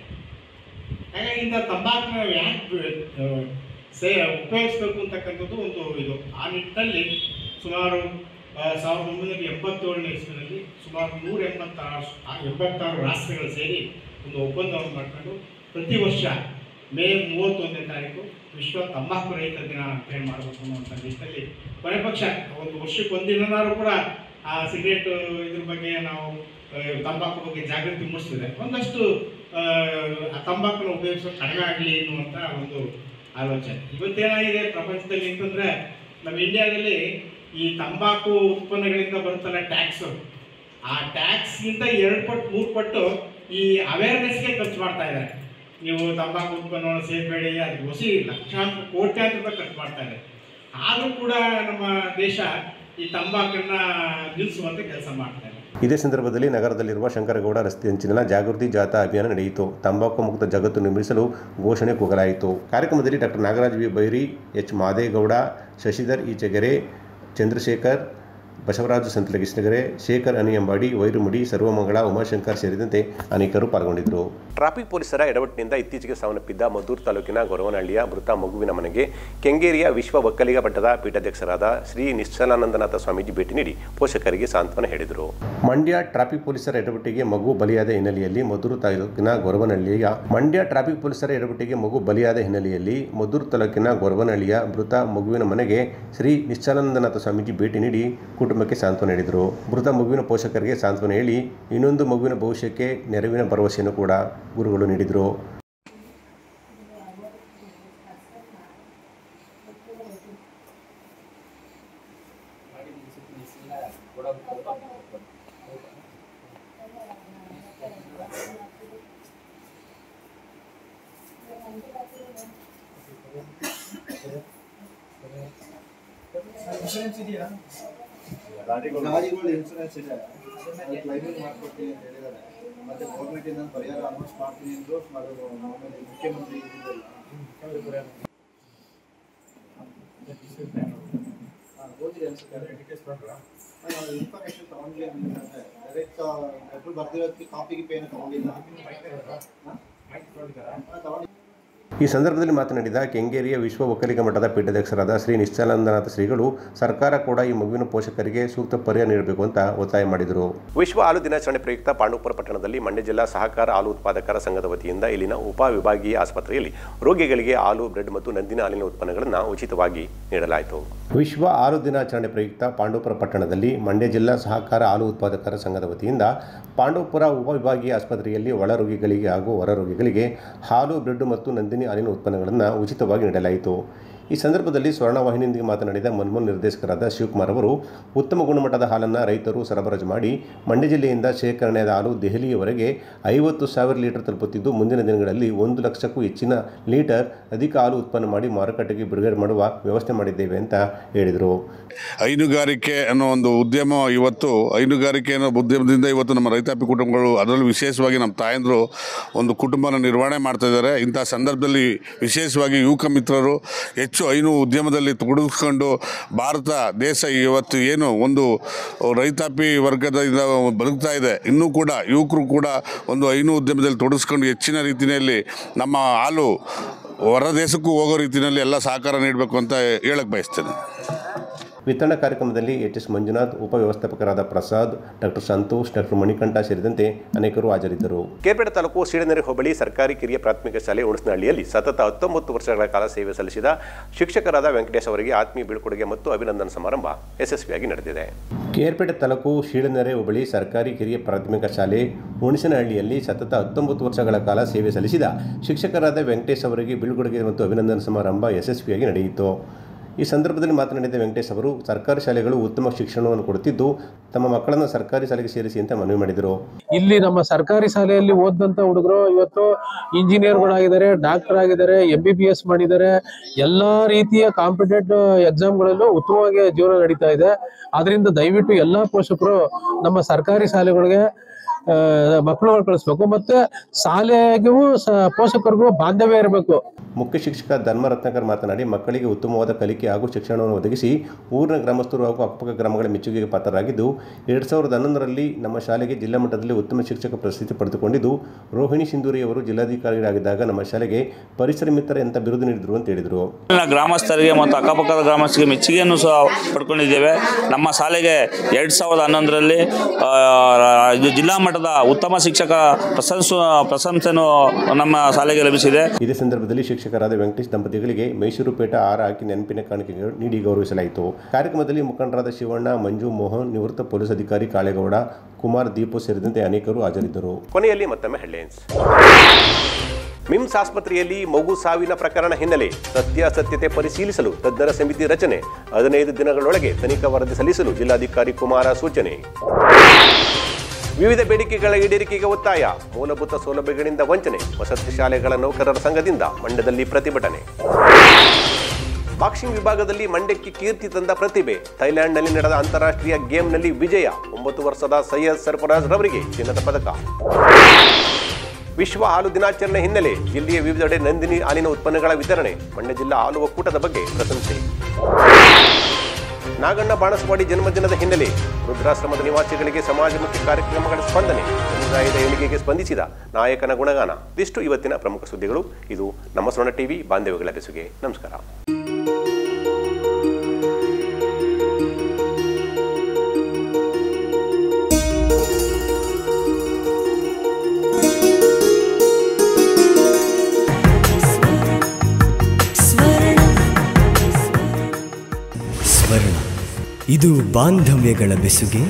ಹಾಗಾಗಿ ಇಂಥ ತಂಬಾಕನ್ನ ಯಾಕೆ ಉಪಯೋಗಿಸಬೇಕು ಅಂತಕ್ಕಂಥದ್ದು ಒಂದು ಇದು. ಆ ನಿಟ್ಟಿನಲ್ಲಿ ಸುಮಾರು 1987ನೇ ಇಸ್ವಿನಲ್ಲಿ ಸುಮಾರು 186 ರಾಷ್ಟ್ರಗಳು ಸೇರಿ ಒಂದು ಒಪ್ಪಂದವನ್ನು ಮಾಡಿಕೊಂಡು ಪ್ರತಿ ವರ್ಷ ಮೇ 31ನೇ ತಾರೀಕು ವಿಶ್ವ ತಂಬಾಕು ರಹಿತ ದಿನ ಅಂತ ಹೇಳಿ ಮಾಡಬೇಕು ಅನ್ನುವಂಥ ನಿಟ್ಟಿನಲ್ಲಿ ಕೊನೆ ಪಕ್ಷ ಒಂದು ವರ್ಷಕ್ಕೆ ಒಂದಿನಾರು ಕೂಡ ಆ ಸಿಗರೇಟ್ ಇದ್ರ ಬಗ್ಗೆ ನಾವು ತಂಬಾಕು ಬಗ್ಗೆ ಜಾಗೃತಿ ಮೂಡಿಸ್ತಿದೆ. ಒಂದಷ್ಟು ತಂಬಾಕನ್ನು ಉಪಯೋಗಿಸೋದು ಕಡಿಮೆ ಆಗಲಿ ಎನ್ನುವಂಥ ಒಂದು ಆಲೋಚನೆ. ಇವತ್ತೇನಾಗಿದೆ ಪ್ರಪಂಚದಲ್ಲಿ ಅಂತಂದರೆ ನಮ್ಮ ಇಂಡಿಯಾದಲ್ಲಿ ಈ ತಂಬಾಕು ಉತ್ಪನ್ನಗಳಿಂದ ಬರುತ್ತಲ್ಲ ಟ್ಯಾಕ್ಸು, ಆ ಟ್ಯಾಕ್ಸ್ಗಿಂತ 2 ಪಟ್ಟು 3 ಪಟ್ಟು ಈ ಅವೇರ್ನೆಸ್ಗೆ ಖರ್ಚು ಮಾಡ್ತಾ ಇದ್ದಾರೆ. ನೀವು ತಂಬಾಕು ಉತ್ಪನ್ನವನ್ನು ಸೇರಬೇಡಿ, ಅದಕ್ಕೆ ಹೊಸಿ ಲಕ್ಷಾಂತರ ಕೋಟ್ಯಾಂತರ ರೂಪಾಯಿ ಖರ್ಚು ಮಾಡ್ತಾ ಇದೆ. ಆದರೂ ಕೂಡ ನಮ್ಮ ದೇಶ ಈ ತಂಬಾಕನ್ನ ನಿಲ್ಲಿಸುವಂತೆ ಕೆಲಸ ಮಾಡ್ತಾ ಇದೆ. ಇದೇ ಸಂದರ್ಭದಲ್ಲಿ ನಗರದಲ್ಲಿರುವ ಶಂಕರಗೌಡ ರಸ್ತೆ ಅಂಚಿನ ಜಾಗೃತಿ ಜಾಥಾ ಅಭಿಯಾನ ನಡೆಯಿತು. ತಂಬಾಕು ಮುಕ್ತ ಜಗತ್ತು ನಿರ್ಮಿಸಲು ಘೋಷಣೆ ಕೂಗಲಾಯಿತು. ಕಾರ್ಯಕ್ರಮದಲ್ಲಿ doctor Nagaraj V Byri, H Madegowda, Shashidhar Eechegere, Chandrashekhar, Basavaraju ಸಂತಲಗಿಸ್ನಗರೆ, ಶೇಖರ್ ಅನಿಯಂಬಾಡಿ, ವೈರುಮುಡಿ, ಸರ್ವಮಂಗಳ, ಉಮಾಶಂಕರ್ ಸೇರಿದಂತೆ ಅನೇಕರು ಪಾಲ್ಗೊಂಡಿದ್ದರು. ಟ್ರಾಫಿಕ್ ಪೊಲೀಸರ ಎಡವಟ್ಟಿನಿಂದ ಇತ್ತೀಚೆಗೆ ಸಾವನ್ನಪ್ಪಿದ್ದ ಮದ್ದೂರು ತಾಲೂಕಿನ ಗೊರವನಹಳ್ಳಿಯ ಮೃತ ಮಗುವಿನ ಮನೆಗೆ ಕೆಂಗೇರಿಯ ವಿಶ್ವ ಒಕ್ಕಲಿಗ ಮಠದ ಪೀಠಾಧ್ಯಕ್ಷರಾದ ಶ್ರೀ ನಿಶ್ಚಲಾನಂದನಾಥ ಸ್ವಾಮೀಜಿ ಭೇಟಿ ನೀಡಿ ಪೋಷಕರಿಗೆ ಸಾಂತ್ವನ ಹೇಳಿದರು. ಮಂಡ್ಯ ಟ್ರಾಫಿಕ್ ಪೊಲೀಸರ ಎಡವಟ್ಟಿಗೆ ಮಗು ಬಲಿಯಾದ ಹಿನ್ನೆಲೆಯಲ್ಲಿ ಮದ್ದೂರು ತಾಲೂಕಿನ ಗೊರವನಹಳ್ಳಿಯ ಮೃತ ಮಗುವಿನ ಮನೆಗೆ ಶ್ರೀ ನಿಶ್ಚಲಾನಂದನಾಥ ಸ್ವಾಮೀಜಿ ಭೇಟಿ ನೀಡಿ ಕುಟುಂಬಕ್ಕೆ ಸಾಂತ್ವನ ನೀಡಿದರು. ಮೃತ ಮಗುವಿನ ಪೋಷಕರಿಗೆ ಸಾಂತ್ವನ ಹೇಳಿ ಇನ್ನೊಂದು ಮಗುವಿನ ಭವಿಷ್ಯಕ್ಕೆ ನೆರವಿನ ಭರವಸೆಯನ್ನು ಕೂಡ ಗುರುಗಳು ನೀಡಿದರು. ಗಾಡಿಗಳು ಇನ್ಸೂರೆನ್ಸ್ ಇದೆ, ಕ್ಲೈಮಿಂಗ್ ಮಾಡ್ಕೊಡ್ತೀನಿ ಅಂತ ಹೇಳಿದ್ದಾರೆ. ಮತ್ತೆ ಗೌರ್ಮೆಂಟ್ ಇಂದ ಪರಿಹಾರ ಅನೌನ್ಸ್ ಮಾಡ್ತೀನಿ ಅಂದ್ರು. ಮುಖ್ಯಮಂತ್ರಿ ಇನ್ಫಾರ್ಮೇಶನ್ ತಗೊಂಡ್ಲಿ ಡೈರೆಕ್ಟ್ ಲೆಟರ್ ಬರ್ದಿರೋದಕ್ಕೆ ಕಾಪಿಗೆ ಪೇನ್ ತಗೊಂಡಿಲ್ಲ. ಈ ಸಂದರ್ಭದಲ್ಲಿ ಮಾತನಾಡಿದ ಕೆಂಗೇರಿಯ ವಿಶ್ವ ಒಕ್ಕಲಿಗ ಮಠದ ಪೀಠಾಧ್ಯಕ್ಷರಾದ ಶ್ರೀ ನಿಶ್ಚಲಾನಂದನಾಥ ಶ್ರೀಗಳು ಸರ್ಕಾರ ಕೂಡ ಈ ಮಗುವಿನ ಪೋಷಕರಿಗೆ ಸೂಕ್ತ ಪರಿಹಾರ ನೀಡಬೇಕು ಅಂತ ಒತ್ತಾಯ ಮಾಡಿದರು. ವಿಶ್ವ ಹಾಲು ದಿನಾಚರಣೆ ಪ್ರಯುಕ್ತ ಪಾಂಡವಪುರ ಪಟ್ಟಣದಲ್ಲಿ ಮಂಡ್ಯ ಜಿಲ್ಲಾ ಸಹಕಾರ ಹಾಲು ಉತ್ಪಾದಕರ ಸಂಘದ ವತಿಯಿಂದ ಇಲ್ಲಿನ ಉಪ ವಿಭಾಗೀಯ ಆಸ್ಪತ್ರೆಯಲ್ಲಿ ರೋಗಿಗಳಿಗೆ ಹಾಲು, ಬ್ರೆಡ್ ಮತ್ತು ನಂದಿನ ಹಾಲಿನ ಉತ್ಪನ್ನಗಳನ್ನು ಉಚಿತವಾಗಿ ನೀಡಲಾಯಿತು. ವಿಶ್ವ ಹಾಲು ದಿನಾಚರಣೆ ಪ್ರಯುಕ್ತ ಪಾಂಡವಪುರ ಪಟ್ಟಣದಲ್ಲಿ ಮಂಡ್ಯ ಜಿಲ್ಲಾ ಸಹಕಾರ ಹಾಲು ಉತ್ಪಾದಕರ ಸಂಘದ ವತಿಯಿಂದ ಪಾಂಡವಪುರ ಉಪವಿಭಾಗೀಯ ಆಸ್ಪತ್ರೆಯಲ್ಲಿ ಒಳ ರೋಗಿಗಳಿಗೆ ಹಾಗೂ ಹೊರ ರೋಗಿಗಳಿಗೆ ಹಾಲು, ಬ್ರೆಡ್ ಮತ್ತು ನಂದಿನಿ ಹಾಲಿನ ಉತ್ಪನ್ನಗಳನ್ನು ಉಚಿತವಾಗಿ ನೀಡಲಾಯಿತು. ಈ ಸಂದರ್ಭದಲ್ಲಿ ಸ್ವರ್ಣವಾಹಿನಿಯೊಂದಿಗೆ ಮಾತನಾಡಿದ ಮನ್ಮೂಲ್ ನಿರ್ದೇಶಕರಾದ ಶಿವಕುಮಾರ್ ಅವರು ಉತ್ತಮ ಗುಣಮಟ್ಟದ ಹಾಲನ್ನು ರೈತರು ಸರಬರಾಜು ಮಾಡಿ ಮಂಡ್ಯ ಜಿಲ್ಲೆಯಿಂದ ಶೇಖರಣೆಯಾದ ಹಾಲು ದೆಹಲಿಯವರೆಗೆ 50,000 ಲೀಟರ್ ತಲುಪುತ್ತಿದ್ದು ಮುಂದಿನ ದಿನಗಳಲ್ಲಿ 1 ಲಕ್ಷಕ್ಕೂ ಹೆಚ್ಚಿನ ಲೀಟರ್ ಅಧಿಕ ಹಾಲು ಉತ್ಪನ್ನ ಮಾಡಿ ಮಾರುಕಟ್ಟೆಗೆ ಬಿಡುಗಡೆ ಮಾಡುವ ವ್ಯವಸ್ಥೆ ಮಾಡಿದ್ದೇವೆ ಅಂತ ಹೇಳಿದರು. ಹೈನುಗಾರಿಕೆ ಅನ್ನೋ ಒಂದು ಉದ್ಯಮ ಇವತ್ತು ಹೈನುಗಾರಿಕೆ ಅನ್ನೋ ಉದ್ಯಮದಿಂದ ಇವತ್ತು ನಮ್ಮ ರೈತಾಪಿ ಕುಟುಂಬಗಳು ಅದರಲ್ಲೂ ವಿಶೇಷವಾಗಿ ನಮ್ಮ ತಾಯಂದಿರು ಒಂದು ಕುಟುಂಬನ ನಿರ್ವಹಣೆ ಮಾಡ್ತಾ ಇದ್ದಾರೆ. ಇಂಥ ಸಂದರ್ಭದಲ್ಲಿ ವಿಶೇಷವಾಗಿ ಯುವಕ ಮಿತ್ರರು ಹೆಚ್ಚು ಹೈನು ಉದ್ಯಮದಲ್ಲಿ ತೊಡಗಿಸ್ಕೊಂಡು ಭಾರತ ದೇಶ ಇವತ್ತು ಏನು ಒಂದು ರೈತಾಪಿ ವರ್ಗದಿಂದ ಬದುಕ್ತಾ ಇದೆ, ಇನ್ನೂ ಕೂಡ ಯುವಕರು ಕೂಡ ಒಂದು ಹೈನು ಉದ್ಯಮದಲ್ಲಿ ತೊಡಗಿಸ್ಕೊಂಡು ಹೆಚ್ಚಿನ ರೀತಿಯಲ್ಲಿ ನಮ್ಮ ಹಾಲು ಹೊರ ದೇಶಕ್ಕೂ ಹೋಗೋ ರೀತಿಯಲ್ಲಿ ಎಲ್ಲ ಸಹಕಾರ ನೀಡಬೇಕು ಅಂತ ಹೇಳಕ್ಕೆ ಬಯಸ್ತೇನೆ. ವಿತರಣಾ ಕಾರ್ಯಕ್ರಮದಲ್ಲಿ ಎಚ್.ಎಸ್. ಮಂಜುನಾಥ್, ಉಪವ್ಯವಸ್ಥಾಪಕರಾದ ಪ್ರಸಾದ್, ಡಾಕ್ಟರ್ ಸಂತೋಷ್, ಡಾಕ್ಟರ್ ಮಣಿಕಂಠ ಸೇರಿದಂತೆ ಅನೇಕರು ಹಾಜರಿದ್ದರು. ಕೇರ್ಪೇಟೆ ತಾಲೂಕು ಸೀಳನೆರೆ ಹೋಬಳಿ ಸರ್ಕಾರಿ ಕಿರಿಯ ಪ್ರಾಥಮಿಕ ಶಾಲೆ ಹುಣಸನಹಳ್ಳಿಯಲ್ಲಿ ಸತತ 19 ವರ್ಷಗಳ ಕಾಲ ಸೇವೆ ಸಲ್ಲಿಸಿದ ಶಿಕ್ಷಕರಾದ ವೆಂಕಟೇಶ್ ಅವರಿಗೆ ಆತ್ಮೀಯ ಬೀಳ್ಕೊಡುಗೆ ಮತ್ತು ಅಭಿನಂದನಾ ಸಮಾರಂಭ ಯಶಸ್ವಿಯಾಗಿ ನಡೆದಿದೆ. ಕೇರ್ಪೇಟೆ ತಾಲೂಕು ಶೀಳನೆರೆ ಹೋಬಳಿ ಸರ್ಕಾರಿ ಕಿರಿಯ ಪ್ರಾಥಮಿಕ ಶಾಲೆ ಹುಣಸನಹಳ್ಳಿಯಲ್ಲಿ ಸತತ 19 ವರ್ಷಗಳ ಕಾಲ ಸೇವೆ ಸಲ್ಲಿಸಿದ ಶಿಕ್ಷಕರಾದ ವೆಂಕಟೇಶ್ ಅವರಿಗೆ ಬೀಳ್ಕೊಡುಗೆ ಮತ್ತು ಅಭಿನಂದನಾ ಸಮಾರಂಭ ಯಶಸ್ವಿಯಾಗಿ ನಡೆಯಿತು. ಈ ಸಂದರ್ಭದಲ್ಲಿ ಮಾತನಾಡಿದ ವೆಂಕಟೇಶ್ ಅವರು ಸರ್ಕಾರಿ ಶಾಲೆಗಳು ಉತ್ತಮ ಶಿಕ್ಷಣವನ್ನು ಕೊಡುತ್ತಿದ್ದು ತಮ್ಮ ಮಕ್ಕಳನ್ನು ಸರ್ಕಾರಿ ಶಾಲೆಗೆ ಸೇರಿಸಿ ಅಂತ ಮನವಿ ಮಾಡಿದರು. ಇಲ್ಲಿ ನಮ್ಮ ಸರ್ಕಾರಿ ಶಾಲೆಯಲ್ಲಿ ಓದಂತ ಹುಡುಗರು ಇವತ್ತು ಇಂಜಿನಿಯರ್ಗಳಾಗಿದ್ದಾರೆ, ಡಾಕ್ಟರ್ ಆಗಿದ್ದಾರೆ, MBBS ಮಾಡಿದ್ದಾರೆ. ಎಲ್ಲಾ ರೀತಿಯ ಕಾಂಪಿಟೇಟಿವ್ ಎಕ್ಸಾಮ್ಗಳಲ್ಲೂ ಉತ್ತಮವಾಗಿ ಜೀವನ ನಡೀತಾ ಇದೆ. ಆದ್ರಿಂದ ದಯವಿಟ್ಟು ಎಲ್ಲಾ ಪೋಷಕರು ನಮ್ಮ ಸರ್ಕಾರಿ ಶಾಲೆಗಳಿಗೆ ಮಕ್ಕಳುಗಳು ಕಳಿಸ್ಬೇಕು. ಮತ್ತೆ ಶಾಲೆಗೂ ಪೋಷಕರಿಗೂ ಬಾಂಧವ್ಯ ಇರಬೇಕು. ಮುಖ್ಯ ಶಿಕ್ಷಕ ಧರ್ಮರತ್ನಾಕರ್ ಮಾತನಾಡಿ ಮಕ್ಕಳಿಗೆ ಉತ್ತಮವಾದ ಕಲಿಕೆ ಹಾಗೂ ಶಿಕ್ಷಣವನ್ನು ಒದಗಿಸಿ ಊರಿನ ಗ್ರಾಮಸ್ಥರು ಹಾಗೂ ಅಕ್ಕಪಕ್ಕ ಗ್ರಾಮಗಳ ಮೆಚ್ಚುಗೆಗೆ ಪಾತ್ರರಾಗಿದ್ದು 2011ರಲ್ಲಿ ನಮ್ಮ ಶಾಲೆಗೆ ಜಿಲ್ಲಾ ಮಟ್ಟದಲ್ಲಿ ಉತ್ತಮ ಶಿಕ್ಷಕ ಪ್ರಶಸ್ತಿ ಪಡೆದುಕೊಂಡಿದ್ದು ರೋಹಿಣಿ ಸಿಂಧೂರಿ ಅವರು ಜಿಲ್ಲಾಧಿಕಾರಿಯಾಗಿದ್ದಾಗ ನಮ್ಮ ಶಾಲೆಗೆ ಪರಿಸರ ಮಿತ್ರ ಅಂತ ಬಿರುದು ನೀಡಿದರು ಅಂತ ಹೇಳಿದರು. ಗ್ರಾಮಸ್ಥರಿಗೆ ಮತ್ತು ಅಕ್ಕಪಕ್ಕದ ಗ್ರಾಮಸ್ಥರಿಗೆ ಮೆಚ್ಚುಗೆಯನ್ನು ಸಹ ಪಡ್ಕೊಂಡಿದ್ದೇವೆ. ನಮ್ಮ ಶಾಲೆಗೆ 2011ರಲ್ಲಿ ಜಿಲ್ಲಾ ಮಟ್ಟದ ಉತ್ತಮ ಶಿಕ್ಷಕ ಪ್ರಶಂಸೆಯನ್ನು ನಮ್ಮ ಶಾಲೆಗೆ ಲಭಿಸಿದೆ. ಇದೇ ಸಂದರ್ಭದಲ್ಲಿ ಶಿಕ್ಷಕರಾದ ವೆಂಕಟೇಶ್ ದಂಪತಿಗಳಿಗೆ ಮೈಸೂರು ಪೇಟ ಹಾರ ಹಾಕಿ ನೆನಪಿನ ಕಾಣಿಕೆ ನೀಡಿ ಗೌರವಿಸಲಾಯಿತು. ಕಾರ್ಯಕ್ರಮದಲ್ಲಿ ಮುಖಂಡರಾದ ಶಿವಣ್ಣ, ಮಂಜು, ಮೋಹನ್, ನಿವೃತ್ತ ಪೊಲೀಸ್ ಅಧಿಕಾರಿ ಕಾಳೇಗೌಡ, ಕುಮಾರ್, ದೀಪು ಸೇರಿದಂತೆ ಅನೇಕರು ಹಾಜರಿದ್ದರು. ಕೊನೆಯಲ್ಲಿ ಮತ್ತೊಮ್ಮೆ ಹೆಡ್ಲೈನ್ಸ್. ಮಿಮ್ಸ್ ಆಸ್ಪತ್ರೆಯಲ್ಲಿ ಮಗು ಸಾವಿನ ಪ್ರಕರಣ ಹಿನ್ನೆಲೆ ಸತ್ಯಾಸತ್ಯತೆ ಪರಿಶೀಲಿಸಲು ತಜ್ಞರ ಸಮಿತಿ ರಚನೆ, 15 ದಿನಗಳೊಳಗೆ ತನಿಖಾ ವರದಿ ಸಲ್ಲಿಸಲು ಜಿಲ್ಲಾಧಿಕಾರಿ ಕುಮಾರ ಸೂಚನೆ. ವಿವಿಧ ಬೇಡಿಕೆಗಳ ಈಡೇರಿಕೆಗೆ ಒತ್ತಾಯ, ಮೂಲಭೂತ ಸೌಲಭ್ಯಗಳಿಂದ ವಂಚನೆ, ವಸತಿ ಶಾಲೆಗಳ ನೌಕರರ ಸಂಘದಿಂದ ಮಂಡ್ಯದಲ್ಲಿ ಪ್ರತಿಭಟನೆ. ಬಾಕ್ಸಿಂಗ್ ವಿಭಾಗದಲ್ಲಿ ಮಂಡ್ಯಕ್ಕೆ ಕೀರ್ತಿ ತಂದ ಪ್ರತಿಭೆ, ಥೈಲ್ಯಾಂಡ್ನಲ್ಲಿ ನಡೆದ ಅಂತಾರಾಷ್ಟ್ರೀಯ ಗೇಮ್ನಲ್ಲಿ ವಿಜಯ, 9 ವರ್ಷದ ಸೈಯದ್ ಸರ್ಫರಾಜ್ ರವರಿಗೆ ಚಿನ್ನದ ಪದಕ. ವಿಶ್ವ ಹಾಲು ದಿನಾಚರಣೆ ಹಿನ್ನೆಲೆ ಜಿಲ್ಲೆಯ ವಿವಿಧೆಡೆ ನಂದಿನಿ ಹಾಲಿನ ಉತ್ಪನ್ನಗಳ ವಿತರಣೆ, ಮಂಡ್ಯ ಜಿಲ್ಲಾ ಹಾಲು ಒಕ್ಕೂಟದ ಬಗ್ಗೆ ಪ್ರಶಂಸೆ. ನಾಗಣ್ಣ ಬಾಣಸವಾಡಿ ಜನ್ಮದಿನದ ಹಿನ್ನೆಲೆ ವೃದ್ಧಾಶ್ರಮದ ನಿವಾಸಿಗಳಿಗೆ ಸಮಾಜಮುಖಿ ಕಾರ್ಯಕ್ರಮಗಳ ಸ್ಪಂದನೆ, ಸಮುದಾಯದ ಏಳಿಗೆಗೆ ಸ್ಪಂದಿಸಿದ ನಾಯಕನ ಗುಣಗಾನ. ಇದಿಷ್ಟು ಇವತ್ತಿನ ಪ್ರಮುಖ ಸುದ್ದಿಗಳು. ಇದು ನಮ್ಮ ಸ್ವರ್ಣ ಟಿವಿ, ಬಾಂಧವ್ಯಗಳ ಬೆಸುಗೆ. ನಮಸ್ಕಾರ. ಇದು ಬಾಂಧವ್ಯಗಳ ಬೆಸುಗೆ.